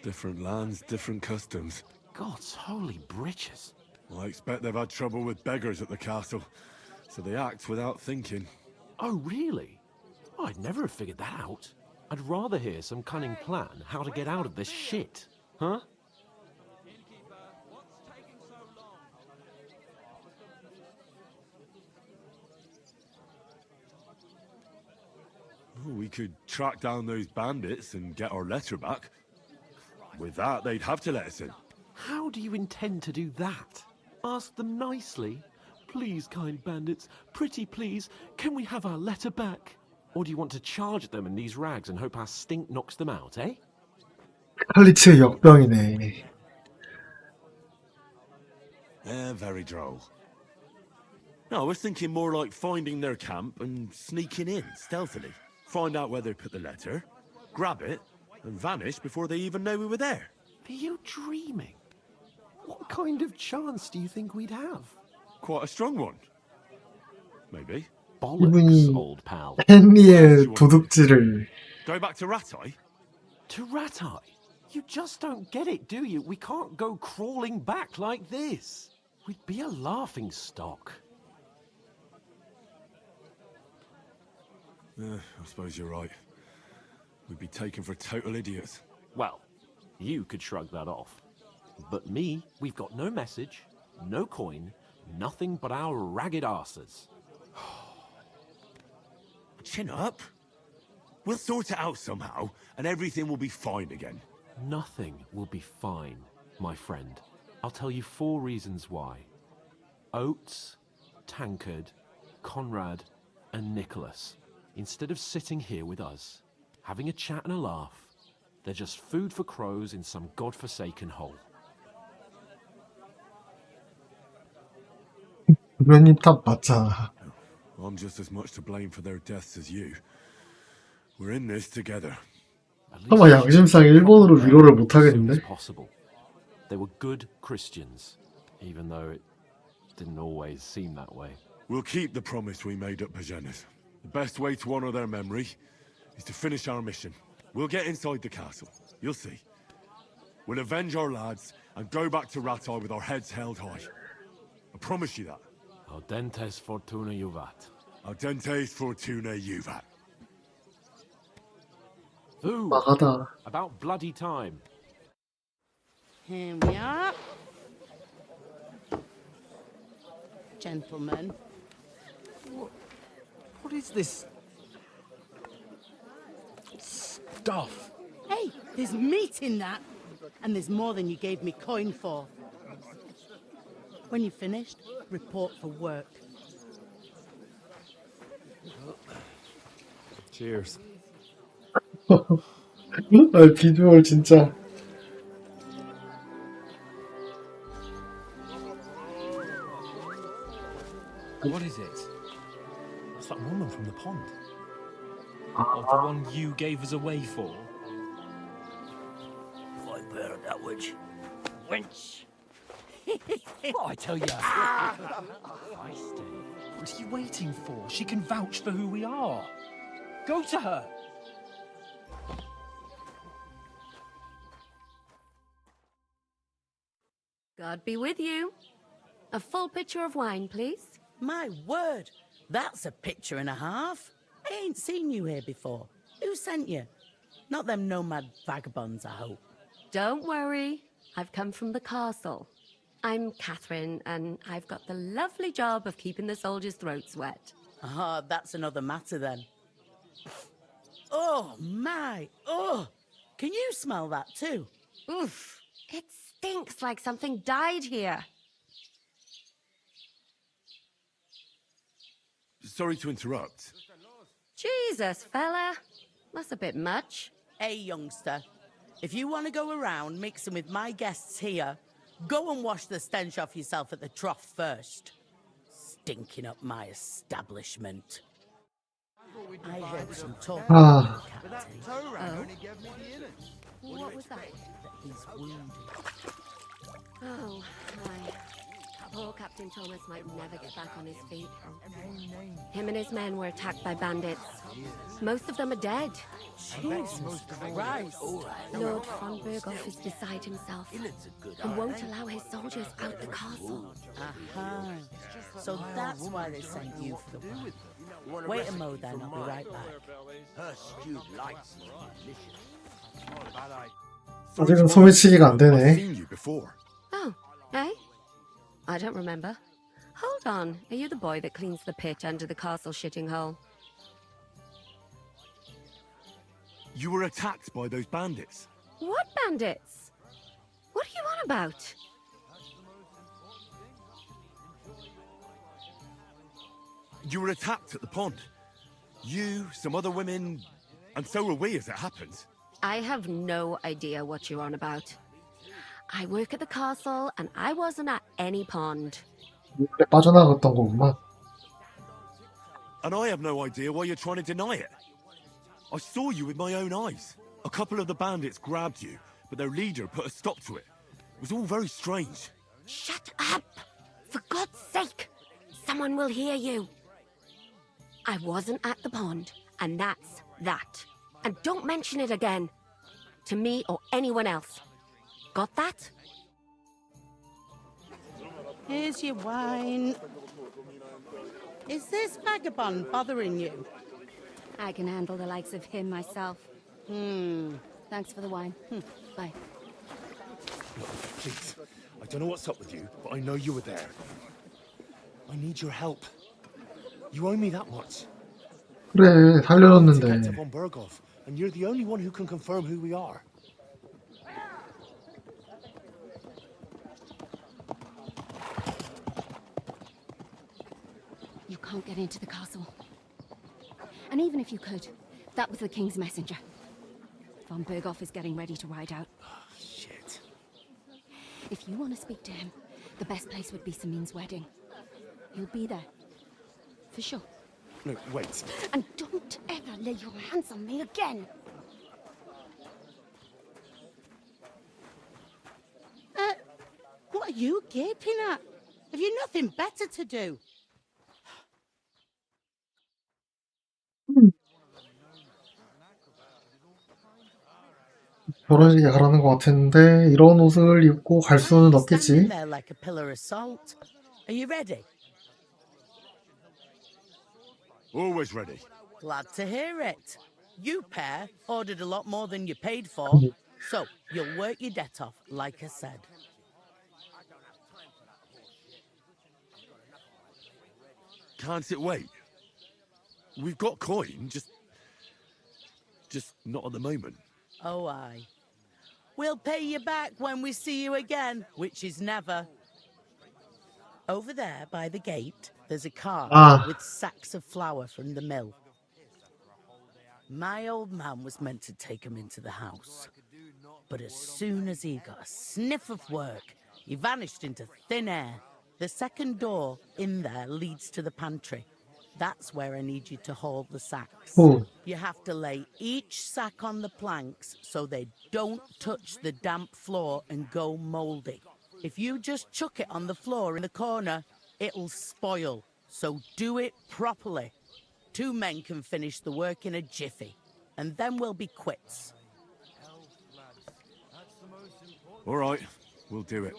Different lands, different customs. God's holy britches. I expect they've had trouble with beggars at the castle, so they act without thinking. Oh, really? I'd never have figured that out. I'd rather hear some cunning plan how to get out of this shit. Huh? We could track down those bandits and get our letter back. With that, they'd have to let us in. How do you intend to do that? Ask them nicely. Please, kind bandits, pretty please, can we have our letter back? Or do you want to charge them in these rags and hope our stink knocks them out, eh? 칼리츠의 역병이네. Very droll. No, I was thinking more like finding their camp and sneaking in stealthily. Find out where they put the letter, grab it, and vanish before they even know we were there. Are you dreaming? What kind of chance do you think we'd have? Quite a strong one. Maybe. Bollocks, old pal. 헨리의 도둑질을 Go back to Ratai? To Ratai? You just don't get it, do you? We can't go crawling back like this. We'd be a laughing stock. I suppose you're right. We'd be taken for total idiots. Well, you could shrug that off. But me, we've got no message, no coin, nothing but our ragged arses. Chin up. We'll sort it out somehow, and everything will be fine again. Nothing will be fine, my friend. I'll tell you 4 reasons why. Oates, Tankard, Conrad, and Nicholas, instead of sitting here with us, having a chat and a laugh, they're just food for crows in some godforsaken hole. 부모님 탓 맞잖아. I'm just as much to blame for their deaths as you. We're in this together. 아마 양심상 일본어로 위로를 못 하겠는데? Possible. They were good Christians, even though it didn't always seem that way. We'll keep the promise we made at Pagenes. The best way to honor their memory is to finish our mission. We'll get inside the castle. You'll see. We'll avenge our lads and go back to Ratai with our heads held high. I promise you that. Audentes fortuna juvat. Audentes fortuna juvat. Ooh, 막하다. about bloody time. Here we are. Gentlemen. What is this stuff? Hey, there's meat in that. And there's more than you gave me coin for. When you're finished, report for work. Cheers. 아, 비주얼 진짜. What is it? It's that woman from the pond. Of the one you gave us away for. I bear that witch. Wench. What I tell you? What are you waiting for? She can vouch for who we are. Go to her. God be with you. A full pitcher of wine, please. My word, that's a picture and a half. I ain't seen you here before. Who sent you? Not them nomad vagabonds, I hope. Don't worry. I've come from the castle. I'm Catherine, and I've got the lovely job of keeping the soldiers' throats wet. Ah, that's another matter then. Oh, my. Oh, can you smell that too? Oof. It stinks like something died here. Sorry to interrupt. Jesus, fella. That's a bit much. Hey, youngster. If you want to go around mixing with my guests here, go and wash the stench off yourself at the trough first. Stinking up my establishment. I heard some talk. Ah. Oh? What was that? He's wounded. Oh, my. Poor Captain Thomas might never get back on his feet. Him and his men were attacked by bandits. Most of them are dead. Jesus Christ. Lord von Berghoff is beside himself and won't allow his soldiers out the castle. Aha. So that's why they sent you for the wine. Wait a mo then, I'll be right back. Her stewed lights 아직은 소매치기가 안 되네. Seen you before. Oh, eh? I don't remember. Hold on, are you the boy that cleans the pit under the castle shitting hole? You were attacked by those bandits. What bandits? What are you on about? You were attacked at the pond. You, some other women, and so were we as it happens. I have no idea what you're on about. I work at the castle and I wasn't at any pond. 빠져나갔던 거구만. And I have no idea why you're trying to deny it. I saw you with my own eyes. A couple of the bandits grabbed you, but their leader put a stop to it. was all very strange. Shut up! For God's sake! Someone will hear you. I wasn't at the pond, and that's that. And don't mention it again. To me or anyone else. Got that? Here's your wine. Is this vagabond bothering you? I can handle the likes of him myself. Thanks for the wine. Bye. Look, please. I don't know what's up with you, but I know you were there. I need your help. You owe me that much. 그래, To get to 살려줬는데. von Berghoff, and you're the only one who can confirm who we are. You can't get into the castle. And even if you could, that was the King's messenger. Von Berghoff is getting ready to ride out. Shit. If you want to speak to him, the best place would be Samin's wedding. He'll be there. For sure. No, wait. And don't ever lay your hands on me again! What are you gaping at? Have you nothing better to do? 결혼식에 가라는 것 같은데 이런 옷을 입고 갈 수는 Standing 없겠지. there like a pillar of salt. Are you ready? Always ready. Glad to hear it. You pair ordered a lot more than you paid for, so you'll work your debt off, like I said. Can't it wait? We've got coin, just not at the moment. Oh, aye. We'll pay you back when we see you again, which is never. Over there, by the gate, there's a cart with sacks of flour from the mill. My old man was meant to take 'em into the house. But as soon as he got a sniff of work, he vanished into thin air. The second door in there leads to the pantry. That's where I need you to haul the sacks. You have to lay each sack on the planks so they don't touch the damp floor and go mouldy. If you just chuck it on the floor in the corner, it'll spoil. So do it properly. 2 men can finish the work in a jiffy, and then we'll be quits. All right, we'll do it.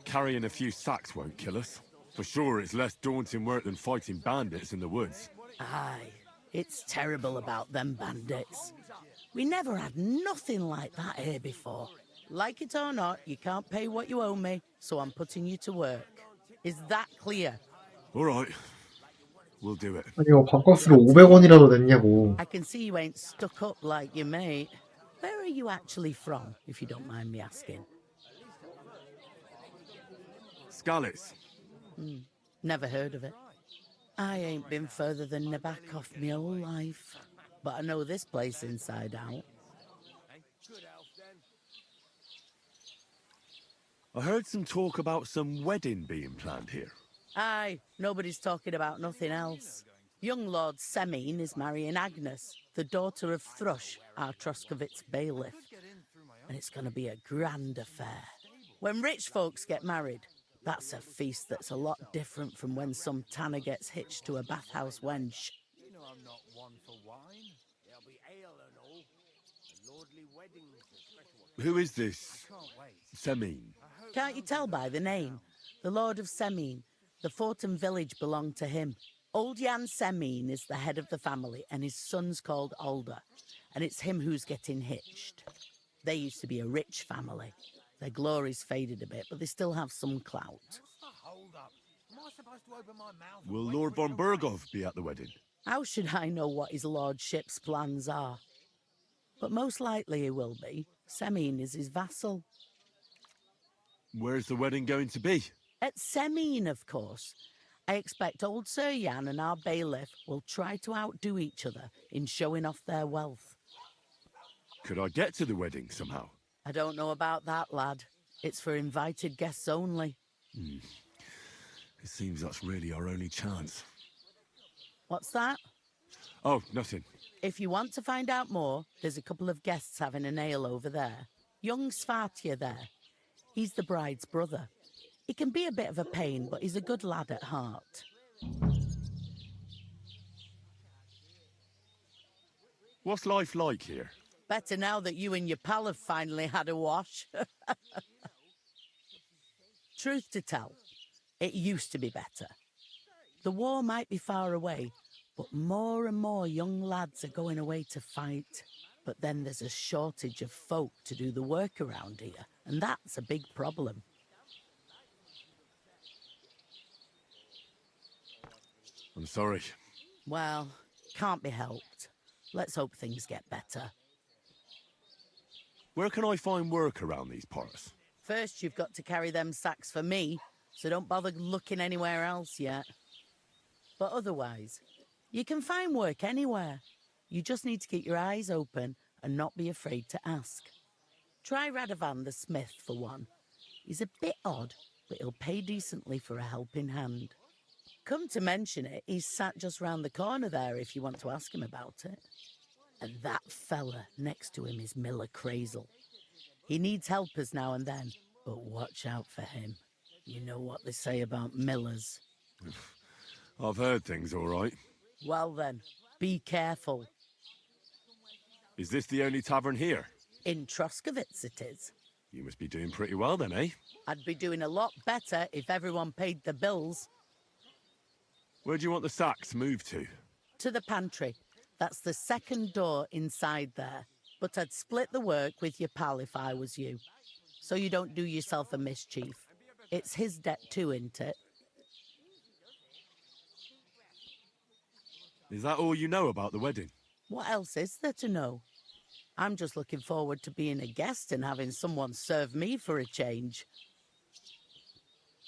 Carrying a few sacks won't kill us. For sure, it's less daunting work than fighting bandits in the woods. Aye, it's terrible about them bandits. We never had nothing like that here before. Like it or not, you can't pay what you owe me, so I'm putting you to work. Is that clear? All right, we'll do it. 아니 이거 밥값으로 500원이라도 냈냐고. I can see you ain't stuck up like your mate. Where are you actually from, if you don't mind me asking? Scallis. Never heard of it. I ain't been further than Nabakov my whole life, but I know this place inside out. I heard some talk about some wedding being planned here. Aye, nobody's talking about nothing else. Young Lord Semin is marrying Agnes, the daughter of Thrush, our Troskovitz bailiff. And it's going to be a grand affair. When rich folks get married, that's a feast that's a lot different from when some tanner gets hitched to a bathhouse wench. You know I'm not one for wine. There'll be ale and all. A lordly wedding is a special one. Who is this Semin? Can't you tell by the name? The Lord of Semin. The Fortin village belonged to him. Old Jan Semin is the head of the family, and his son's called Alder. And it's him who's getting hitched. They used to be a rich family. Their glory's faded a bit, but they still have some clout. Hold up. Am I supposed to open my mouth? Will Lord von Berghoff be at the wedding? How should I know what his lordship's plans are? But most likely he will be. Semin is his vassal. Where's the wedding going to be? At Semin, of course. I expect old Sir Jan and our bailiff will try to outdo each other in showing off their wealth. Could I get to the wedding somehow? I don't know about that, lad. It's for invited guests only. It seems that's really our only chance. What's that? Oh, nothing. If you want to find out more, there's a couple of guests having an ale over there. Young Svatya there. He's the bride's brother. He can be a bit of a pain, but he's a good lad at heart. What's life like here? Better now that you and your pal have finally had a wash. Truth to tell, it used to be better. The war might be far away, but more and more young lads are going away to fight. But then there's a shortage of folk to do the work around here, and that's a big problem. I'm sorry. Well, can't be helped. Let's hope things get better. Where can I find work around these parts? First, you've got to carry them sacks for me, so don't bother looking anywhere else yet. But otherwise, you can find work anywhere. You just need to keep your eyes open and not be afraid to ask. Try Radovan the smith for one. He's a bit odd, but he'll pay decently for a helping hand. Come to mention it, he's sat just round the corner there if you want to ask him about it. And that fella next to him is Miller Crazel. He needs helpers now and then, but watch out for him. You know what they say about Millers. I've heard things all right. Well then, be careful. Is this the only tavern here? In Troskovitz it is. You must be doing pretty well then, eh? I'd be doing a lot better if everyone paid the bills. Where do you want the sacks moved to? To the pantry. That's the second door inside there. But I'd split the work with your pal if I was you. So you don't do yourself a mischief. It's his debt too, isn't it? Is that all you know about the wedding? What else is there to know? I'm just looking forward to being a guest and having someone serve me for a change.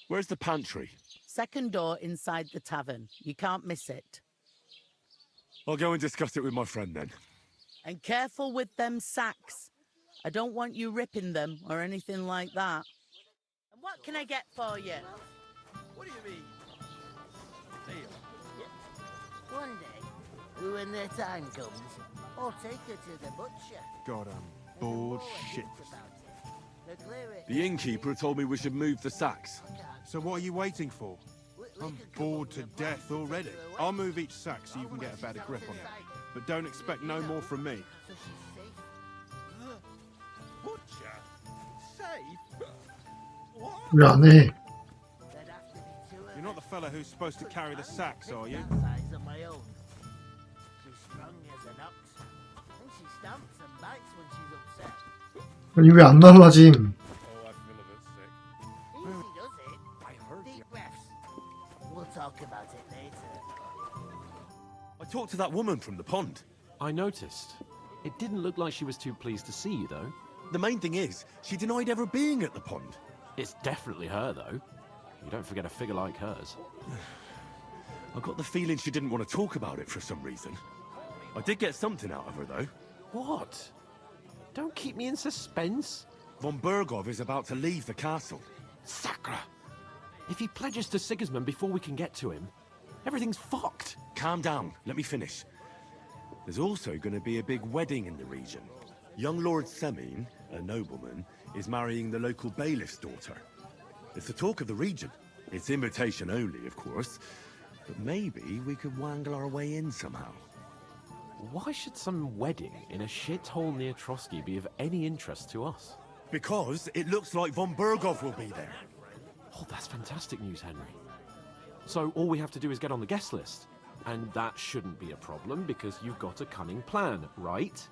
Where's the pantry? Second door inside the tavern. You can't miss it. I'll go and discuss it with my friend then. And careful with them sacks. I don't want you ripping them or anything like that. And what can I get for you? What do you mean? One day, when their time comes, I'll take her to the butcher. God, I'm bored shit. They'll clear it. The innkeeper told me we should move the sacks. So what are you waiting for? I'm bored to death already. I'll move each sack so you can get a better grip on it. But don't expect no more from me. Butcher? Safe? What? 왜 안 해? You're not the fella who's supposed to carry the sacks, are you? Size of my own. She's strong as an ox. And she stamps and bites when she's upset. 아니 왜 안 달라짐? Oh, I feel a bit sick. Easy does it. I heard deep breaths. We'll talk about it later. I talked to that woman from the pond. I noticed. It didn't look like she was too pleased to see you, though. The main thing is, she denied ever being at the pond. It's definitely her, though. You don't forget a figure like hers. I got the feeling she didn't want to talk about it for some reason. I did get something out of her, though. What? Don't keep me in suspense. Von Bergov is about to leave the castle. Sacra! If he pledges to Sigismund before we can get to him, everything's fucked. Calm down. Let me finish. There's also going to be a big wedding in the region. Young Lord Semin, a nobleman, is marrying the local bailiff's daughter. It's the talk of the region. It's invitation only, of course. But maybe we could wangle our way in somehow. Why should some wedding in a shithole near Trotsky be of any interest to us? Because it looks like Von Bergov will be there. Oh, that's fantastic news, Henry. So all we have to do is get on the guest list. And that shouldn't be a problem because you've got a cunning plan, right?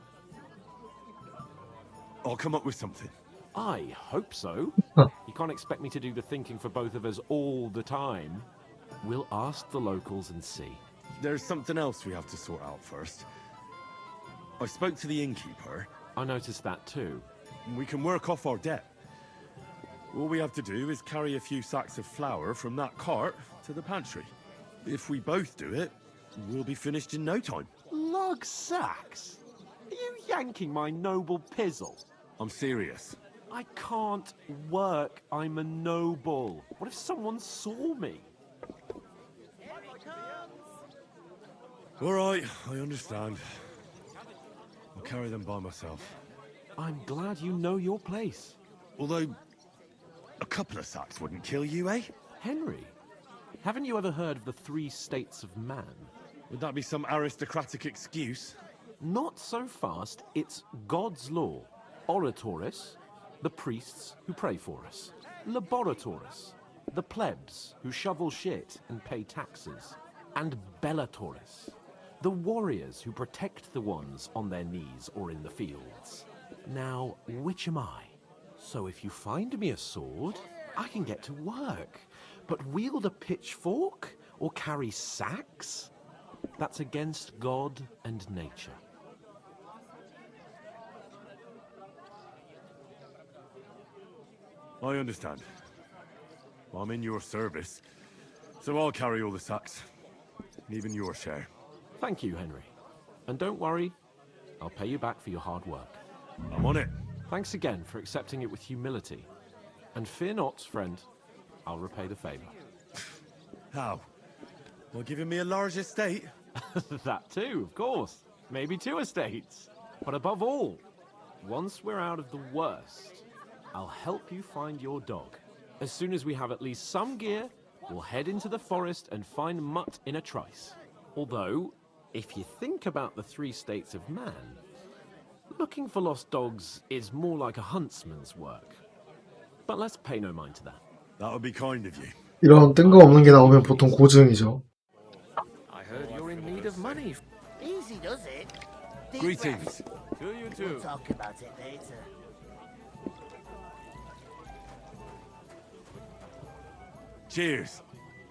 I'll come up with something. I hope so. You can't expect me to do the thinking for both of us all the time. We'll ask the locals and see. There's something else we have to sort out first. I spoke to the innkeeper. I noticed that too. We can work off our debt. All we have to do is carry a few sacks of flour from that cart to the pantry. If we both do it, we'll be finished in no time. Log sacks? Are you yanking my noble pizzle? I'm serious. I can't work. I'm a noble. What if someone saw me? All right, I understand. I'll carry them by myself. I'm glad you know your place. Although, A couple of sacks wouldn't kill you, eh? Henry, haven't you ever heard of the 3 states of man? Would that be some aristocratic excuse? Not so fast. It's God's law. Oratoris, the priests who pray for us. Laboratoris, the plebs who shovel shit and pay taxes. And Bellatoris, the warriors who protect the ones on their knees or in the fields. Now, which am I? So if you find me a sword, I can get to work. But wield a pitchfork or carry sacks? That's against God and nature. I understand. I'm in your service, so I'll carry all the sacks. Even your share. Thank you, Henry. And don't worry, I'll pay you back for your hard work. I'm on it. Thanks again for accepting it with humility. And fear not, friend. I'll repay the favor. How? Well, giving me a large estate? That too, of course. Maybe 2 estates. But above all, once we're out of the worst, I'll help you find your dog. As soon as we have at least some gear, we'll head into the forest and find Mutt in a trice. Although, if you think about the 3 states of man, looking for lost dogs is more like a huntsman's work. But let's pay no mind to that. That would be kind of you. 이런 뜬금없는 게 나오면 보통 고증이죠. I heard you're in need of money. Easy does it. Deep Greetings. breath. To you too. We'll talk about it later. Cheers.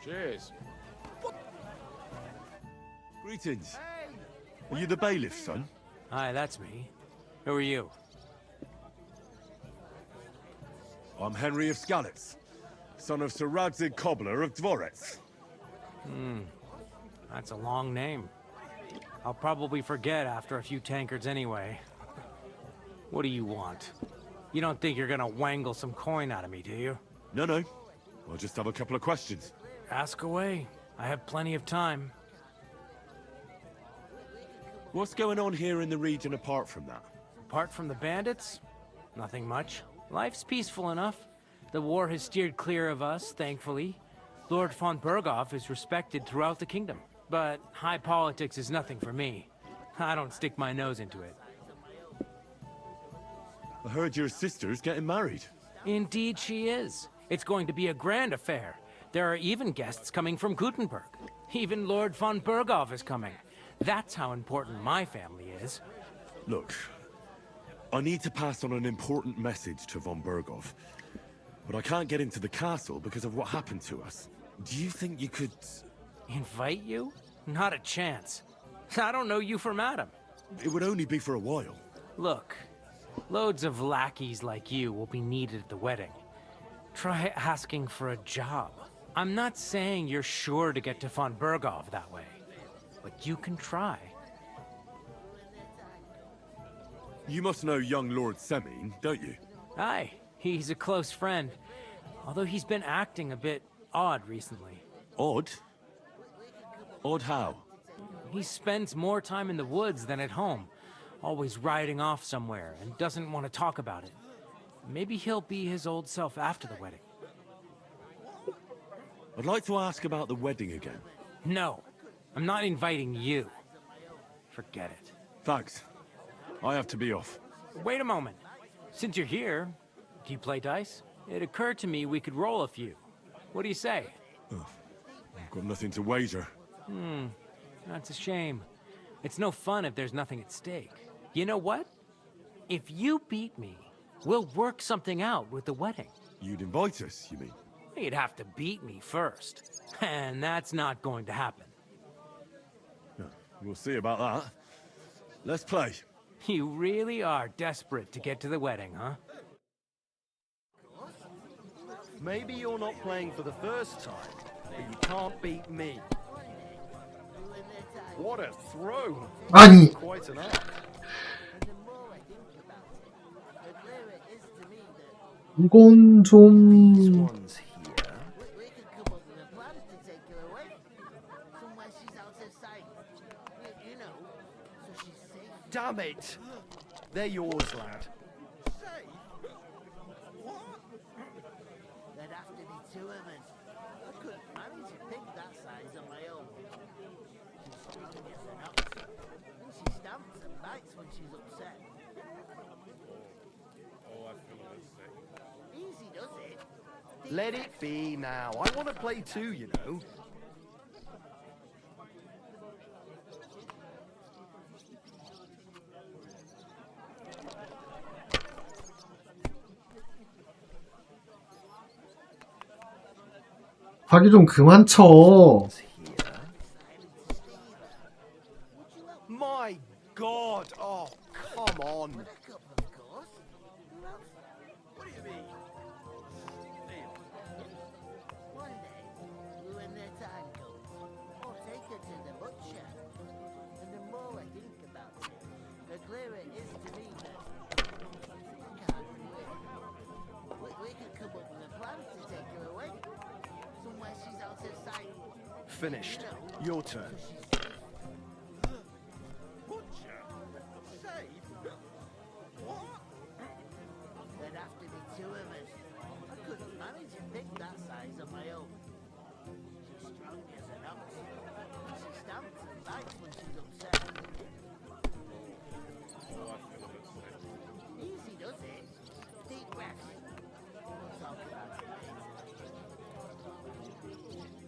Cheers. Greetings. Are you the bailiff, son? Hi, that's me. Who are you? I'm Henry of Skalitz, son of Sir Radzig Cobbler of Dvorets. That's a long name. I'll probably forget after a few tankards anyway. What do you want? You don't think you're gonna wangle some coin out of me, do you? No, no. I'll just have a couple of questions. Ask away. I have plenty of time. What's going on here in the region apart from that? Apart from the bandits, nothing much. Life's peaceful enough. The war has steered clear of us, thankfully. Lord von Berghoff is respected throughout the kingdom. But high politics is nothing for me. I don't stick my nose into it. I heard your sister's getting married. Indeed she is. It's going to be a grand affair. There are even guests coming from Gutenberg. Even Lord von Berghoff is coming. That's how important my family is. Look, I need to pass on an important message to von Berghoff. But I can't get into the castle because of what happened to us. Do you think you could... Invite you? Not a chance. I don't know you from Adam. It would only be for a while. Look, loads of lackeys like you will be needed at the wedding. Try asking for a job. I'm not saying you're sure to get to von Berghoff that way, but you can try. You must know young Lord Semine, don't you? Aye, he's a close friend. Although he's been acting a bit odd recently. Odd? Odd how? He spends more time in the woods than at home, always riding off somewhere and doesn't want to talk about it. Maybe he'll be his old self after the wedding. I'd like to ask about the wedding again. No, I'm not inviting you. Forget it. Thanks. I have to be off. Wait a moment. Since you're here, do you play dice? It occurred to me we could roll a few. What do you say? I've got nothing to wager. That's a shame. It's no fun if there's nothing at stake. You know what? If you beat me, we'll work something out with the wedding. You'd invite us, you mean? You'd have to beat me first. And that's not going to happen. We'll see about that. Let's play. You really are desperate to get to the wedding, huh? Maybe you're not playing for the first time, but you can't beat me. What a throw! 아니. Quite an art. 이건 좀 One's here. We could come up with a plan to take her away. Somewhere she's out of sight. You know, so she's safe. Damn it! They're yours, lad. two of us. I couldn't manage a pig that size on my own. She's strong as an ox. And she stamps and bites when she's upset. Oh, I feel a bit sick. Easy does it. Let it be now. I want to play too, you know. 자기 좀 그만 쳐. My God! Oh, come on. What do you mean? One day, when their time comes, I'll take her to the butcher. And the more I think about it, the clearer it is to me that I can't do it. We could come up with a plan to take her away. Somewhere she's out of sight. Finished. Your turn. There'd have to be two of us. I couldn't manage a pig that size on my own. She's strong as an ox. She stamps and bites when she's upset. Easy does it. Deep breaths. We'll talk about it later.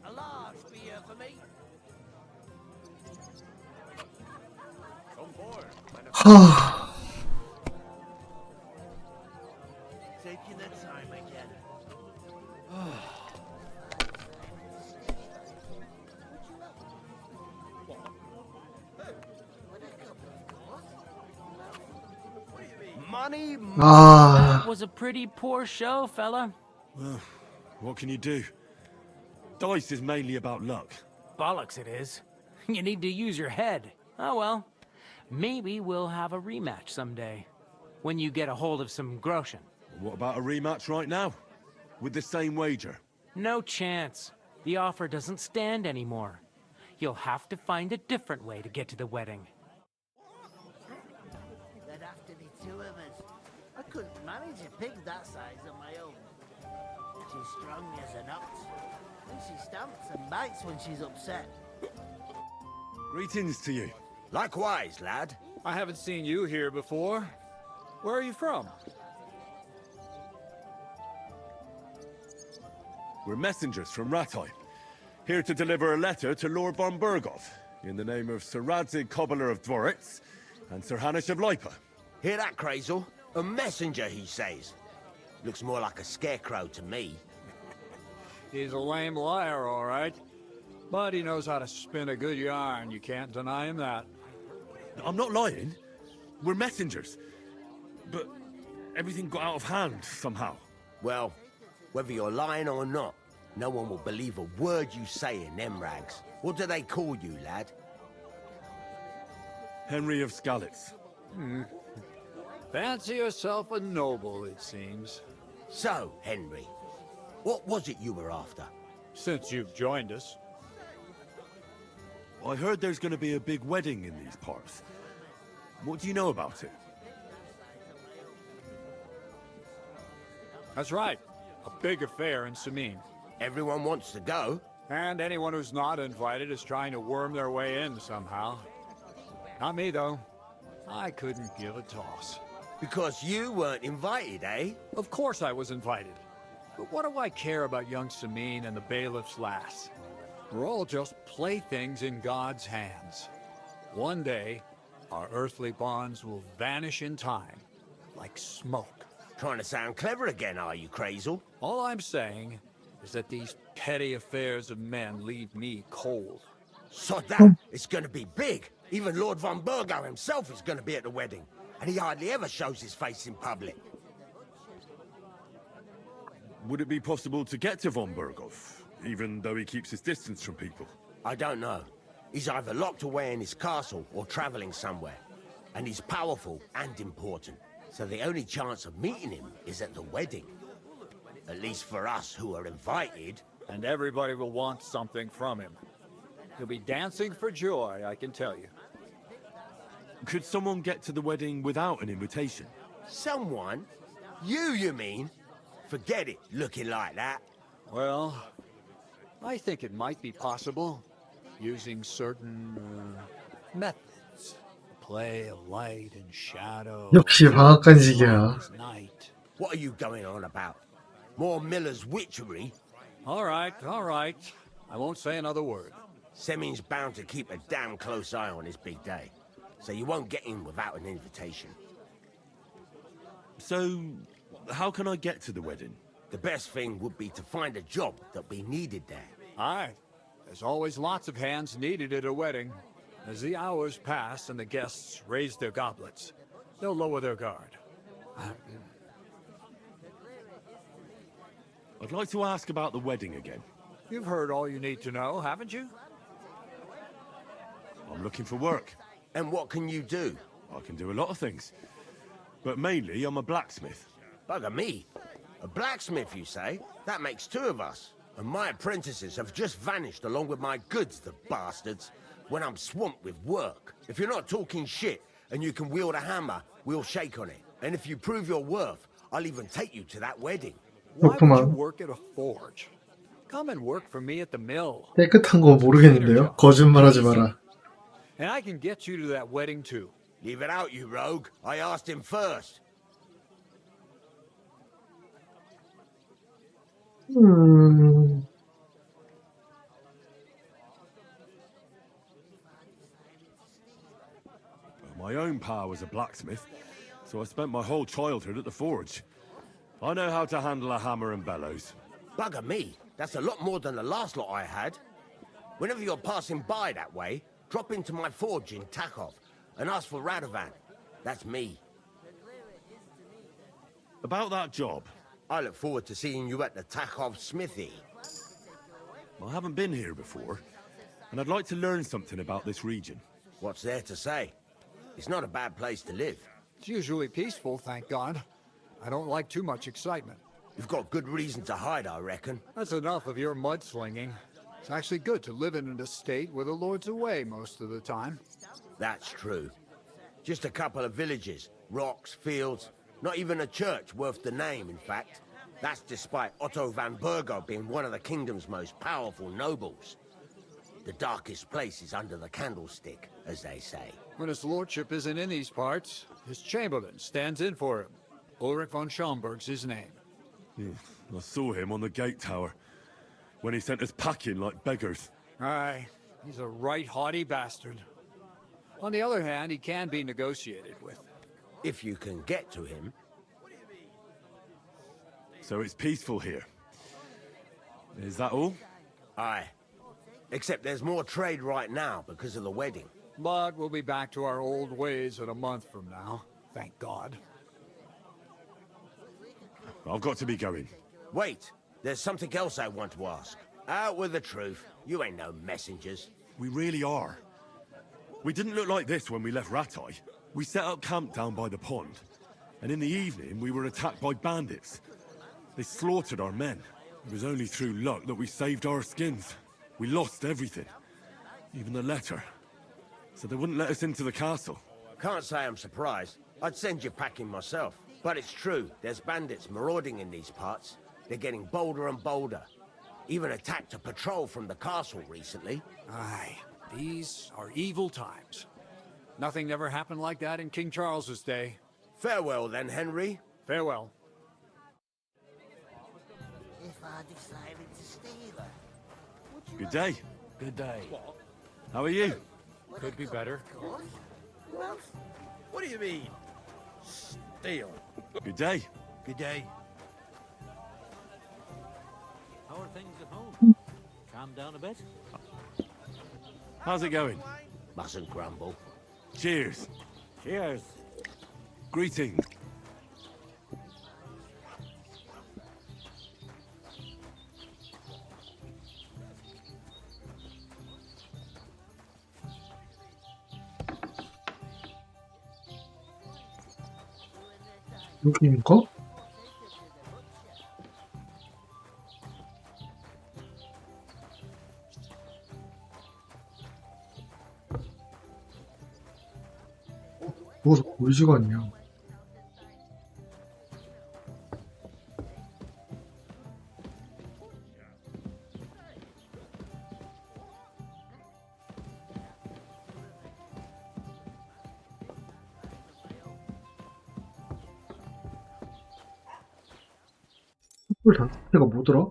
A large beer for me. On board. 하... Taking the time again. Money. 아... That was a pretty poor show, fella. Well, what can you do? Dice is mainly about luck. Bollocks it is. You need to use your head. Oh well. Maybe we'll have a rematch someday. When you get a hold of some groschen. What about a rematch right now? With the same wager? No chance. The offer doesn't stand anymore. You'll have to find a different way to get to the wedding. There'd have to be two of us. I couldn't manage a pig that size on my own. She's strong as an ox. And she stamps and bites when she's upset. Greetings to you. Likewise, lad. I haven't seen you here before. Where are you from? We're messengers from Ratai, here to deliver a letter to Lord von Burgov, in the name of Sir Radzig Cobbler of Dworitz and Sir Hanish of Lipa. Hear that, Crazel? A messenger, he says. Looks more like a scarecrow to me. He's a lame liar, all right. But he knows how to spin a good yarn. You can't deny him that. I'm not lying. We're messengers. But everything got out of hand somehow. Well, whether you're lying or not, no one will believe a word you say in them rags. What do they call you, lad? Henry of Skalitz. Fancy yourself a noble, it seems. So, Henry, what was it you were after? Since you've joined us. I heard there's going to be a big wedding in these parts. What do you know about it? That's right. A big affair in Samin. Everyone wants to go. And anyone who's not invited is trying to worm their way in somehow. Not me, though. I couldn't give a toss. Because you weren't invited, eh? Of course I was invited. But what do I care about young Samin and the bailiff's lass? We're all just playthings in God's hands. One day, our earthly bonds will vanish in time, like smoke. Trying to sound clever again, are you, Crazel? All I'm saying is that these petty affairs of men leave me cold. So that, it's gonna be big. Even Lord von Burgo himself is gonna be at the wedding. And he hardly ever shows his face in public. Would it be possible to get to von Burgov, even though he keeps his distance from people? I don't know. He's either locked away in his castle or traveling somewhere. And he's powerful and important. So the only chance of meeting him is at the wedding. At least for us who are invited. And everybody will want something from him. He'll be dancing for joy, I can tell you. Could someone get to the wedding without an invitation? Someone? You mean? Forget it, looking like that. Well, I think it might be possible, using certain methods. Play of light and shadow. 역시 방앗간식이야. Night. What are you going on about? More Miller's witchery? All right, all right. I won't say another word. Semin's bound to keep a damn close eye on his big day, so you won't get in without an invitation. So, how can I get to the wedding? The best thing would be to find a job that we needed there. Aye. There's always lots of hands needed at a wedding. As the hours pass and the guests raise their goblets, they'll lower their guard. I'd like to ask about the wedding again. You've heard all you need to know, haven't you? I'm looking for work. And what can you do? I can do a lot of things. But mainly, I'm a blacksmith. Bugger me. A blacksmith, you say? That makes two of us. And my apprentices have just vanished along with my goods, the bastards, when I'm swamped with work. If you're not talking shit and you can wield a hammer, we'll shake on it. And if you prove your worth, I'll even take you to that wedding. Why would you work at a forge? Come and work for me at the mill. 깨끗한 거 모르겠는데요? 거짓말하지 마라. And I can get you to that wedding too. Leave it out, you rogue. I asked him first. My own pa was a blacksmith, so I spent my whole childhood at the forge. I know how to handle a hammer and bellows. Bugger me. That's a lot more than the last lot I had. Whenever you're passing by that way, drop into my forge in Takov and ask for Radovan. That's me. About that job. I look forward to seeing you at the Takov smithy. I haven't been here before, and I'd like to learn something about this region. What's there to say? It's not a bad place to live. It's usually peaceful, thank God. I don't like too much excitement. You've got good reason to hide, I reckon. That's enough of your mudslinging. It's actually good to live in an estate where the Lord's away most of the time. That's true. Just a couple of villages, rocks, fields, not even a church worth the name, in fact. That's despite Otto van Burgo being one of the kingdom's most powerful nobles. The darkest place is under the candlestick, as they say. When his lordship isn't in these parts, his chamberlain stands in for him. Ulrich von Schaumburg's his name. I saw him on the gate tower, when he sent us packing like beggars. Aye, he's a right haughty bastard. On the other hand, he can be negotiated with. If you can get to him. So it's peaceful here. Is that all? Aye. Except there's more trade right now because of the wedding. But we'll be back to our old ways in a month from now. Thank God. I've got to be going. Wait, there's something else I want to ask. Out with the truth. You ain't no messengers. We really are. We didn't look like this when we left Ratai. We set up camp down by the pond. And in the evening, we were attacked by bandits. They slaughtered our men. It was only through luck that we saved our skins. We lost everything. Even the letter. So they wouldn't let us into the castle. Can't say I'm surprised. I'd send you packing myself. But it's true, there's bandits marauding in these parts. They're getting bolder and bolder. Even attacked a patrol from the castle recently. Aye, these are evil times. Nothing ever happened like that in King Charles's day. Farewell then, Henry. Farewell. If I decided to steal her. Good day. Good day. How are you? Could be better. Well, what do you mean? Steal. Good day. Good day. How are things at home? Calm down a bit? How's it going? Mustn't grumble. Cheers. Cheers. Greetings. 여기인가? 누워서 보이지가 않냐. 꿀 단체가 뭐더라?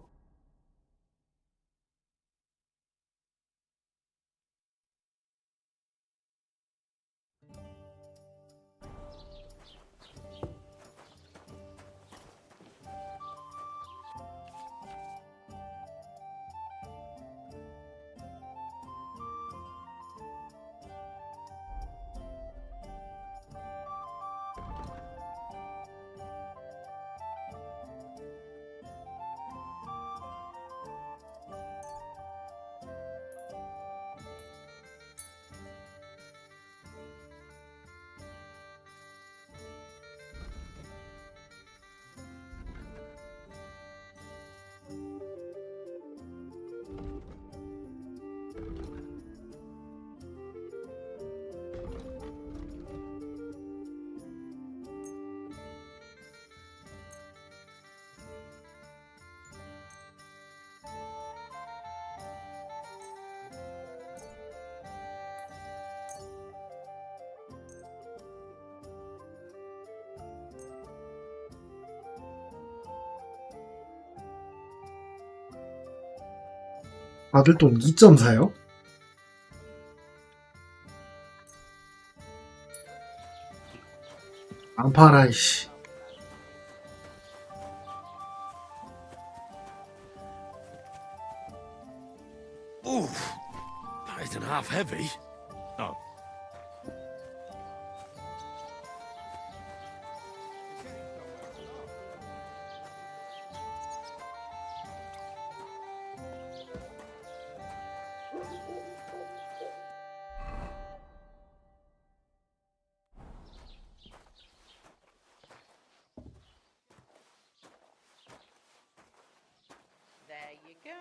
아들 돈 2.4요? 안 팔아, 이씨. Ooh, that isn't half heavy. Oh. There you go.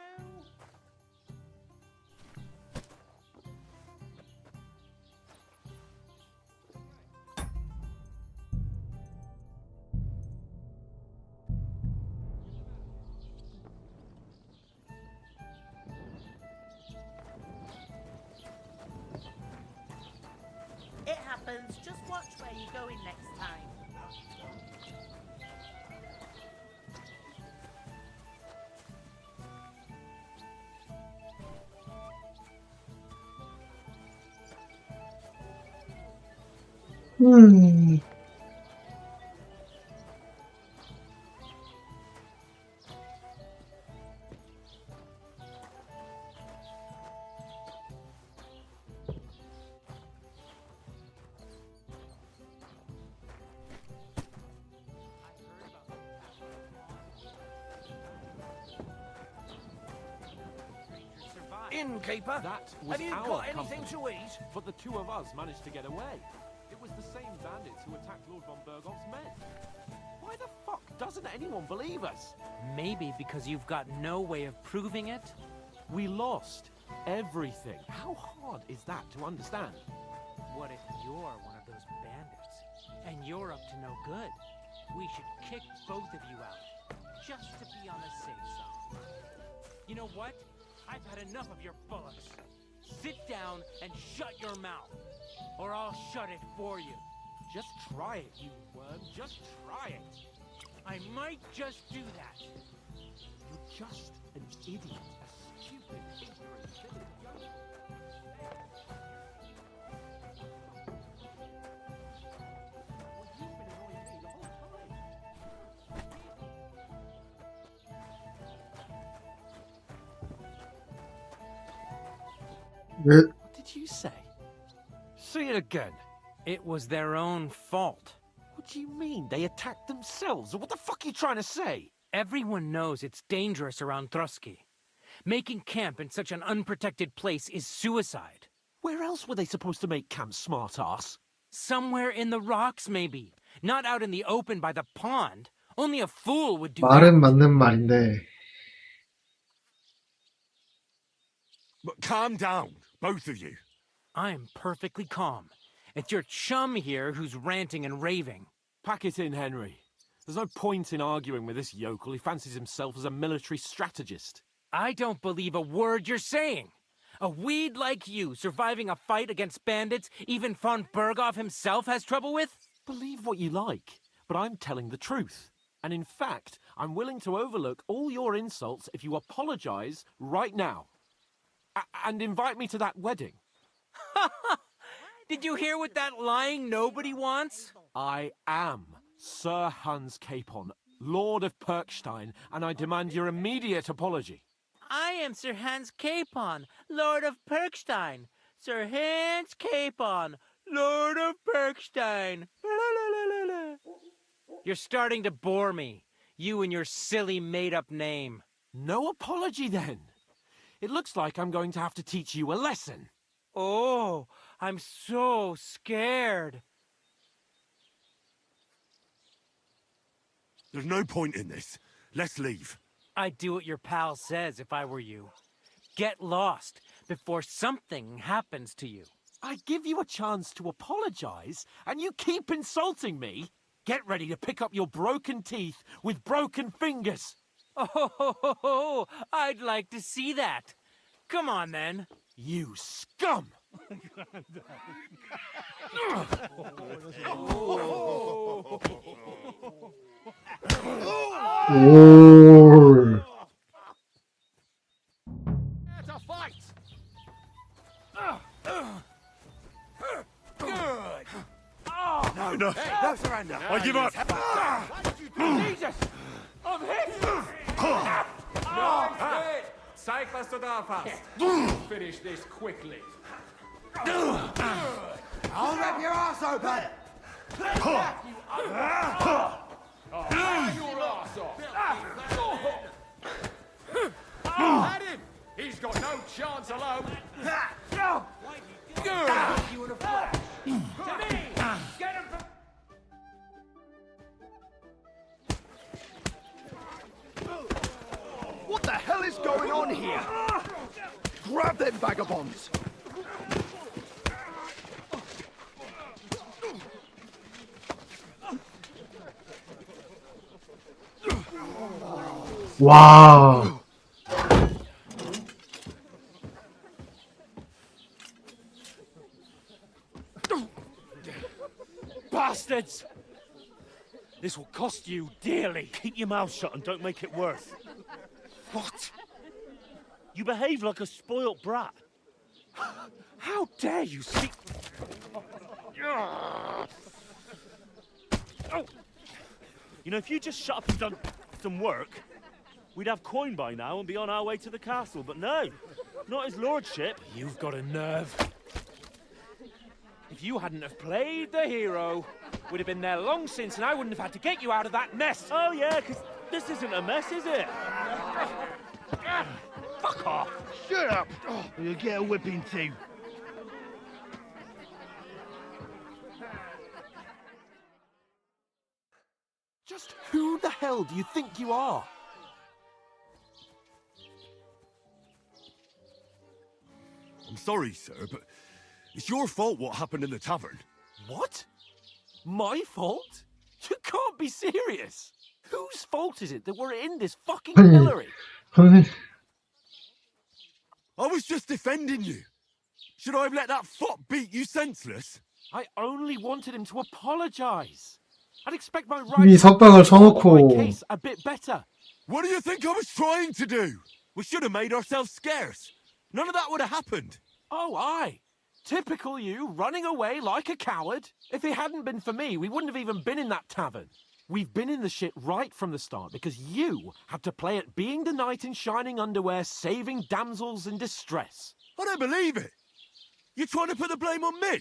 It happens. Just watch where you're going next time. Innkeeper, That was have you our got anything company. to eat? But the two of us managed to get away. It was the same bandits who attacked Lord von Bergov's men. Why the fuck doesn't anyone believe us? Maybe because you've got no way of proving it? We lost everything. How hard is that to understand? What if you're one of those bandits, and you're up to no good? We should kick both of you out, just to be on the safe side. You know what? I've had enough of your bullocks. Sit down and shut your mouth, or I'll shut it for you. Just try it, you worm. Just try it. I might just do that. You're just an idiot. A stupid, ignorant villain. 왜, What did you say? Say it again. It was their own fault. What do you mean? They attacked themselves? What the fuck are you trying to say? Everyone knows it's dangerous around Trotsky. Making camp in such an unprotected place is suicide. Where else were they supposed to make camp, smart-ass? Somewhere in the rocks, maybe. Not out in the open by the pond. Only a fool would do 말은 that. 맞는 말인데. But calm down, both of you. I'm perfectly calm. It's your chum here who's ranting and raving. Pack it in, Henry. There's no point in arguing with this yokel. He fancies himself as a military strategist. I don't believe a word you're saying. A weed like you surviving a fight against bandits even von Berghoff himself has trouble with? Believe what you like, but I'm telling the truth. And in fact, I'm willing to overlook all your insults if you apologize right now. And invite me to that wedding. Did you hear what that lying nobody wants? I am Sir Hans Capon, Lord of Perkstein, and I demand your immediate apology. I am Sir Hans Capon, Lord of Perkstein. Sir Hans Capon, Lord of Perkstein. You're starting to bore me. You and your silly made-up name. No apology, then. It looks like I'm going to have to teach you a lesson. Oh, I'm so scared. There's no point in this. Let's leave. I'd do what your pal says if I were you. Get lost before something happens to you. I give you a chance to apologize, and you keep insulting me? Get ready to pick up your broken teeth with broken fingers. Oh, I'd like to see that. Come on, then. You scum! 오. It's a fight! Good. No, surrender. I give up. Jesus! I'm hit! Zeig, was du drauf hast. Finish this quickly. I'll rip your ass open! Your ass off. At him! He's got no chance alone. You in a flash. To me! Get him from... What the hell is going on here? Grab them vagabonds! 와. Bastards! This will cost you dearly. Keep your mouth shut and don't make it worse. What? You behave like a spoilt brat. How dare you speak... You know, if you just shut up and done some work, we'd have coin by now and be on our way to the castle. But no, not his lordship. You've got a nerve. If you hadn't have played the hero, we'd have been there long since and I wouldn't have had to get you out of that mess. Oh yeah, because this isn't a mess, is it? Fuck off. Shut up! Or you'll get a whipping too. Just who the hell do you think you are? I'm sorry, sir, but it's your fault what happened in the tavern. What? My fault? You can't be serious. Whose fault is it that we're in this fucking pillory? 선생님. I was just defending you. Should I have let that fop beat you senseless? I only wanted him to apologize. I'd expect my 이 right 석방을 to my 쳐놓고 case a bit better. What do you think I was trying to do? We should have made ourselves scarce. None of that would have happened. Oh, aye. Typical you, running away like a coward. If it hadn't been for me, we wouldn't have even been in that tavern. We've been in the shit right from the start because you had to play at being the knight in shining underwear, saving damsels in distress. I don't believe it. You're trying to put the blame on me?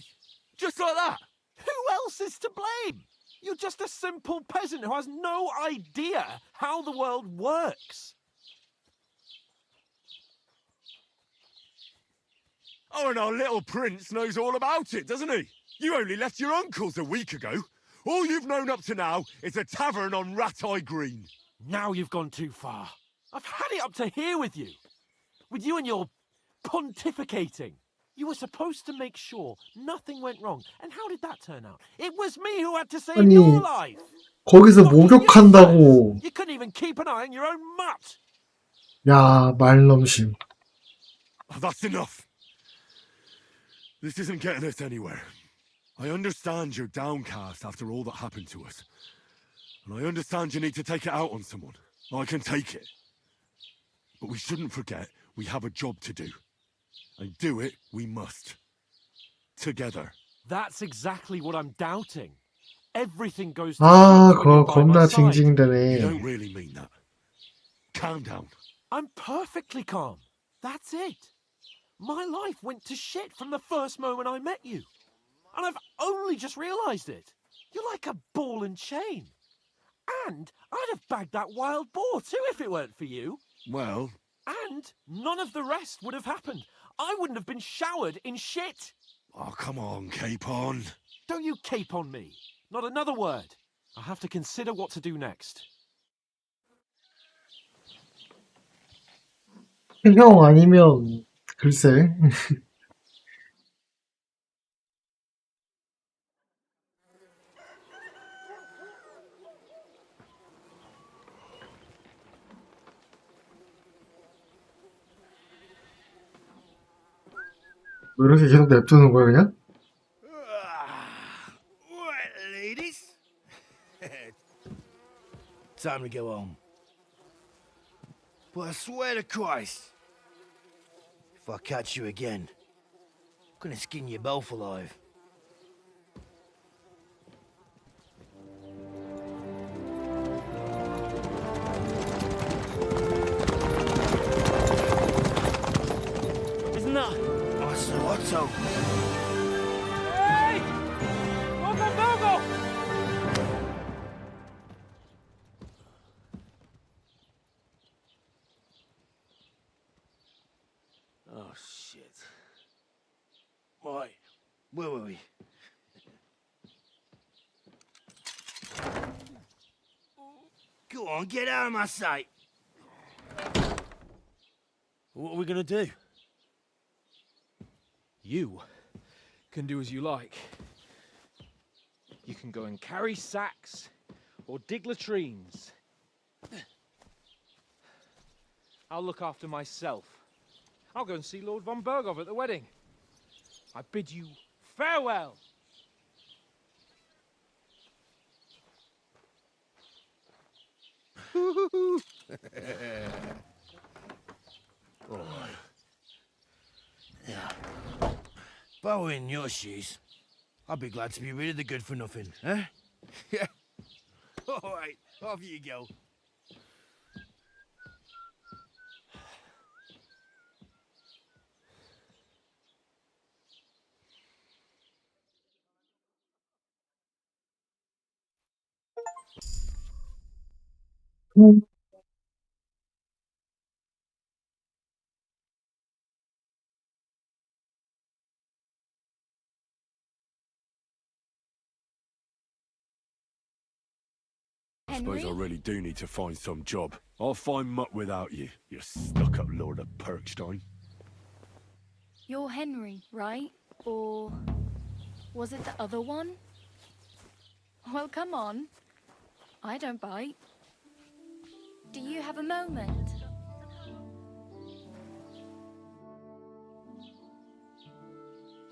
Just like that? Who else is to blame? You're just a simple peasant who has no idea how the world works. Oh, and our little prince knows all about it, doesn't he? You only left your uncle's a week ago. All you've known up to now is a tavern on Rat-Eye Green. Now you've gone too far. I've had it up to here with you. With you and your pontificating. You were supposed to make sure nothing went wrong. And how did that turn out? It was me who had to save 아니, your life. 거기서 목욕한다고. You couldn't even keep an eye on your own mutt. 야, 말넘심. Oh, that's enough. This isn't getting us anywhere. I understand you're downcast after all that happened to us. And I understand you need to take it out on someone. I can take it. But we shouldn't forget we have a job to do. And do it we must. Together. That's exactly what I'm dougting. Everything goes to 아, shit when you're 그거 by my 겁나 side. You 징징대네. don't really mean that. Calm down. I'm perfectly calm. That's it. My life went to shit from the first moment I met you. And I've only just realised it. You're like a ball and chain. And I'd have bagged that wild boar too if it weren't for you. Well... And none of the rest would have happened. I wouldn't have been showered in shit. Oh, come on, Capon. Don't you cape on me. Not another word. I have to consider what to do next. 형 아니면 글쎄. 왜 이렇게 계속 냅두는 거야 그냥? Right, ladies. Time to go home. But I swear to Christ, if I catch you again, I'm gonna skin you both alive. Isn't that? Otto, Otto. Hey! Go! Oh, shit. Right, where were we? Go on, get out of my sight. What are we gonna do? You can do as you like. You can go and carry sacks or dig latrines. I'll look after myself. I'll go and see Lord von Bergov at the wedding. I bid you farewell. All right. Yeah. If I were in your shoes, I'd be glad to be rid of the good for nothing, eh? Yeah. All right, off you go. I suppose I really do need to find some job. I'll find mutt without you, you stuck-up Lord of Perkstein. You're Henry, right? Or was it the other one? Well, come on. I don't bite. Do you have a moment?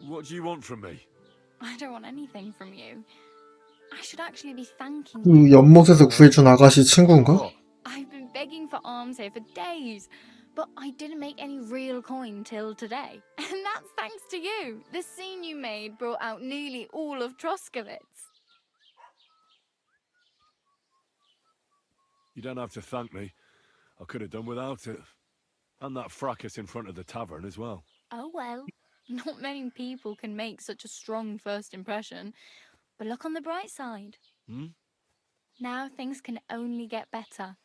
What do you want from me? I don't want anything from you. I should actually be thanking 그 you. 연못에서 구해준 아가씨 친구인가? I've been begging for alms here for days, but I didn't make any real coin till today. And that's thanks to you. The scene you made brought out nearly all of Troskowitz. You don't have to thank me. I could have done without it. And that fracas in front of the tavern as well. Oh well, not many people can make such a strong first impression. But look on the bright side. Now things can only get better.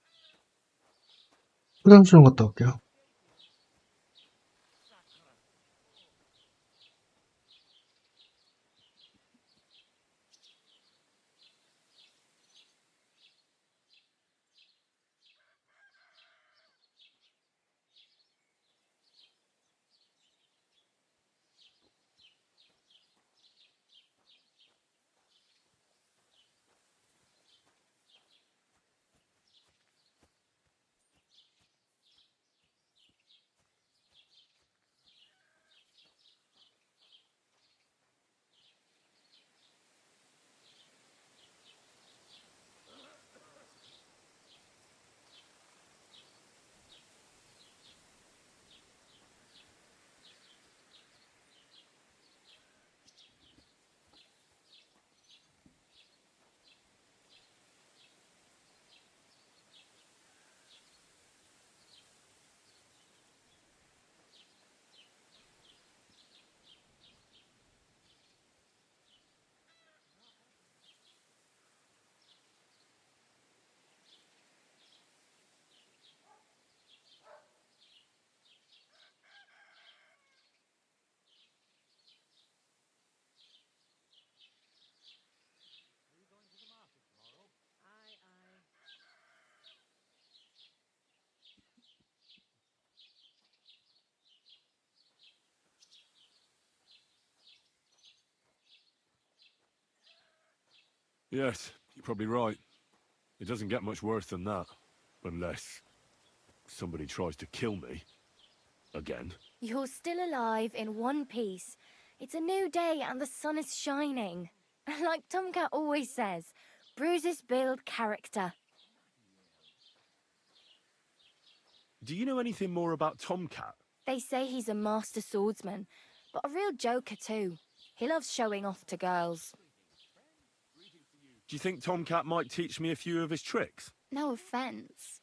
화장실 갔다 올게요. Yes, you're probably right. It doesn't get much worse than that. Unless somebody tries to kill me. Again. You're still alive in one piece. It's a new day and the sun is shining. Like Tomcat always says, bruises build character. Do you know anything more about Tomcat? They say he's a master swordsman, but a real joker too. He loves showing off to girls. Do you think Tomcat might teach me a few of his tricks? No offence,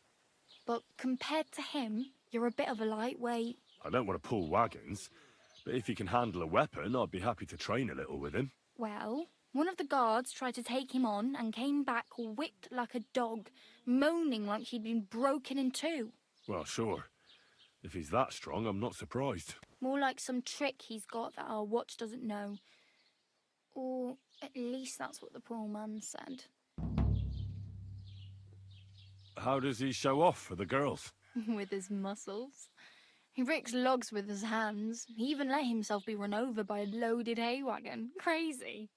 but compared to him, you're a bit of a lightweight. I don't want to pull wagons, but if he can handle a weapon, I'd be happy to train a little with him. Well, one of the guards tried to take him on and came back whipped like a dog, moaning like he'd been broken in two. Well, sure. If he's that strong, I'm not surprised. More like some trick he's got that our watch doesn't know. Or at least that's what the poor man said. How does he show off for the girls? With his muscles. He ricks logs with his hands. He even let himself be run over by a loaded hay wagon. Crazy.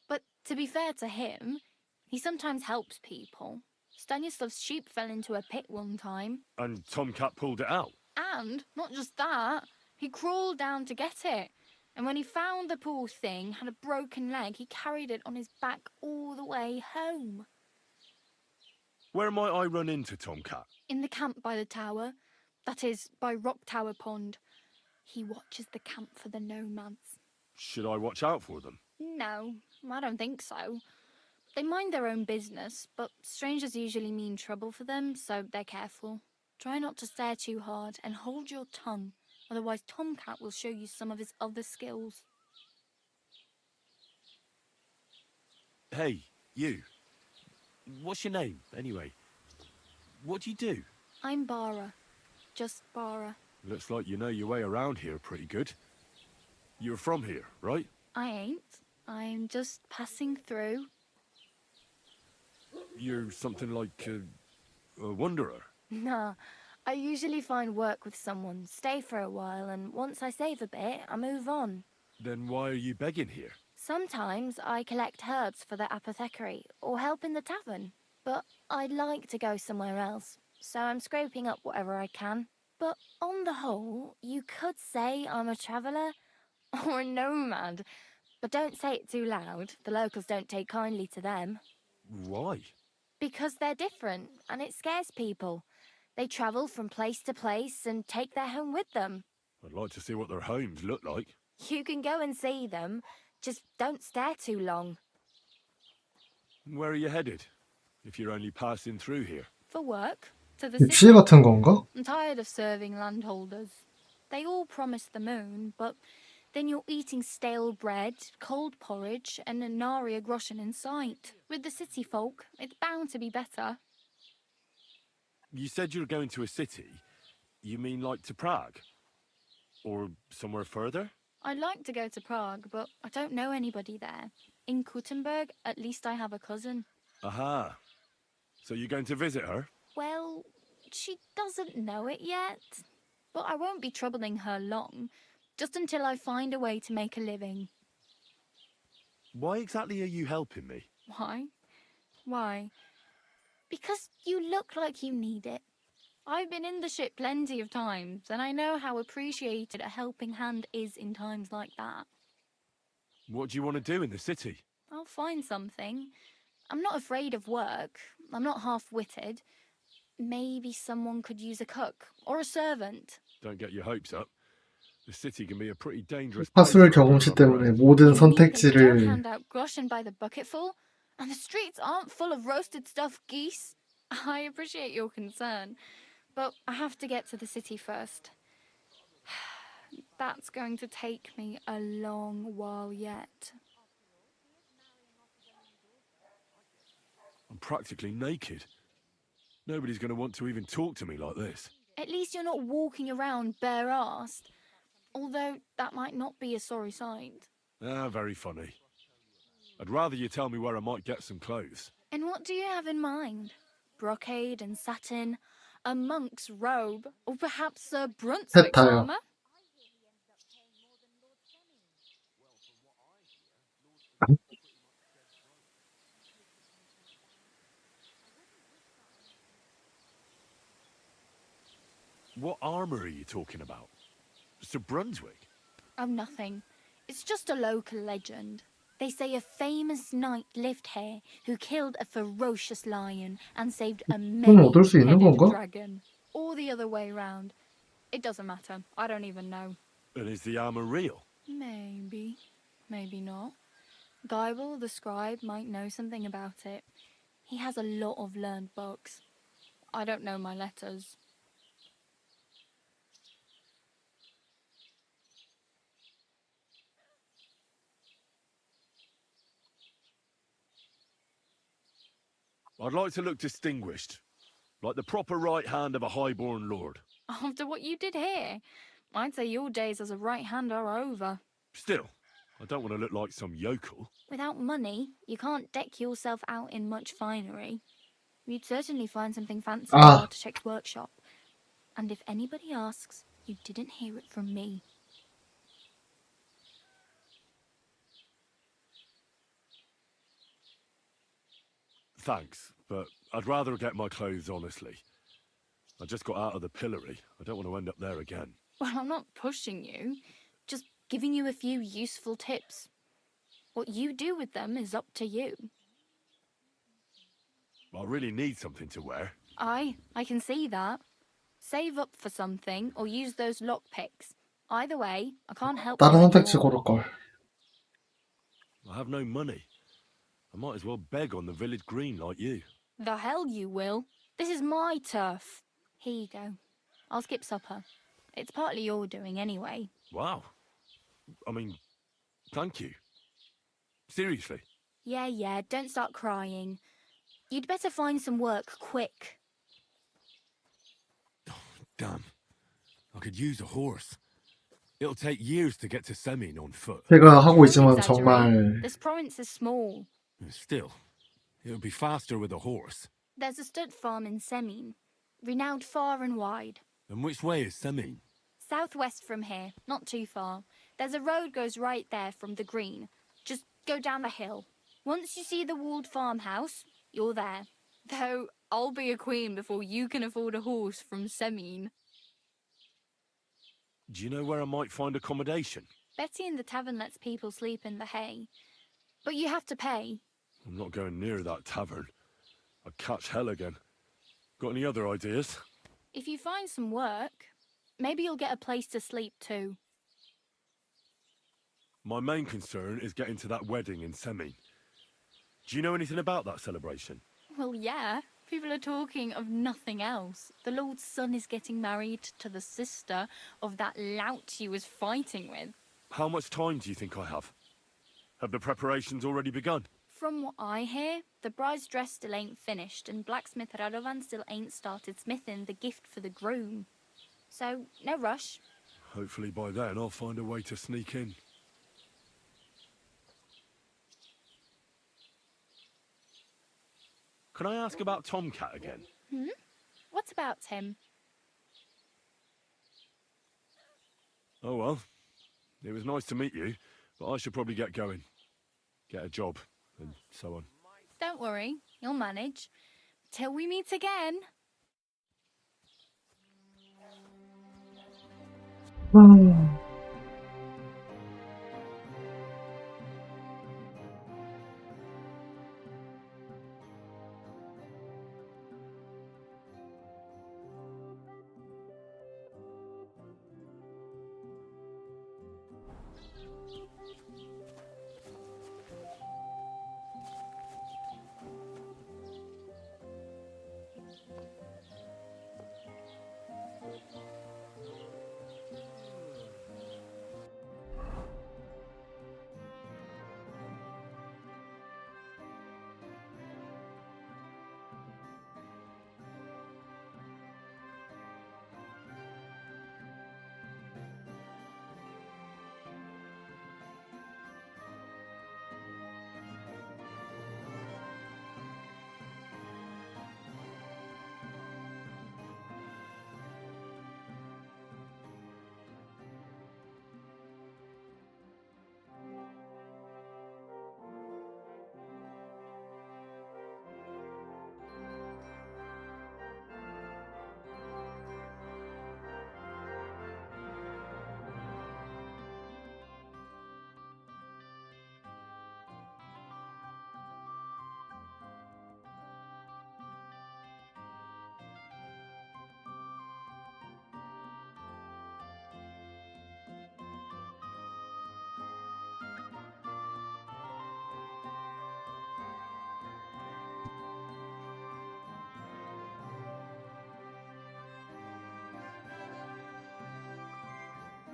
But to be fair to him, he sometimes helps people. Stanislav's sheep fell into a pit one time. And Tomcat pulled it out? And, not just that, he crawled down to get it. And when he found the poor thing had a broken leg, he carried it on his back all the way home. Where might I run into Tomcat? In the camp by the tower. That is, by Rock Tower Pond. He watches the camp for the nomads. Should I watch out for them? No, I don't think so. They mind their own business, but strangers usually mean trouble for them, so they're careful. Try not to stare too hard and hold your tongue, otherwise Tomcat will show you some of his other skills. Hey, you. What's your name, anyway? What do you do? I'm Bara. Just Bara. Looks like you know your way around here pretty good. You're from here, right? I ain't. I'm just passing through. You're something like a wanderer. Nah, I usually find work with someone, stay for a while, and once I save a bit, I move on. Then why are you begging here? Sometimes I collect herbs for the apothecary, or help in the tavern. But I'd like to go somewhere else, so I'm scraping up whatever I can. But on the whole, you could say I'm a traveller, or a nomad. But don't say it too loud, the locals don't take kindly to them. Why? Because they're different, and it scares people. They travel from place to place and take their home with them. I'd like to see what their homes look like. You can go and see them, just don't stare too long. Where are you headed? If you're only passing through here. For work, to the 입시 city. 같은 건가? I'm tired of serving landholders. They all promise the moon, but then you're eating stale bread, cold porridge, and a nary a groschen in sight. With the city folk, it's bound to be better. You said you were going to a city. You mean like to Prague? Or somewhere further? I'd like to go to Prague, but I don't know anybody there. In Kuttenberg, at least I have a cousin. Aha. So you're going to visit her? Well, she doesn't know it yet. But I won't be troubling her long, just until I find a way to make a living. Why exactly are you helping me? Why? Why? Because you look like you need it. I've been in the ship plenty of times, and I know how appreciated a helping hand is in times like that. What do you want to do in the city? I'll find something. I'm not afraid of work. I'm not half-witted. Maybe someone could use a cook or a servant. Don't get your hopes up. The city can be a pretty dangerous 사술 place. 경험치 때문에 모든 Don't 선택지를 hand out groschen by the bucketful, and the streets aren't full of roasted stuffed geese. I appreciate your concern, but I have to get to the city first. That's going to take me a long while yet. I'm practically naked. Nobody's going to want to even talk to me like this. At least you're not walking around bare-assed, although that might not be a sorry sight. Ah, very funny. I'd rather you tell me where I might get some clothes. And what do you have in mind? Brocade and satin, a monk's robe, or perhaps Sir Brunswick's 세타요. armour? What armor are you talking about? Sir Brunswick? Oh, nothing. It's just a local legend. They say a famous knight lived here who killed a ferocious lion and saved a 얻을 수 있는 many-headed 건가? dragon. Or the other way round. It doesn't matter. I don't even know. And is the armor real? Maybe. Maybe not. Geibel, the scribe, might know something about it. He has a lot of learned books. I don't know my letters. I'd like to look distinguished. Like the proper right hand of a highborn lord. After what you did here, I'd say your days as a right hand are over. Still, I don't want to look like some yokel. Without money, you can't deck yourself out in much finery. You'd certainly find something fancy in Artichek's workshop. And if anybody asks, you didn't hear it from me. Thanks, but I'd rather get my clothes honestly. I just got out of the pillory. I don't want to end up there again. Well, I'm not pushing you, just giving you a few useful tips. What you do with them is up to you. I really need something to wear. I can see that. Save up for something or use those lockpicks. Either way, I can't help you 다른 anymore. 선택지 고를 걸. I have no money. I might as well beg on the village green like you. The hell you will. This is my turf. Here you go. I'll skip supper. It's partly your doing anyway. Wow. I mean, thank you. Seriously. Yeah, don't start crying. You'd better find some work quick. Damn. I could use a horse. It'll take years to get to Semin on foot. 제가 하고 있지만 Don't 정말 exaggerate. This province is small. Still, it would be faster with a horse. There's a stud farm in Semin, renowned far and wide. And which way is Semin? Southwest from here, not too far. There's a road goes right there from the green. Just go down the hill. Once you see the walled farmhouse, you're there. Though I'll be a queen before you can afford a horse from Semin. Do you know where I might find accommodation? Betty in the tavern lets people sleep in the hay. But you have to pay. I'm not going near that tavern. I'd catch hell again. Got any other ideas? If you find some work, maybe you'll get a place to sleep too. My main concern is getting to that wedding in Semin. Do you know anything about that celebration? Well, yeah. People are talking of nothing else. The Lord's son is getting married to the sister of that lout he was fighting with. How much time do you think I have? Have the preparations already begun? From what I hear, the bride's dress still ain't finished, and blacksmith Radovan still ain't started smithing the gift for the groom. So, no rush. Hopefully by then I'll find a way to sneak in. Can I ask about Tomcat again? What about him? Oh well. It was nice to meet you, but I should probably get going. Get a job, and so on. Don't worry, you'll manage. Till we meet again.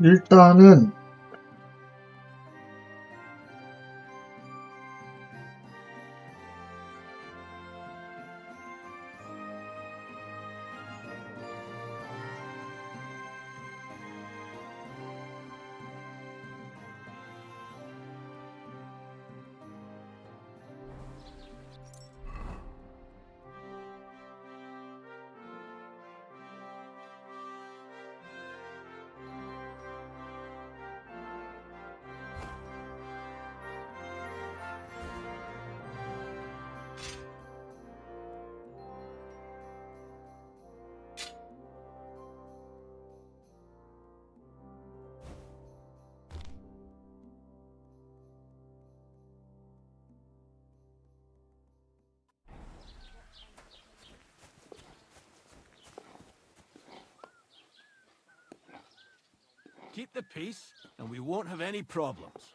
일단은 Keep the peace, and we won't have any problems.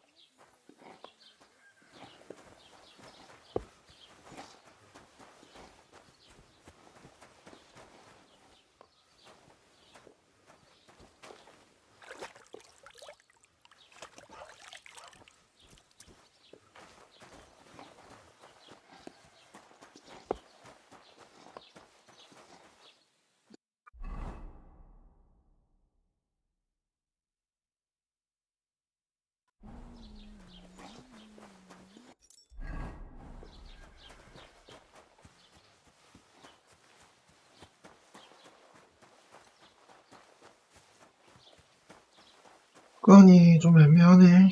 건이 좀 애매하네.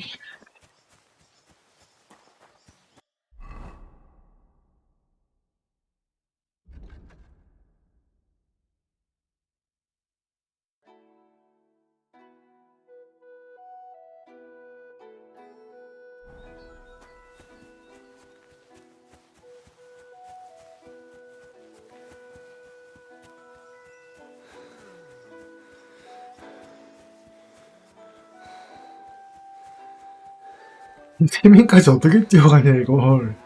세민까지 어떻게 뛰어가냐 이걸.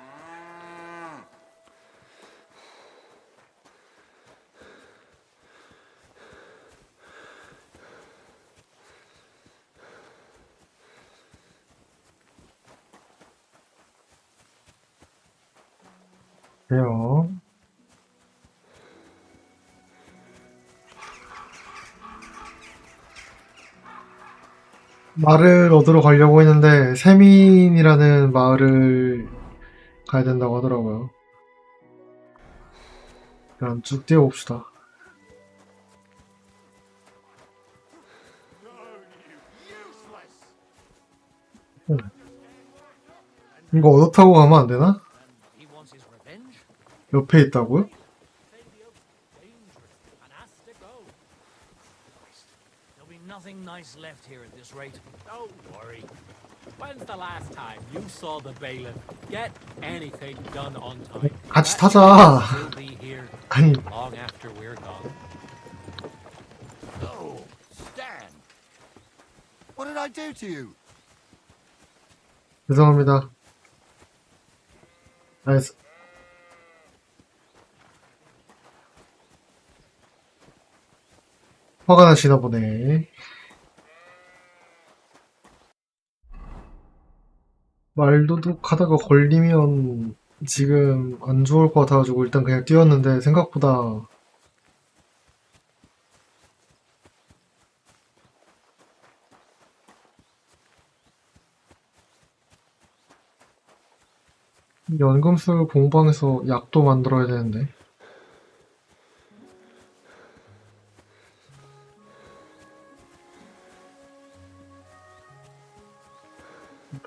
그래요. 말을 얻으러 가려고 했는데 세민이라는 마을을 가야 된다고 하더라고요. 그럼 쭉 뛰어봅시다. 이거 얻어 타고 가면 안 되나? 옆에 있다고요? There'll be nothing nice left here at this rate. Don't worry. When's the last time you saw the bailiff get anything done on time? 같이 That 타자. will be here 아니. long after we're gone. Oh, Stan! What did I do to you? 죄송합니다. 알겠어. 화가 나시나 보네. 말도둑 하다가 걸리면 지금 안 좋을 것 같아가지고 일단 그냥 뛰었는데 생각보다 연금술 공방에서 약도 만들어야 되는데.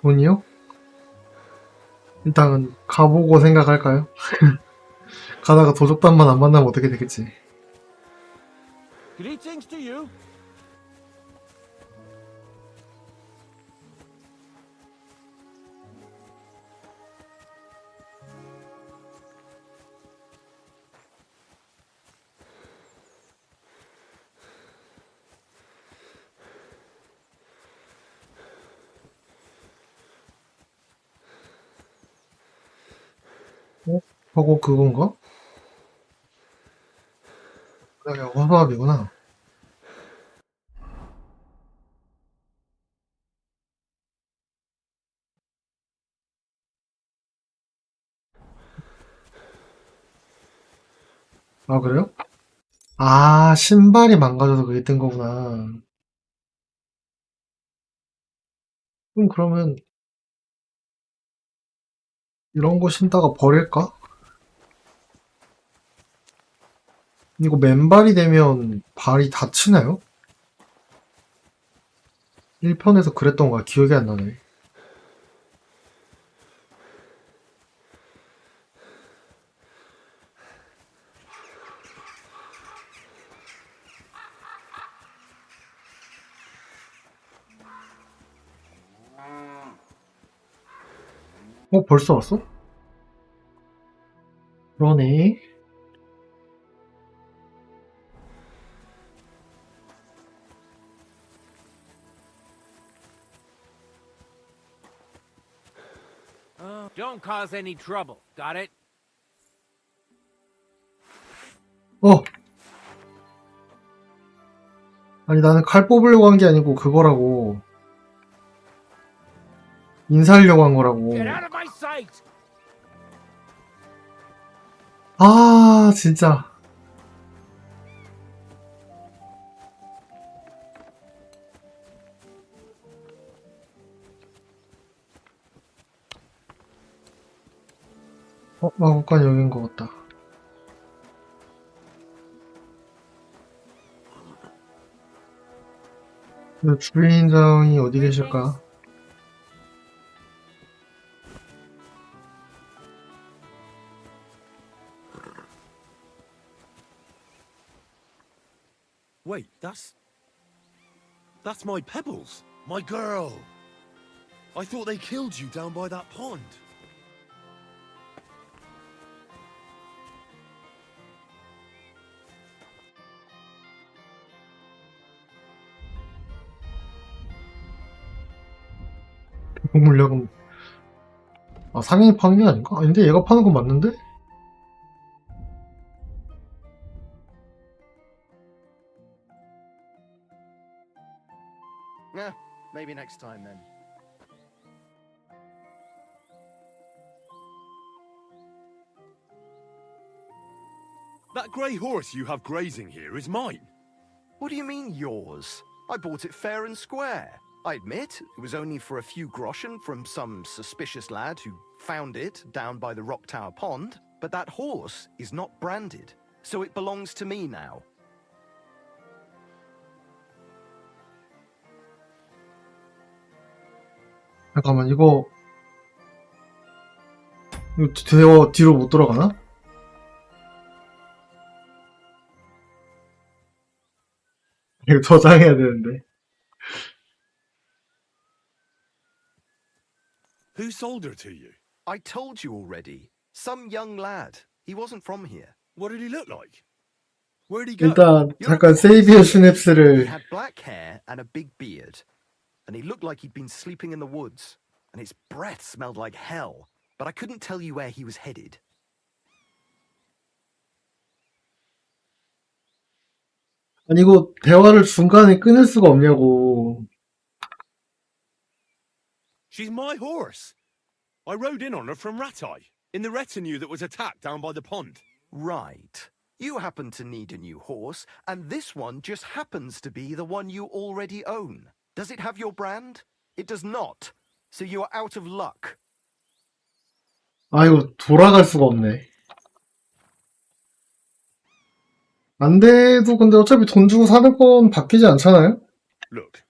돈이요? 일단 가보고 생각할까요? 가다가 도적단만 안 만나면 어떻게 되겠지. Greetings to you. 하고 그건가? 그래, 허수아비구나. 아, 그래요? 아, 신발이 망가져서 그게 뜬 거구나. 그러면 이런 거 신다가 버릴까? 이거 맨발이 되면 발이 다치나요? 1편에서 그랬던 거야. 기억이 안 나네. 벌써 왔어? 그러네. Don't cause any trouble. Got it? 아니, 나는 칼 뽑으려고 한 게 아니고 그거라고. 인사하려고 한 거라고. Get out of my sight! 아, 진짜. 마법관 여긴 것 같다. 주인장이 어디 계실까? Wait, that's my Pebbles, my girl. I thought they killed you down by that pond. 물약은 상인이 파는 게 아닌가? 아닌데 얘가 파는 건 맞는데? Yeah, maybe next time then. That grey horse you have grazing here is mine. What do you mean yours? I bought it fair and square. I admit, it was only for a few groschen from some suspicious lad who found it down by the Rock Tower Pond, but that horse is not branded, so it belongs to me now. 잠깐만, 이거 뒤로 못 들어가나? 이거 저장해야 되는데. Who sold her to you? I told you already. Some young lad. He wasn't from here. What did he look like? Where'd he go? 일단 잠깐 세이비어 He 슈냅스를 had black hair and a big beard, and he looked like he'd been sleeping in the woods, and his breath smelled like hell, but I couldn't tell you where he was headed. 아니 이거 대화를 중간에 끊을 수가 없냐고. She's my horse. I rode in on her from Ratai, in the retinue that was attacked down by the pond. Right. You happen to need a new horse, and this one just happens to be the one you already own. Does it have your brand? It does not. So you are out of luck. 아 이거 돌아갈 수가 없네. 안 돼도 근데 어차피 돈 주고 사는 건 바뀌지 않잖아요? Look,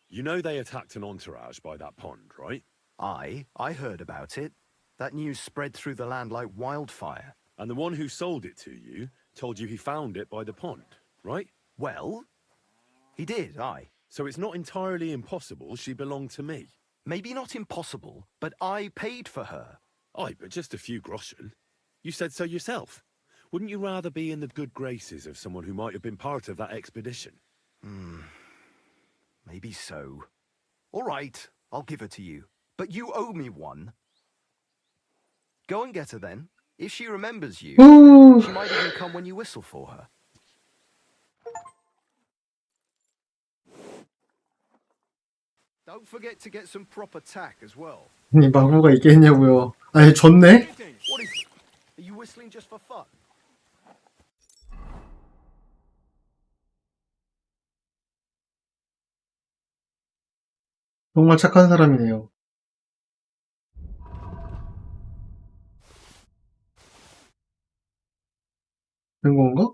you know they attacked an entourage by that pond, right? I heard about it. That news spread through the land like wildfire. And the one who sold it to you told you he found it by the pond, right? Well, he did, aye. So it's not entirely impossible she belonged to me. Maybe not impossible, but I paid for her. Aye, but just a few groschen. You said so yourself. Wouldn't you rather be in the good graces of someone who might have been part of that expedition? Maybe so. All right, I'll give her to you. But you owe me one. Go and get her then. If she remembers you, she might even come when you whistle for her. Don't forget to get some proper tack as well. 이 마구가 있겠냐고요. 아니 줬네? What is? Are you whistling just for fun? 정말 착한 사람이네요. 된 건가?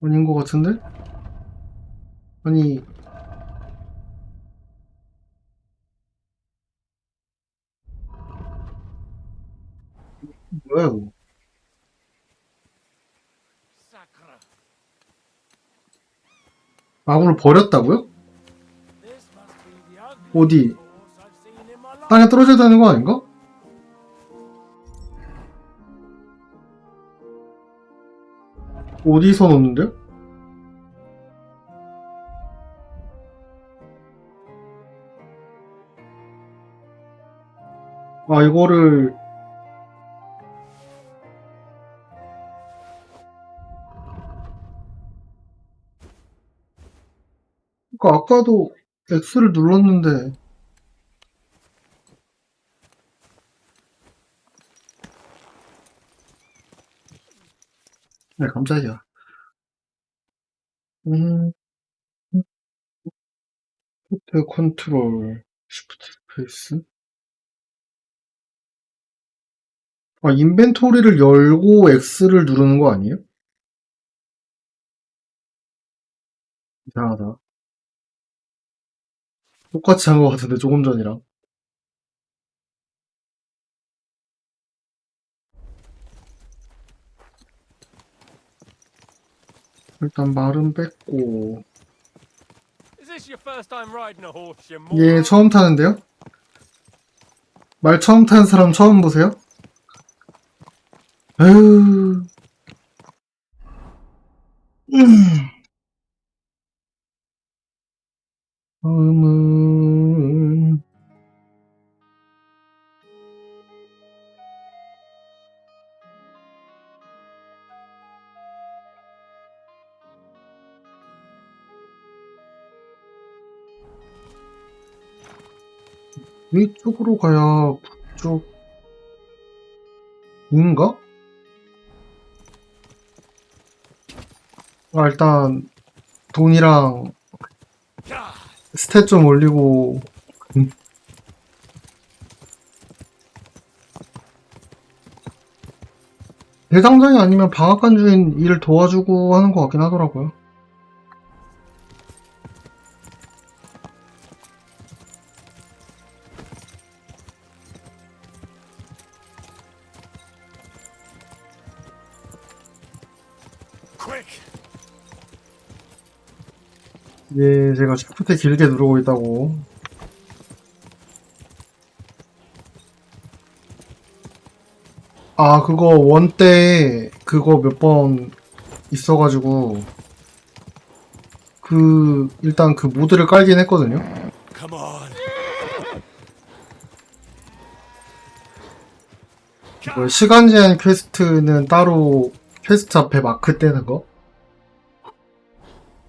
아닌 것 같은데? 아니, 뭐야, 이거. 마구를 버렸다고요? 어디? 땅에 떨어져야 되는 거 아닌가? 어디서 넣는데요? 아, 이거를 그러니까 아까도 X를 눌렀는데 네, 깜짝이야. 음, 포트 컨트롤 시프트 스페이스. 아, 인벤토리를 열고 X를 누르는 거 아니에요? 이상하다. 똑같이 한 거 같은데 조금 전이랑. 일단 말은 뺐고. Is this your first time riding a horse, you 예, moron? 처음 타는데요? 말 처음 타는 사람 처음 보세요? 에휴. 다음은 위쪽으로 가야 북쪽인가? 아, 일단 돈이랑 스탯 좀 올리고 대장장이 아니면 방앗간 주인 일 도와주고 하는 것 같긴 하더라고요. 예, 제가 시프트 길게 누르고 있다고. 아, 그거 원 때 그거 몇 번 있어가지고 일단 그 모드를 깔긴 했거든요. 뭐 시간 제한 퀘스트는 따로 퀘스트 앞에 마크 떼는 거?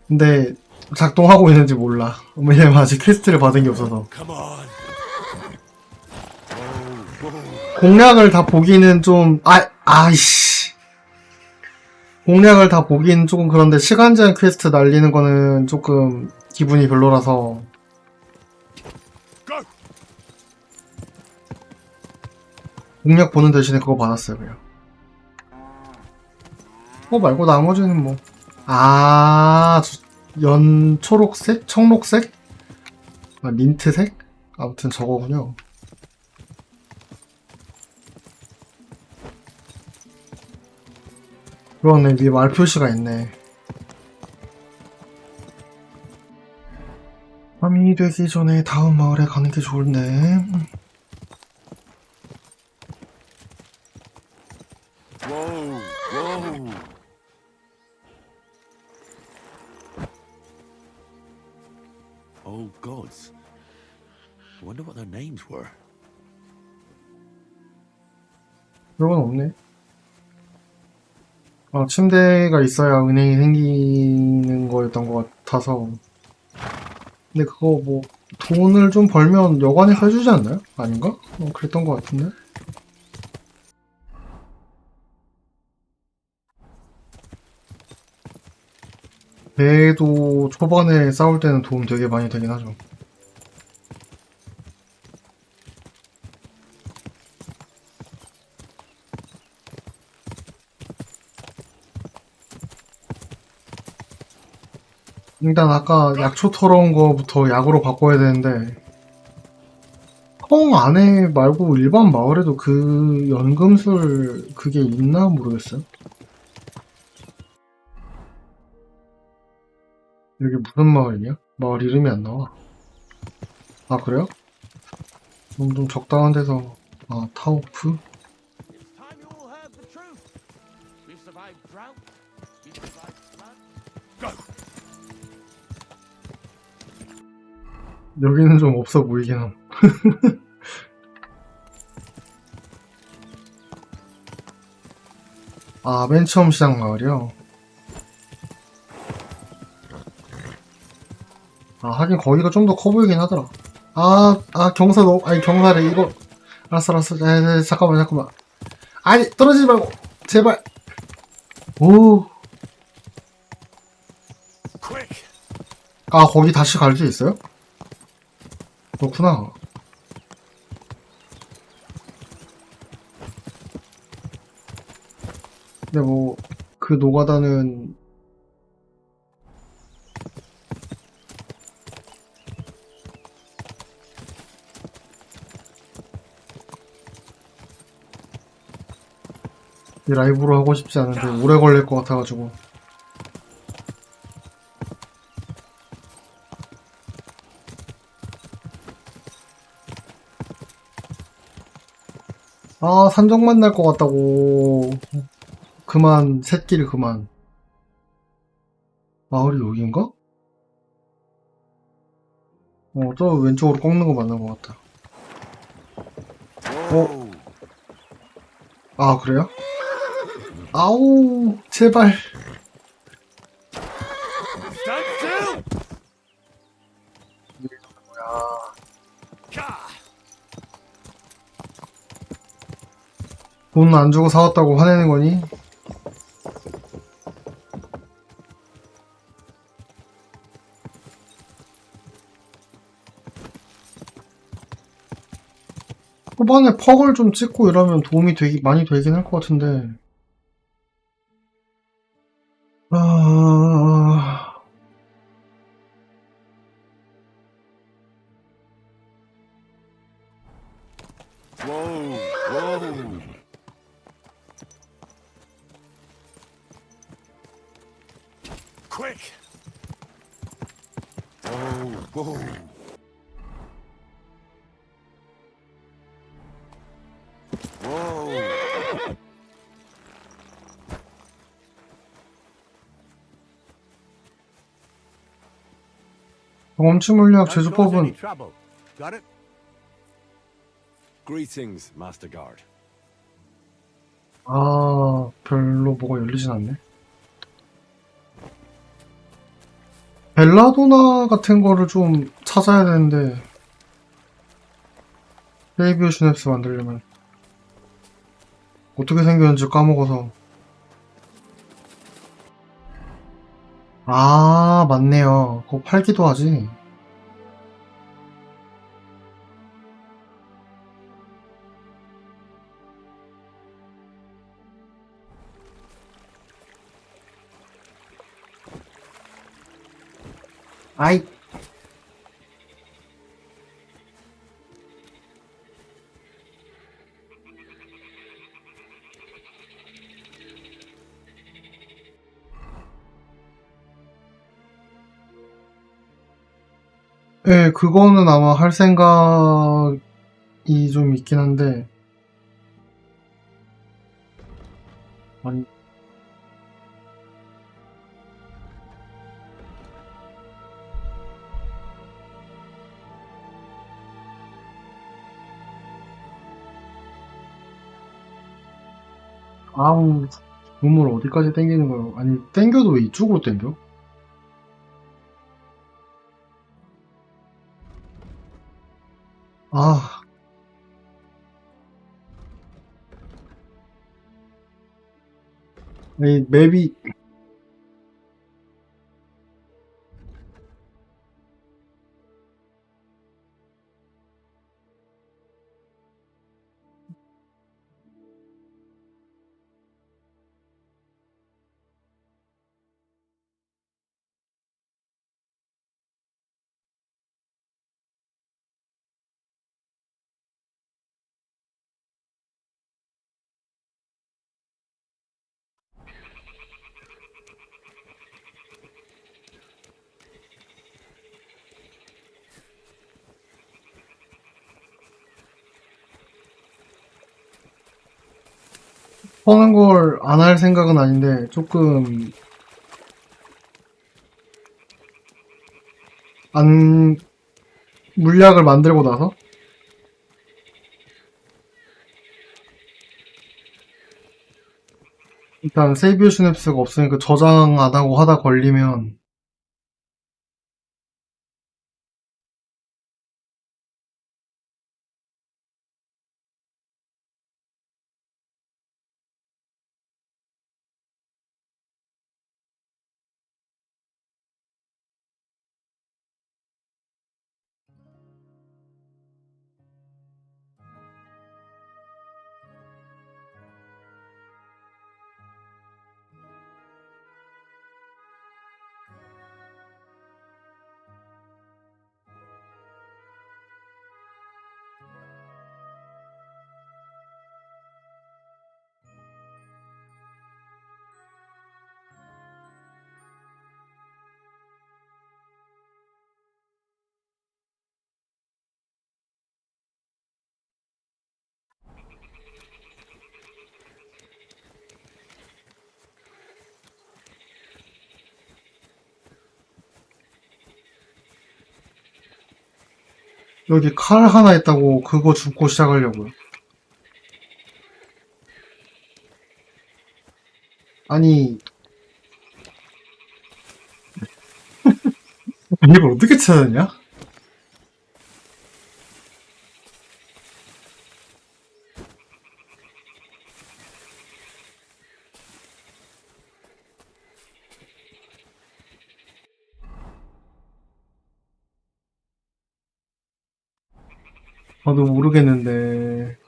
근데 작동하고 있는지 몰라. 왜냐면 아직 퀘스트를 받은 게 없어서. 공략을 다 보기는 좀 아이씨. 공략을 다 보기는 조금 그런데 시간 제한 퀘스트 날리는 거는 조금 기분이 별로라서. 공략 보는 대신에 그거 받았어요, 그냥. 그거 말고 나머지는 뭐. 초록색? 청록색? 아, 민트색? 아무튼 저거군요. 그러네, 위에 말 표시가 있네. 밤이 되기 전에 다음 마을에 가는 게 좋은데. Whoa, whoa. Old gods. I wonder what their names were. 그런 건 없네. 아, 침대가 있어야 은행이 생기는 거였던 것 같아서. 근데 그거 뭐 돈을 좀 벌면 여관에서 해주지 않나요? 아닌가? 그랬던 것 같은데. 배도 초반에 싸울 때는 도움 되게 많이 되긴 하죠. 일단 아까 약초 털어온 거부터 약으로 바꿔야 되는데 성 안에 말고 일반 마을에도 그 연금술 그게 있나 모르겠어요. 여기 무슨 마을이냐? 마을 이름이 안 나와. 아 그래요? 그럼 좀 적당한 데서 타오프? 여기는 좀 없어 보이긴 함. 맨 처음 시작 마을이요? 하긴 거기가 좀 더 커 보이긴 하더라. 경사 아니, 경사래, 이거. 알았어. 잠깐만. 아니, 떨어지지 말고, 제발. 오. 거기 다시 갈 수 있어요? 그렇구나. 근데 뭐, 그 노가다는 라이브로 하고 싶지 않은데 오래 걸릴 것 같아가지고. 산적만 날 것 같다고. 그만, 샛길 그만. 마을이 여긴가? 저 왼쪽으로 꺾는 거 맞는 것 같다. 그래요? 아우, 제발. 돈 안 주고 사왔다고 화내는 거니? 초반에 퍽을 좀 찍고 이러면 도움이 많이 되긴 할 것 같은데. Whoa. Quick. Whoa. 경험치 물약 제조법은 Got it? Greetings, Master Guard. 별로 뭐가 열리진 않네. 벨라도나 같은 거를 좀 찾아야 되는데, 세이비어 슈냅스 만들려면 어떻게 생겼는지 까먹어서. 맞네요. 그거 팔기도 하지. 아이. 예, 그거는 아마 할 생각이 좀 있긴 한데, 아니, rum을 어디까지 땡기는 거요? 아니, 땡겨도 왜 이쪽으로 땡겨? 이 맵이 퍼는 걸 안 할 생각은 아닌데 조금 안 물약을 만들고 나서 일단 세이브 스냅스가 없으니까 저장 안 하고 하다 걸리면 여기 칼 하나 있다고 그거 줍고 시작하려고요. 아니 이걸 어떻게 찾았냐? 저도 모르겠는데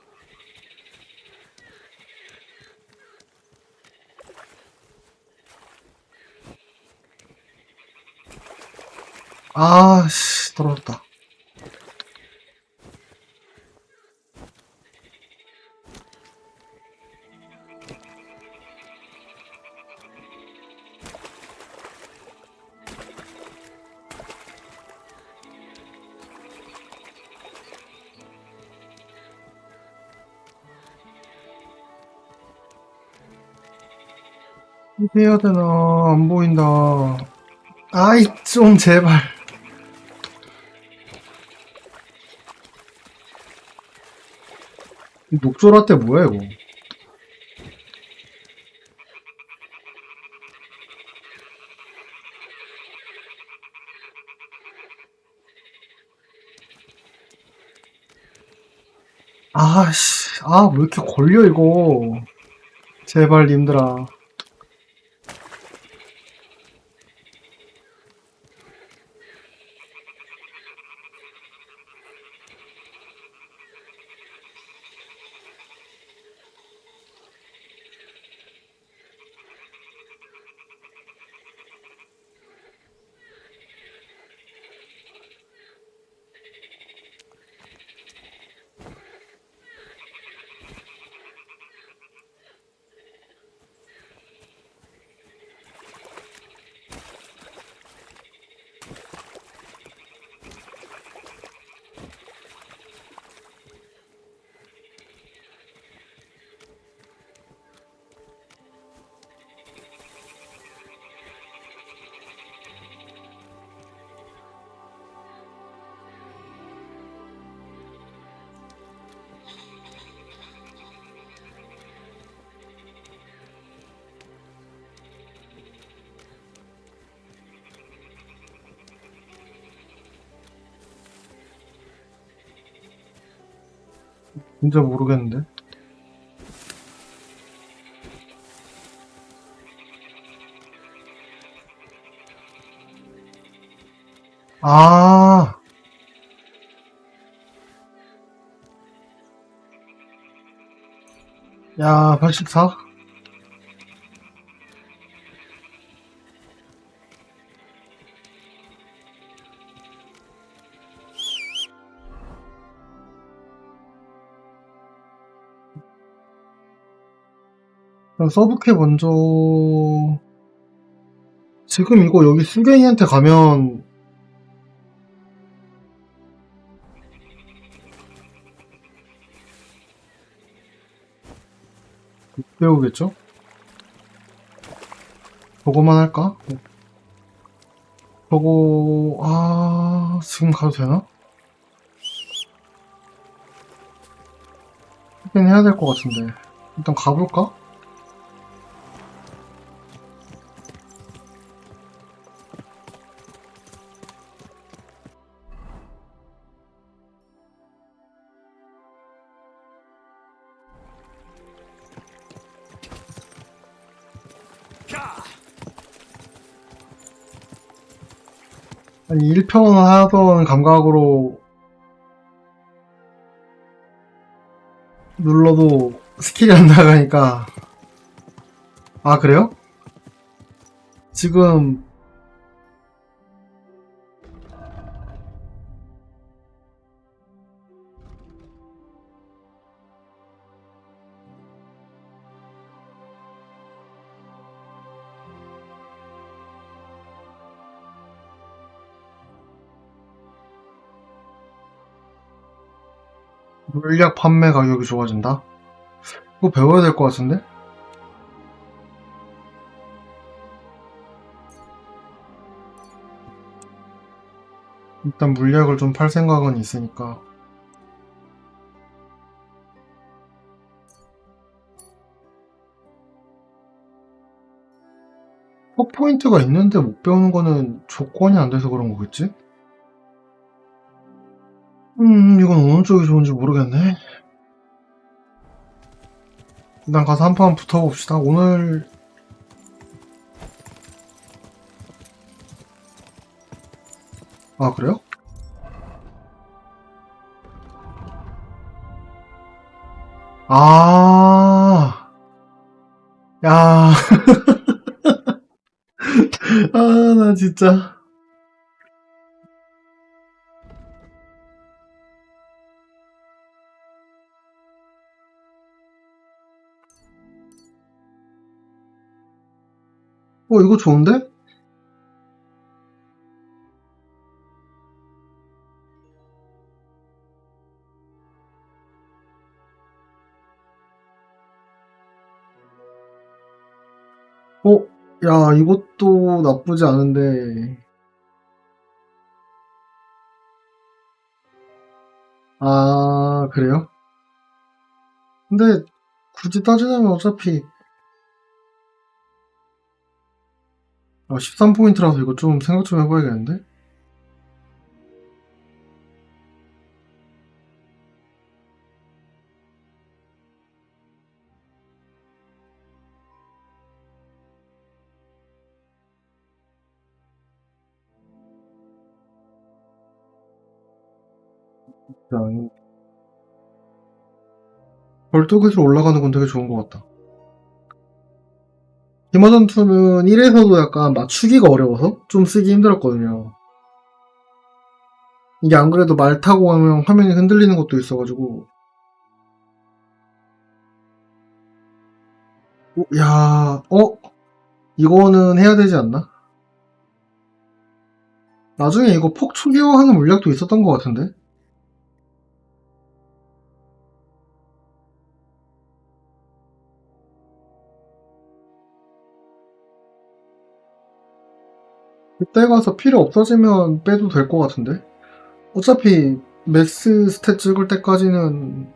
아씨 떨어졌다. 어떻게 해야 되나 안 보인다. 아이 좀 제발. 녹조라떼 뭐야 이거? 아씨 왜 이렇게 걸려 이거. 제발 님들아. 진짜 모르겠는데. 아, 야, 84? 그럼 서브캐 먼저. 지금 이거 여기 수경이한테 가면 배우겠죠? 저거만 할까? 저거, 지금 가도 되나? 하긴 해야 될 것 같은데. 일단 가볼까? 아니, 1편 하던 감각으로 눌러도 스킬이 안 나가니까. 아, 그래요? 지금 물약 판매 가격이 좋아진다? 그거 배워야 될 것 같은데? 일단 물약을 좀 팔 생각은 있으니까. 포인트가 있는데 못 배우는 거는 조건이 안 돼서 그런 거겠지? 이건 어느 쪽이 좋은지 모르겠네. 일단 가서 한 판 붙어봅시다. 오늘 아, 그래요? 야. 나 진짜. 이거 좋은데? 야, 이것도 나쁘지 않은데. 아, 그래요? 근데 굳이 따지자면 어차피 13포인트라서 이거 좀 생각 좀 해봐야겠는데? 벌떡에서 올라가는 건 되게 좋은 것 같다. 기마전투는 1에서도 약간 맞추기가 어려워서 좀 쓰기 힘들었거든요. 이게 안 그래도 말 타고 가면 화면이 흔들리는 것도 있어가지고. 이거는 해야 되지 않나? 나중에 이거 폭 초기화하는 물약도 있었던 것 같은데? 그때 가서 필요 없어지면 빼도 될 것 같은데? 어차피 맥스 스탯 찍을 때까지는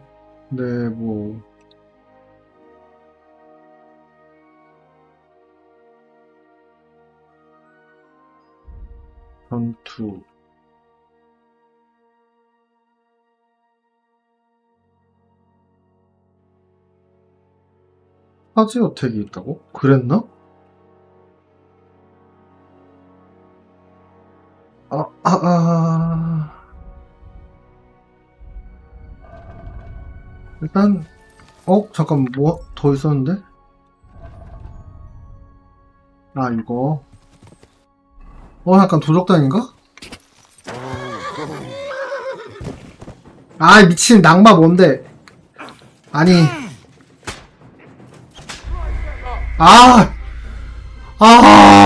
네, 뭐 전투 사지 어택이 있다고? 그랬나? 일단 잠깐 뭐 더 있었는데? 이거 약간 도적단인가? 미친 낭마 뭔데? 아니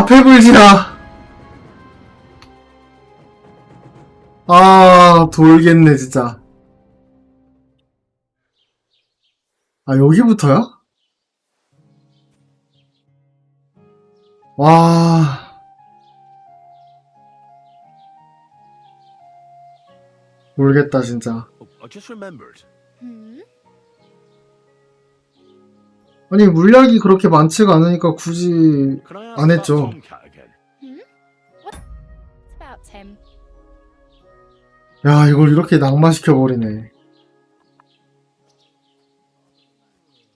페불지야. 돌겠네 진짜. 여기부터야? 와. 모르겠다, 진짜. I just remembered. 아니, 물약이 그렇게 많지가 않으니까 굳이 안 했죠. It's about Tim. 야, 이걸 이렇게 낭만시켜버리네.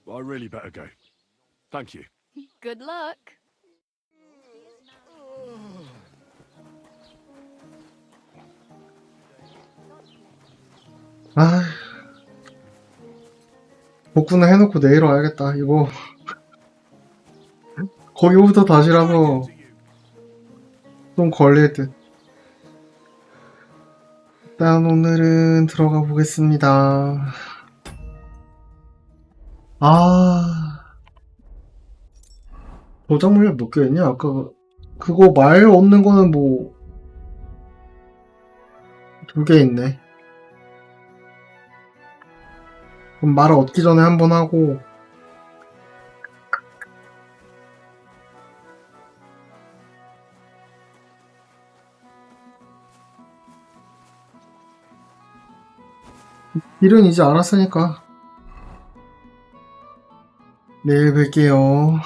I really better go. Thank you. Good luck. 아, 복구는 해놓고 내일 와야겠다. 이거 거기부터 다시라서 좀 걸릴 듯. 일단 오늘은 들어가 보겠습니다. 아, 도장 물약 몇 개였냐? 아까 그거 말 얻는 거는 뭐 2개 있네. 그럼 말을 얻기 전에 한번 하고 일은 이제 알았으니까 내일 뵐게요.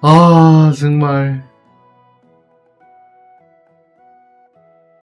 아, 정말